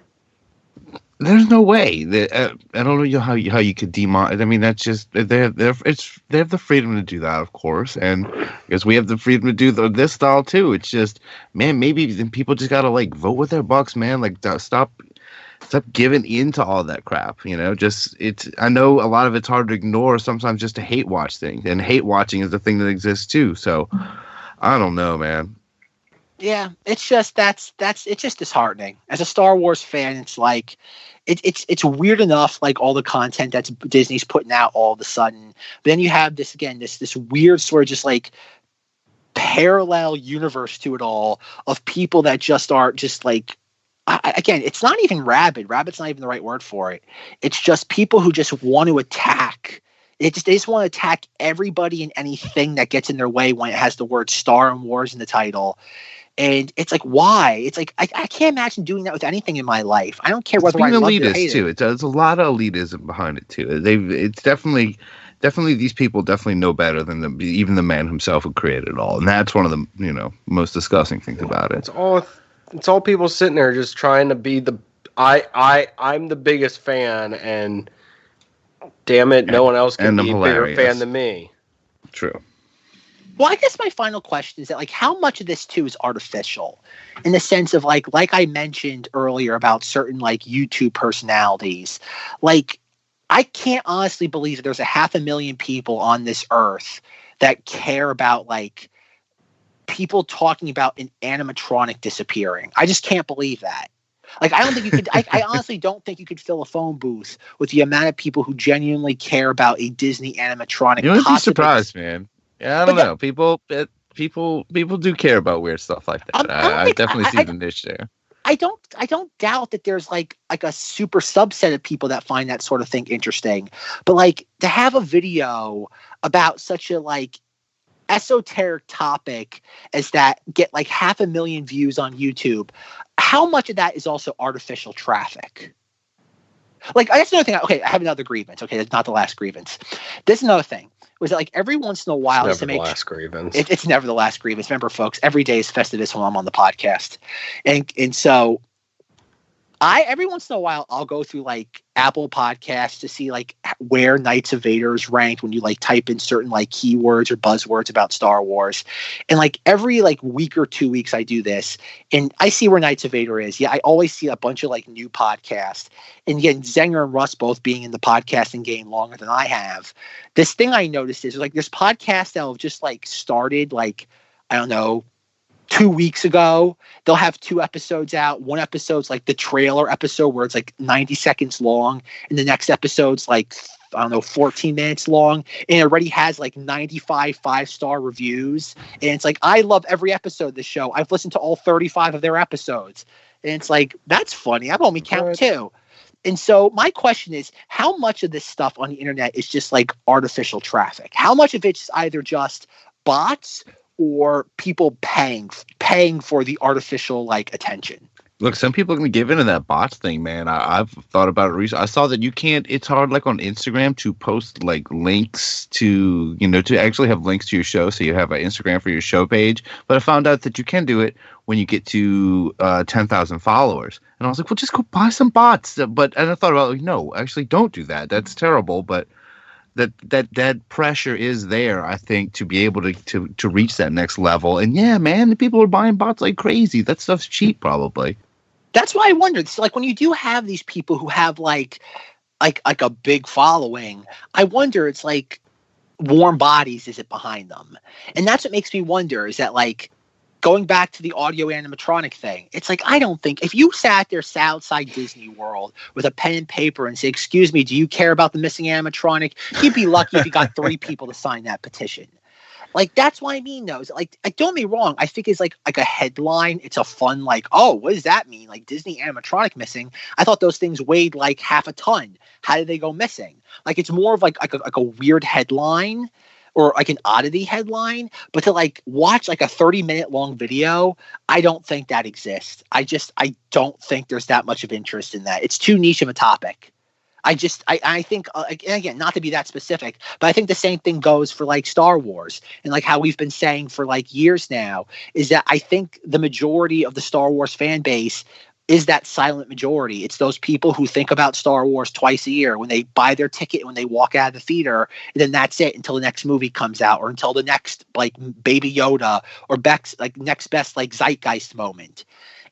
There's no way. I don't know how you could I mean, that's just they have the freedom to do that, of course, and I guess we have the freedom to do this style too. It's just, man, maybe people just gotta like vote with their bucks, man. Like, stop giving into all that crap, you know. I know a lot of it's hard to ignore sometimes, just to hate watch things, and hate watching is the thing that exists too. So I don't know, man. Yeah, it's just it's just disheartening as a Star Wars fan. It's like it's weird enough, like all the content that's Disney's putting out all of a sudden, but then you have this weird sort of just like parallel universe to it all of people that just are just like, again, it's not even rabid. Rabid's not even the right word for it. It's just people who just want to attack. They just want to attack everybody and anything that gets in their way when it has the word Star and Wars in the title. And it's like, why? It's like, I can't imagine doing that with anything in my life. I don't care whether I love it or hate it. There's a lot of elitism behind it too. It's definitely these people definitely know better than even the man himself who created it all. And that's one of the, you know, most disgusting things about it. It's all people sitting there just trying to be I'm the biggest fan, and damn it, no one else can be a bigger fan than me. True. Well, I guess my final question is that, like, how much of this too is artificial, in the sense of like I mentioned earlier about certain like YouTube personalities, like, I can't honestly believe that there's 500,000 people on this earth that care about like people talking about an animatronic disappearing. I just can't believe that. Like, I don't think you could. I honestly don't think you could fill a phone booth with the amount of people who genuinely care about a Disney animatronic. You would be surprised, man. Yeah, I don't know. People do care about weird stuff like that. I definitely see the niche there. I don't doubt that there's like a super subset of people that find that sort of thing interesting. But like to have a video about such a like esoteric topic as that get like 500,000 views on YouTube, how much of that is also artificial traffic? Like, that's another thing. Okay, I have another grievance. Okay, that's not the last grievance. This is another thing. Was that like every once in a while, it's never the last grievance. It's never the last grievance. Remember, folks, every day is Festivus when I'm on the podcast, and so every once in a while I'll go through like Apple Podcasts to see like where Knights of Vader is ranked when you like type in certain like keywords or buzzwords about Star Wars, and like every like week or 2 weeks I do this and I see where Knights of Vader is. Yeah, I always see a bunch of like new podcasts, and again, Zenger and Rus both being in the podcasting game longer than I have. This thing I noticed is like there's podcasts that have just like started like, I don't know, 2 weeks ago. They'll have 2 episodes out. One episode's like the trailer episode where it's like 90 seconds long, and the next episode's like, I don't know, 14 minutes long, and it already has like 95 5-star reviews. And it's like, I love every episode of the show. I've listened to all 35 of their episodes. And it's like, that's funny. I've only count 2. And so my question is, how much of this stuff on the internet is just like artificial traffic? How much of it's either just bots or people paying for the artificial like attention? Look, some people are going to give into that bots thing, man. I've thought about it recently. I saw that you can't, it's hard like on Instagram to post like links to, to actually have links to your show. So you have an Instagram for your show page. But I found out that you can do it when you get to 10,000 followers. And I was like, well, just go buy some bots. And I thought about like, no, actually don't do that. That's terrible. But that pressure is there, I think, to be able to reach that next level. And yeah, man, people are buying bots like crazy. That stuff's cheap, probably. That's why I wondered. So, like, when you do have these people who have like a big following, I wonder, it's like warm bodies, is it behind them? And that's what makes me wonder, is that like going back to the audio animatronic thing, it's like, I don't think if you sat there outside Disney World with a pen and paper and say, excuse me, do you care about the missing animatronic? You'd be lucky if you got 3 people to sign that petition. Like, that's what I mean, though. Like, don't get me wrong. I think it's like a headline. It's a fun, like, oh, what does that mean? Like, Disney animatronic missing. I thought those things weighed like half a ton. How did they go missing? Like, it's more of like a weird headline or like an oddity headline. But to like watch like a 30-minute long video, I don't think that exists. I don't think there's that much of interest in that. It's too niche of a topic. I think, again, not to be that specific, but I think the same thing goes for like Star Wars and like how we've been saying for like years now, is that I think the majority of the Star Wars fan base is that silent majority. It's those people who think about Star Wars twice a year when they buy their ticket, when they walk out of the theater, and then that's it until the next movie comes out or until the next like Baby Yoda or next best like zeitgeist moment.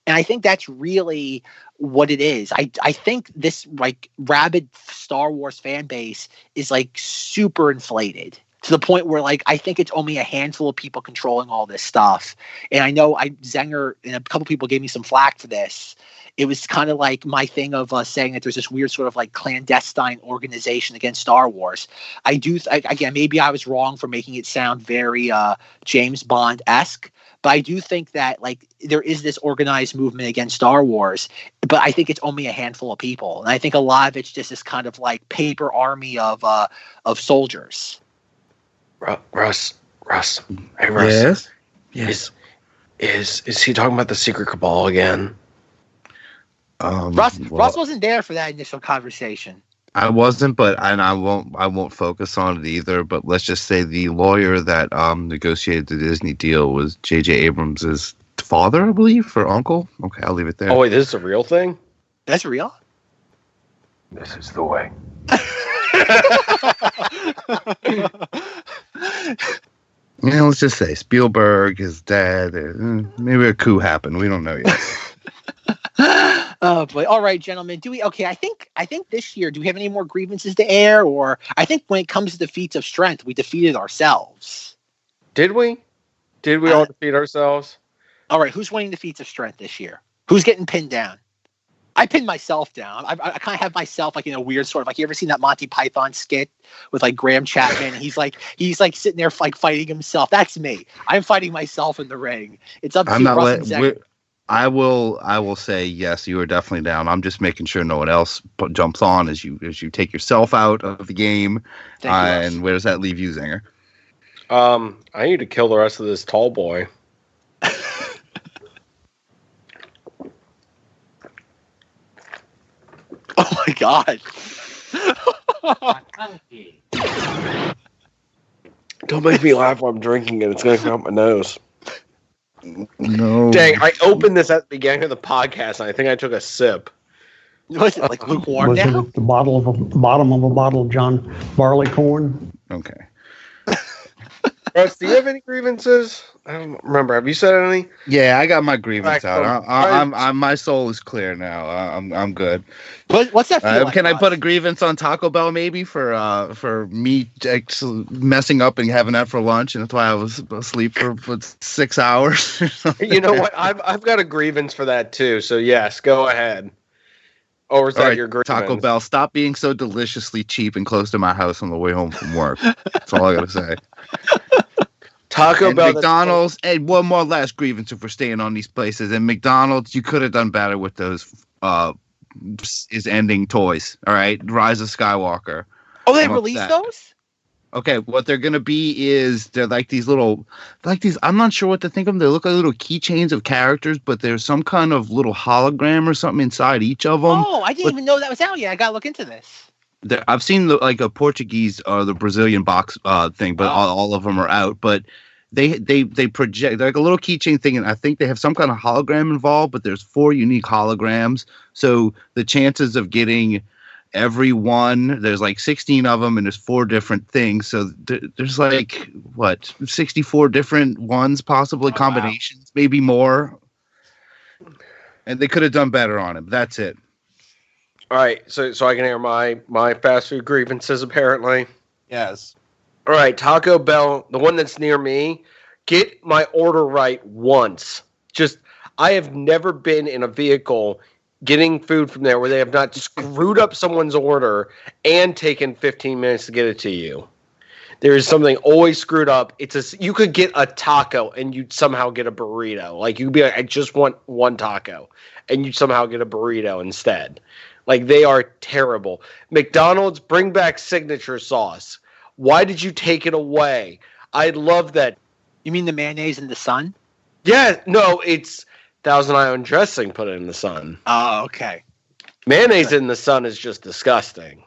And I think that's really what it is. I think this like rabid Star Wars fan base is like super inflated to the point where like I think it's only a handful of people controlling all this stuff. And I know Zenger and a couple people gave me some flack for this. It was kind of like my thing of saying that there's this weird sort of like clandestine organization against Star Wars. Again, maybe I was wrong for making it sound very James Bond-esque. But I do think that like there is this organized movement against Star Wars, but I think it's only a handful of people, and I think a lot of it's just this kind of like paper army of soldiers. Rus. Hey, Rus. Yes. Is he talking about the secret cabal again? Rus wasn't there for that initial conversation. I wasn't, I won't focus on it either. But let's just say the lawyer that negotiated the Disney deal was J.J. Abrams' father, I believe, or uncle. Okay, I'll leave it there. Oh wait, this is a real thing? That's real? This is the way. Yeah, let's just say Spielberg, his dad. Maybe a coup happened. We don't know yet. Oh boy! All right, gentlemen. Do we? Okay, I think this year, do we have any more grievances to air? Or I think when it comes to the feats of strength, we defeated ourselves. Did we? Did we all defeat ourselves? All right, who's winning the feats of strength this year? Who's getting pinned down? I pinned myself down. I kind of have myself like in a weird sort of like, you ever seen that Monty Python skit with like Graham Chapman? He's like sitting there like fighting himself. That's me. I'm fighting myself in the ring. It's up to Rus and Zenger. I will say yes. You are definitely down. I'm just making sure no one else jumps on as you take yourself out of the game. And where does that leave you, Zenger? I need to kill the rest of this tall boy. Oh my god! Don't make me laugh while I'm drinking it. It's going to come out my nose. No. Dang, I opened this at the beginning of the podcast, and I think I took a sip. Was it like lukewarm Was now? it the bottom of a bottle of John Barleycorn? Okay. Russ, do you have any grievances? I don't remember. Have you said any? Yeah, I got my grievance out. I'm my soul is clear now. I'm good. What's that feel like, can I Russ? put a grievance on Taco Bell maybe for me messing up and having that for lunch, and that's why I was asleep for 6 hours? You know what? I've got a grievance for that too. So yes, go ahead. Or is that your grievance? Taco Bell, stop being so deliciously cheap and close to my house on the way home from work. That's all I gotta say. Taco Bell, McDonald's, and one more last grievance if we're staying on these places. And McDonald's, you could have done better with those is ending toys. All right, Rise of Skywalker. Oh, they released those? Okay, what they're gonna be is they're like these little, I'm not sure what to think of them. They look like little keychains of characters, but there's some kind of little hologram or something inside each of them. Oh, I didn't even know that was out yet. I gotta look into this. I've seen like a Portuguese or the Brazilian box thing, but all of them are out. But they project, they're like a little keychain thing, and I think they have some kind of hologram involved. But there's 4 unique holograms, so the chances of getting every one, there's like 16 of them, and there's 4 different things. So there's like 64 different ones, possibly combinations, maybe more. And they could have done better on it. That's it. All right, so I can air my fast food grievances, apparently. Yes. All right, Taco Bell, the one that's near me, get my order right once. I have never been in a vehicle getting food from there where they have not screwed up someone's order and taken 15 minutes to get it to you. There is something always screwed up. You could get a taco and you'd somehow get a burrito. Like, you'd be like, I just want one taco, and you'd somehow get a burrito instead. Like, they are terrible. McDonald's, bring back signature sauce. Why did you take it away? I love that. You mean the mayonnaise in the sun? Yeah, no, it's Thousand Island dressing put it in the sun. Oh, okay. Mayonnaise in the sun is just disgusting.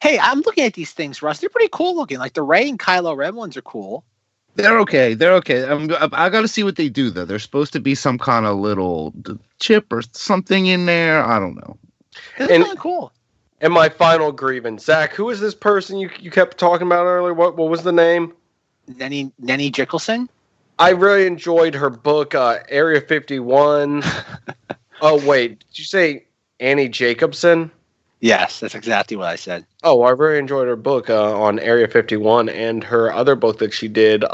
Hey, I'm looking at these things, Russ. They're pretty cool looking. Like the Rey and Kylo Ren ones are cool. They're okay. I got to see what they do, though. There's supposed to be some kind of little chip or something in there. I don't know. That's really cool. And my final grievance, Zach, who is this person you kept talking about earlier? What was the name? Nenny Jickelson? I really enjoyed her book, Area 51. Oh, wait. Did you say Annie Jacobson? Yes, that's exactly what I said. Oh, I really enjoyed her book on Area 51 and her other book that she did,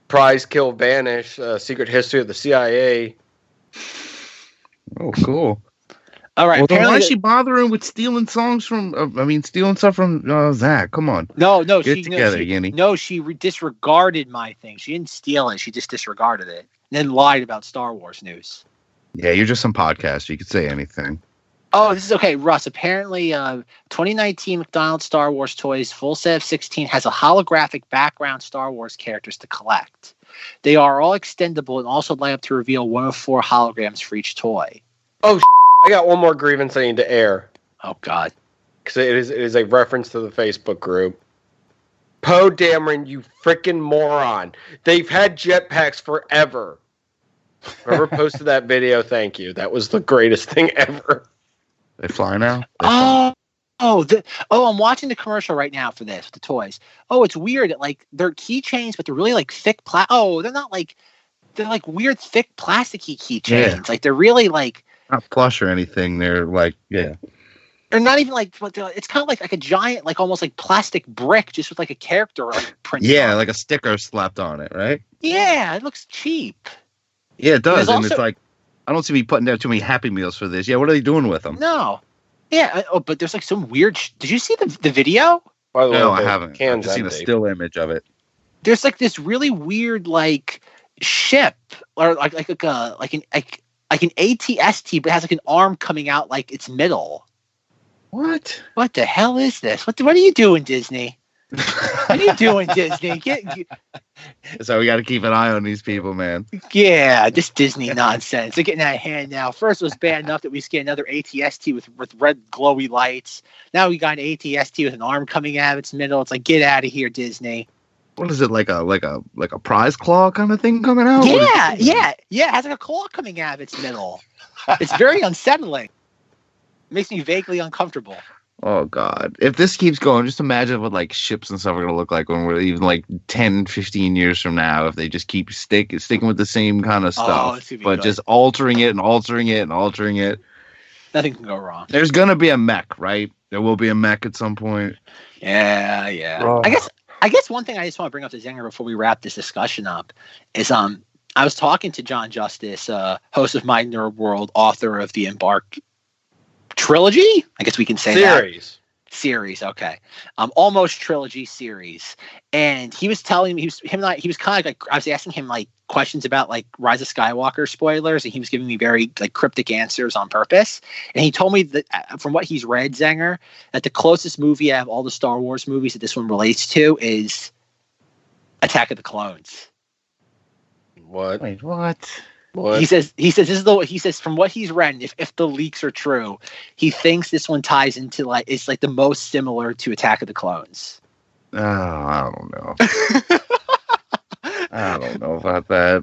Prize, Kill, Vanish, Secret History of the CIA. Oh, cool. All right. Well, then why is she bothering with stealing songs from? Stealing stuff from Zack? Come on. No, Get together, Yenny. No, she disregarded my thing. She didn't steal it. She just disregarded it and then lied about Star Wars news. Yeah, you're just some podcast. You could say anything. Oh, this is okay, Russ. Apparently, 2019 McDonald's Star Wars toys full set of 16 has a holographic background Star Wars characters to collect. They are all extendable and also light up to reveal 1 of 4 holograms for each toy. Oh, I got one more grievance I need to air. Oh, God. Because it is a reference to the Facebook group. Poe Dameron, you freaking moron. They've had jetpacks forever. Whoever posted that video, thank you. That was the greatest thing ever. They fly now? I'm watching the commercial right now for this, the toys. Oh, it's weird. Like, they're keychains, but they're really like thick they're not like, they're like weird thick plasticky keychains. Yeah. Like, they're really like, Not plush or anything. They're like, yeah. Or not even like, it's kind of like a giant, like almost like plastic brick, just with like a character like printed. Yeah, on like a sticker slapped on it, right? Yeah, it looks cheap. Yeah, it does, and also, it's like, I don't see me putting down too many Happy Meals for this. Yeah, what are they doing with them? No. Yeah, but there's like some weird. Did you see the video? By the way, No, I haven't. I've just seen a empty. still image of it. There's like this really weird like ship or like an ATST, but it has like an arm coming out like its middle. What? What the hell is this? What are you doing, Disney? What are you doing, Disney? So we got to keep an eye on these people, man. Yeah, this Disney nonsense. They're getting out of hand now. First it was bad enough that we get another ATST with red glowy lights. Now we got an ATST with an arm coming out of its middle. It's like, get out of here, Disney. What is it, like a prize claw kind of thing coming out? Yeah. It has like a claw coming out of its middle. It's very unsettling. It makes me vaguely uncomfortable. Oh, God. If this keeps going, just imagine what, like, ships and stuff are going to look like when we're even, like, 10, 15 years from now, if they just keep sticking with the same kind of stuff, but good. Just altering it and altering it and altering it. Nothing can go wrong. There's going to be a mech, right? There will be a mech at some point. Yeah. Oh. I guess one thing I just want to bring up to Zenger before we wrap this discussion up is I was talking to John Justice, host of My Nerd World, author of the Embark trilogy, I guess we can say series, okay. Almost trilogy series. And he was telling me, he was kind of like, I was asking him like questions about like Rise of Skywalker spoilers, and he was giving me very like cryptic answers on purpose. And he told me that from what he's read, Zenger, that the closest movie out of all the Star Wars movies that this one relates to is Attack of the Clones. What? Wait, what? He says from what he's read, if the leaks are true, he thinks this one ties into like it's like the most similar to Attack of the Clones. Oh, I don't know. I don't know about that.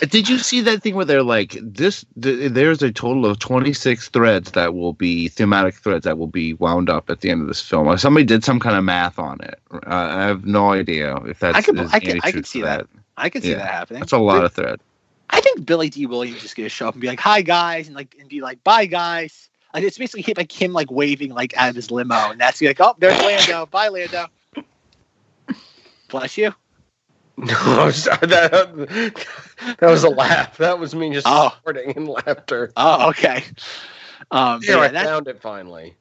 Did you see that thing where they're like there's a total of 26 threads that will be thematic threads that will be wound up at the end of this film? Somebody did some kind of math on it. I have no idea if that's. I can see that. I can see that happening. That's a lot of thread. I think Billy D. Williams is gonna show up and be like, "Hi guys," and be like, "Bye guys." Like it's basically like him like waving like out of his limo, and that's like, "Oh, there's Lando. Bye, Lando." Bless you. No, that was a laugh. That was me just snorting in laughter. Oh, okay. I found it finally.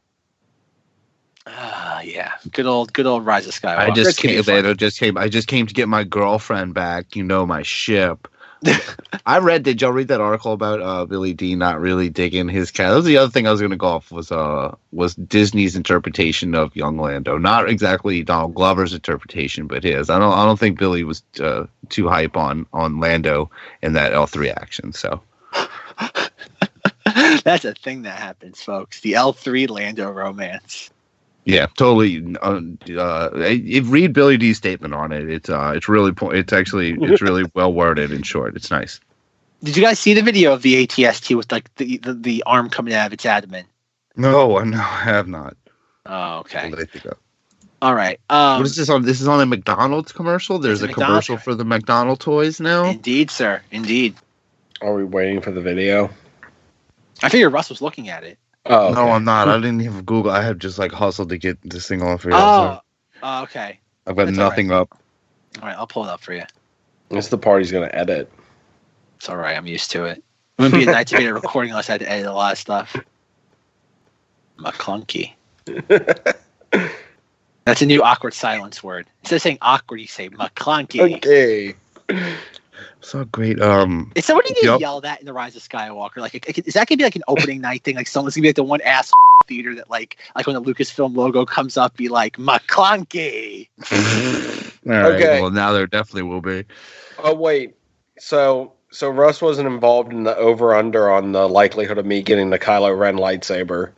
Yeah, good old Rise of Skywalker. I just came to get my girlfriend back. My ship. Did y'all read that article about Billy D not really digging his cat? That was the other thing I was going to go off was Disney's interpretation of young Lando. Not exactly Donald Glover's interpretation, but his. I don't think Billy was too hype on Lando in that L3 action. So that's a thing that happens, folks. The L3 Lando romance. Yeah, totally. Read Billy D's statement on it. It's really well worded and short. It's nice. Did you guys see the video of the ATST with like the arm coming out of its abdomen? No, I have not. Oh, okay. All right. What is this on? This is on a McDonald's commercial. There's a commercial for the McDonald toys now. Indeed, sir. Indeed. Are we waiting for the video? I figured Russ was looking at it. Oh, okay. No, I'm not. I didn't even Google. I have just like hustled to get this thing on for you. Okay. I've got nothing up. All right, I'll pull it up for you. It's the part he's going to edit. It's all right. I'm used to it. It wouldn't be a night to be recording unless I had to edit a lot of stuff. McClunky. That's a new awkward silence word. Instead of saying awkward, you say McClunky. Okay. So great. Is somebody gonna yell that in the Rise of Skywalker? Like, is that gonna be like an opening night thing? Like, someone's gonna be like the one ass theater that like when the Lucasfilm logo comes up, be like McClunky. All right. Okay. Well, now there definitely will be. Oh wait. So Russ wasn't involved in the over/under on the likelihood of me getting the Kylo Ren lightsaber.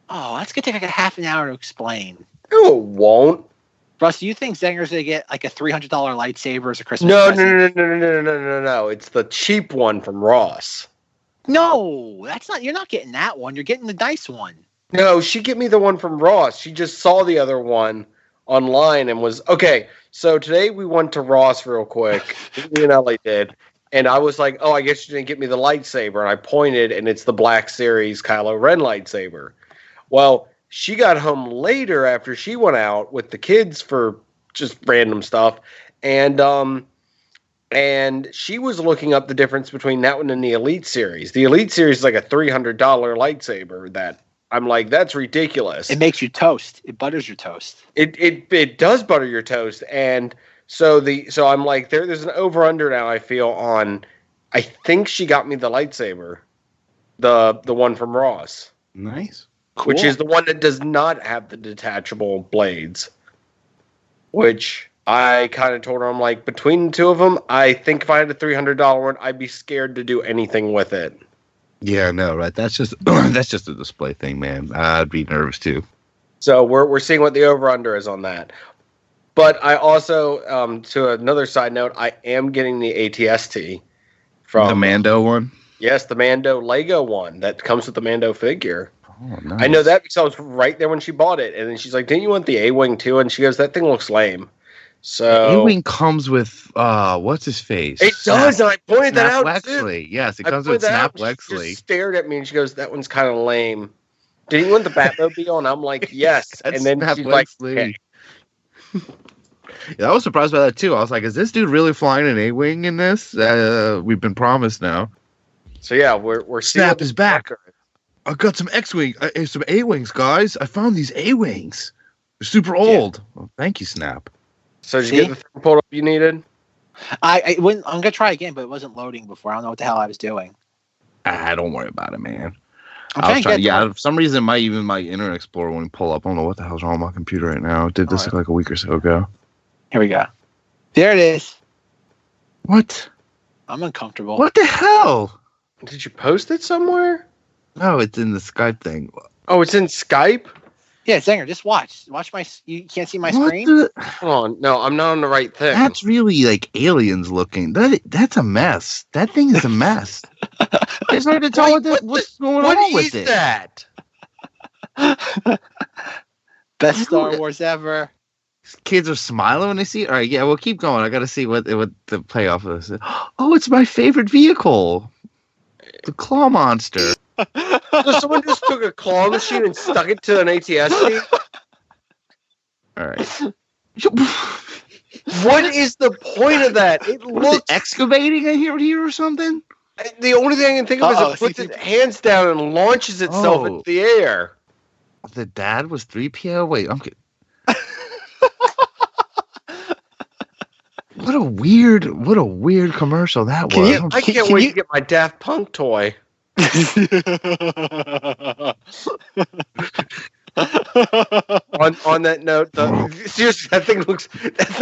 Oh, that's gonna take like a half an hour to explain. No, it won't. Russ, do you think Zenger's gonna get like a $300 lightsaber as a Christmas present? No. It's the cheap one from Ross. No, that's not. You're not getting that one. You're getting the nice one. No, she get me the one from Ross. She just saw the other one online and was okay. So today we went to Ross real quick. Me and Ellie did, And I was like, oh, I guess you didn't get me the lightsaber. And I pointed, and it's the Black Series Kylo Ren lightsaber. Well, she got home later after she went out with the kids for just random stuff. And she was looking up the difference between that one and the Elite Series. The Elite Series is like a $300 lightsaber that I'm like, that's ridiculous. It makes you toast. It butters your toast. It does butter your toast. And so I'm like, there's an over-under now, I feel, on, I think she got me the lightsaber. The one from Ross. Nice. Cool. Which is the one that does not have the detachable blades. Which I kind of told her, I'm like, between the two of them, I think if I had a $300 one, I'd be scared to do anything with it. Yeah, no, right. That's just a display thing, man. I'd be nervous too. So we're seeing what the over-under is on that. But I also, to another side note, I am getting the ATST from the Mando one. Yes, the Mando Lego one that comes with the Mando figure. Oh, nice. I know that because I was right there when she bought it, and then she's like, "Didn't you want the A-wing too?" And she goes, "That thing looks lame." So A-wing comes with what's his face? It does, and I pointed that out Wexley. too. Yes, it comes with Snap Wexley. She just stared at me and she goes, "That one's kind of lame." Did you want the Batmobile? And I'm like, "Yes." And then she's like, "Okay." Yeah, I was surprised by that too. I was like, "Is this dude really flying an A-wing in this?" We've been promised now. So yeah, we're Snap is back. I got some X-wing, some A-wings, guys. I found these A-wings. They're super old. Yeah. Well, thank you, Snap. So did you get the thing pulled up you needed? I wouldn't. I'm gonna try again, but it wasn't loading before. I don't know what the hell I was doing. Don't worry about it, man. for some reason, my Internet Explorer wouldn't pull up. I don't know what the hell's wrong with my computer right now. It did this like a week or so ago. Here we go. There it is. What? I'm uncomfortable. What the hell? Did you post it somewhere? No, it's in the Skype thing. Oh, it's in Skype? Yeah, Zenger, just watch. Watch my. You can't see my screen? Hold on. No, I'm not on the right thing. That's really like aliens looking. That's a mess. That thing is a mess. It's hard to tell what's going on with it. What is that? Best Star Wars ever. Kids are smiling when they see it. All right, yeah, we'll keep going. I got to see what the payoff is. Oh, it's my favorite vehicle. The claw monster. So someone just took a claw machine and stuck it to an ATST? All right. What is the point of that? It looks excavating here or something. The only thing I can think of is it puts its hands down and launches itself into the air. The dad was 3PO. Wait, I'm kidding. What a weird commercial that was. I can't wait to get my Daft Punk toy. on that note, seriously, that thing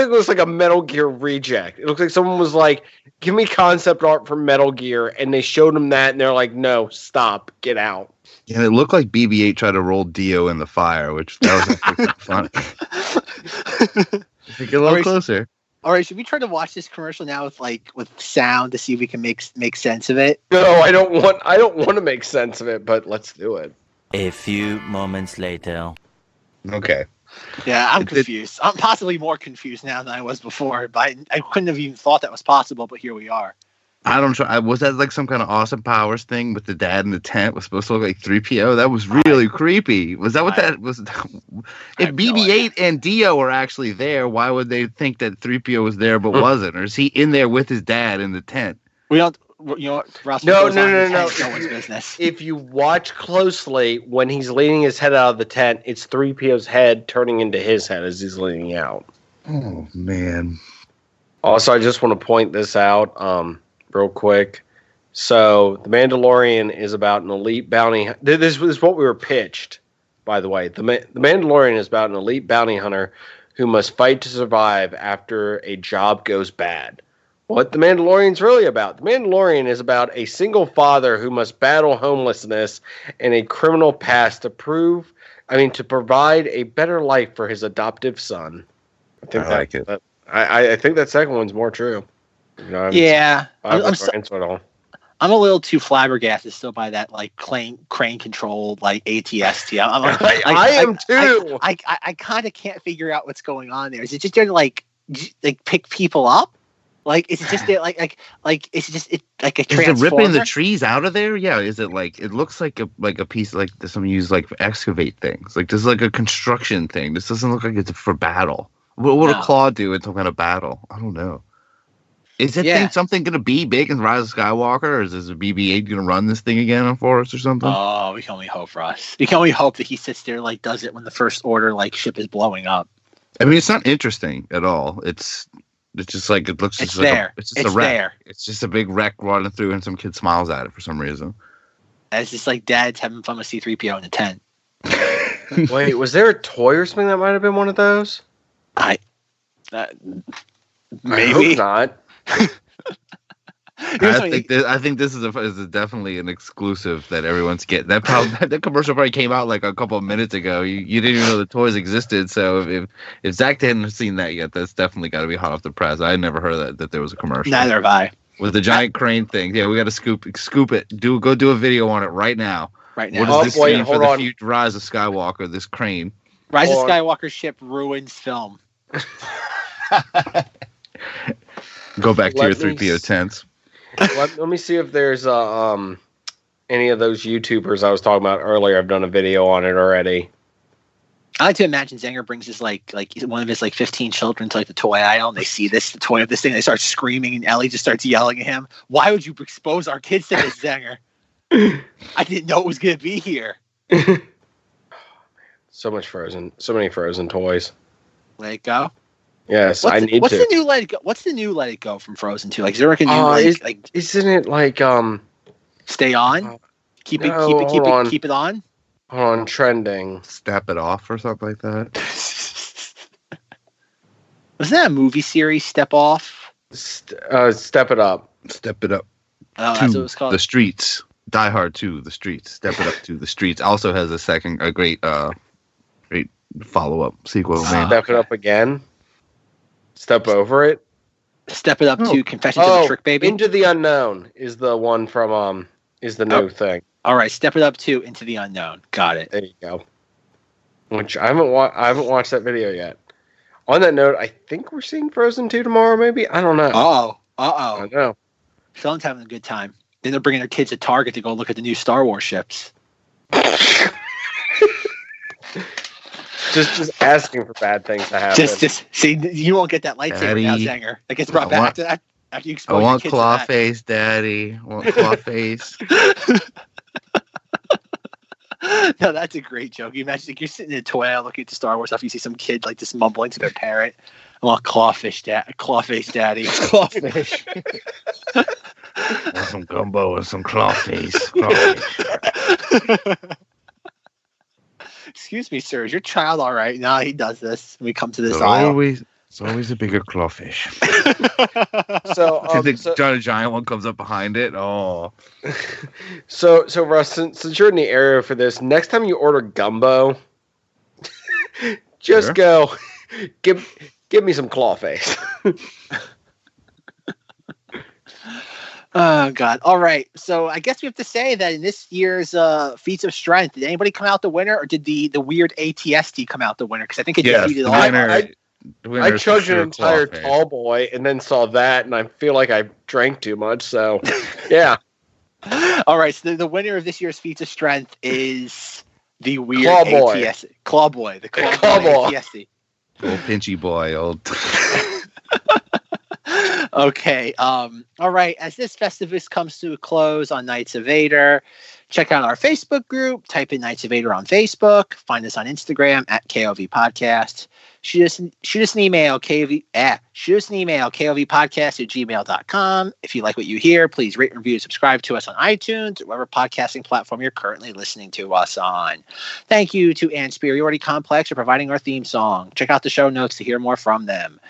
looks like a Metal Gear reject. It looks like someone was like, "Give me concept art for Metal Gear," and they showed them that, and they're like, "No, stop, get out." And it looked like BB-8 tried to roll Dio in the fire, which that was actually funny. Get a little closer. All right, should we try to watch this commercial now with sound to see if we can make sense of it? No, I don't want to make sense of it, but let's do it. A few moments later. Okay. Yeah, I'm confused. I'm possibly more confused now than I was before, but I couldn't have even thought that was possible, but here we are. I don't know. Was that like some kind of Austin Powers thing with the dad in the tent was supposed to look like 3PO? That was really creepy. Was that what that was? If BB-8 and Dio were actually there, why would they think that 3PO was there but wasn't? Or is he in there with his dad in the tent? We don't. You know what? Ross, no. No one's business. If you watch closely, when he's leaning his head out of the tent, it's 3PO's head turning into his head as he's leaning out. Oh man. Also, I just want to point this out. Real quick. So, The Mandalorian is about an elite bounty. This was what we were pitched, by the way. The Mandalorian is about an elite bounty hunter who must fight to survive after a job goes bad. What The Mandalorian's really about? The Mandalorian is about a single father who must battle homelessness and a criminal past to provide a better life for his adoptive son. I like it. I think that second one's more true. You know, I'm a little too flabbergasted still by that crane controlled ATST. I am too. I kind of can't figure out what's going on there. Is it just there to pick people up? Like, is it just there? Like, is it just like a Is it ripping the transformer? trees out of there? Yeah. Is it like it looks like a piece like someone used like for excavate things? Like this is like a construction thing. This doesn't look like it's for battle. What would a claw do in some kind of battle? I don't know. Is that thing something going to be big in Rise of Skywalker, or is this a BB-8 going to run this thing again for us or something? Oh, we can only hope, Russ. We can only hope that he sits there like does it when the First Order like ship is blowing up. I mean, it's not interesting at all. It's just like it looks. It's just there. Like it's just a wreck. It's just a big wreck running through, and some kid smiles at it for some reason. And it's just like dad's having fun with C-3PO in the tent. Wait, was there a toy or something that might have been one of those? Maybe hope not. I think this is definitely an exclusive that everyone's getting. That commercial probably came out like a couple of minutes ago. You didn't even know the toys existed. So if Zack hadn't seen that yet, that's definitely got to be hot off the press. I had never heard that there was a commercial. Neither have I. With the giant crane thing. Yeah, we got to scoop it. Go do a video on it right now. Right now. What does this mean for the future Rise of Skywalker? This crane. Rise of Skywalker ship ruins film. Go back to your 3PO tents. Let me see if there's any of those YouTubers I was talking about earlier. I've done a video on it already. I like to imagine Zenger brings his like one of his like 15 children to like the toy aisle, and they see the toy of this thing, and they start screaming, and Ellie just starts yelling at him. Why would you expose our kids to this, Zenger? I didn't know it was gonna be here. So much Frozen, so many Frozen toys. Let It Go. Yes, what's the new Let It Go? What's the new Let It Go from Frozen 2? Like, is there like a new like? Isn't it like Stay on? Keep it on. Hold on, trending. Step It Off or something like that. Wasn't that a movie series? Step Off. Step It Up. Step It Up. Oh, that's what it was called. The Streets. Die Hard 2, The Streets. Step It Up to The Streets. Also has a great follow-up sequel. Step It Up Again. Step Over It. Step It Up to Confessions of a Trick Baby. Into the Unknown is the one from is the new thing. All right, Step It Up to Into the Unknown. Got it. There you go. Which I haven't watched that video yet. On that note, I think we're seeing Frozen 2 tomorrow. Maybe, I don't know. I know. Someone's having a good time. Then they're bringing their kids to Target to go look at the new Star Wars ships. Just asking for bad things to happen. Just see, you won't get that lightsaber now, Zenger. That gets brought back after you expose your kids claw to that. face, Daddy. I want claw face. No, that's a great joke. You imagine like, you're sitting in a toy aisle looking at the Star Wars stuff. You see some kid like just mumbling to their parent, "I want clawfish, clawface, Daddy." Clawfish. I want some gumbo and some claw face. Excuse me, sir. Is your child all right? No, he does this when we come to this aisle. It's always a bigger clawfish. So, John Giant one comes up behind it. Oh. So Russ, since you're in the area for this, next time you order gumbo, just go give me some clawface. Oh God! All right, so I guess we have to say that in this year's Feats of Strength, did anybody come out the winner, or did the weird ATST come out the winner? Because I think it defeated all. I chose an entire tall boy, and then saw that, and I feel like I drank too much. So, yeah. All right, so the winner of this year's Feats of Strength is the weird ATST. Claw Boy, the Claw Boy ATST. Old pinchy boy, old. Okay. All right. As this Festivus comes to a close on Knights of Vader, check out our Facebook group. Type in Knights of Vader on Facebook. Find us on Instagram at KOV Podcast. Shoot us an email, KOVpodcast@gmail.com. If you like what you hear, please rate, review, and subscribe to us on iTunes or whatever podcasting platform you're currently listening to us on. Thank you to An Inspiriority Complex for providing our theme song. Check out the show notes to hear more from them.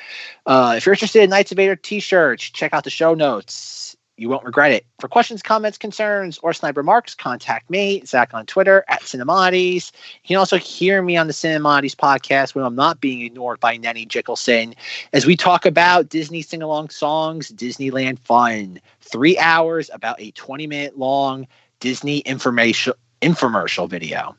If you're interested in Knights of Vader t-shirts, check out the show notes. You won't regret it. For questions, comments, concerns, or snide remarks, contact me, Zack, on Twitter at Cinemoddities. You can also hear me on the Cinemoddities podcast when I'm not being ignored by Nenny Jickelson as we talk about Disney sing-along songs, Disneyland fun. 3 hours, about a 20-minute long Disney infomercial video.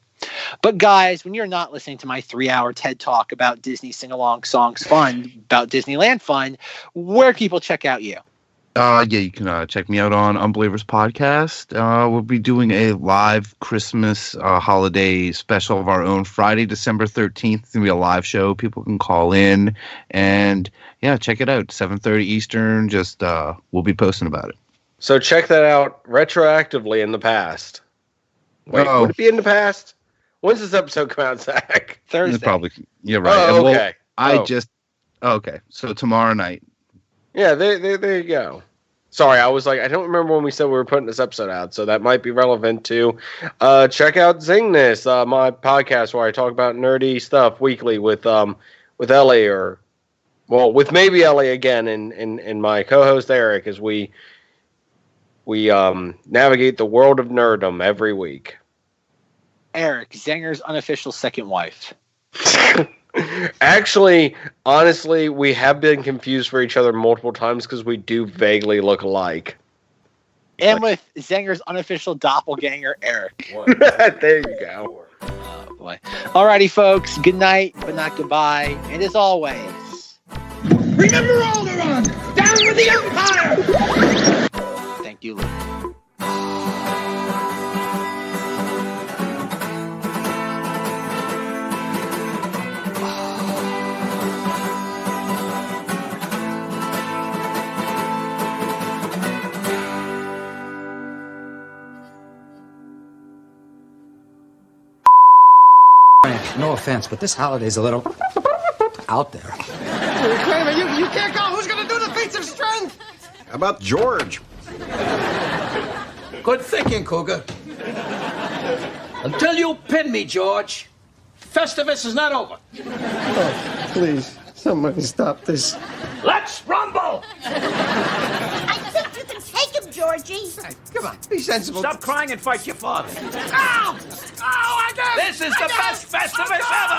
But guys, when you're not listening to my 3-hour TED Talk about Disney sing-along songs fun, about Disneyland fun, where can people check out you? You can check me out on Unbelievers Podcast. We'll be doing a live Christmas holiday special of our own Friday, December 13th. It's going to be a live show. People can call in. And, yeah, check it out. 7:30 Eastern. Just we'll be posting about it. So check that out retroactively in the past. Wait, would it be in the past? When's this episode come out, Zach? Thursday. Probably. Yeah, right. Oh, okay. Okay. So tomorrow night. Yeah, there you go. Sorry, I was like, I don't remember when we said we were putting this episode out, so that might be relevant too. Check out ZengThis, my podcast where I talk about nerdy stuff weekly with Ellie with maybe Ellie again and my co-host Eric as we navigate the world of nerddom every week. Eric, Zenger's unofficial second wife. Actually, honestly, we have been confused for each other multiple times because we do vaguely look alike. And with Zenger's unofficial doppelganger, Eric. There you go. Oh, boy. Alrighty, folks. Good night, but not goodbye. And as always, remember Alderaan! Down with the Empire! Thank you, Luke. No offense, but this holiday's a little out there. Kramer, you can't go. Who's going to do the Feats of Strength? How about George? Good thinking, Cougar. Until you pin me, George, Festivus is not over. Oh, please, somebody stop this. Let's rumble! I think you can take him, Georgie. Hey, come on, be sensible. Stop crying and fight your father. Ow! Oh, I got it! This is the best Festivus ever!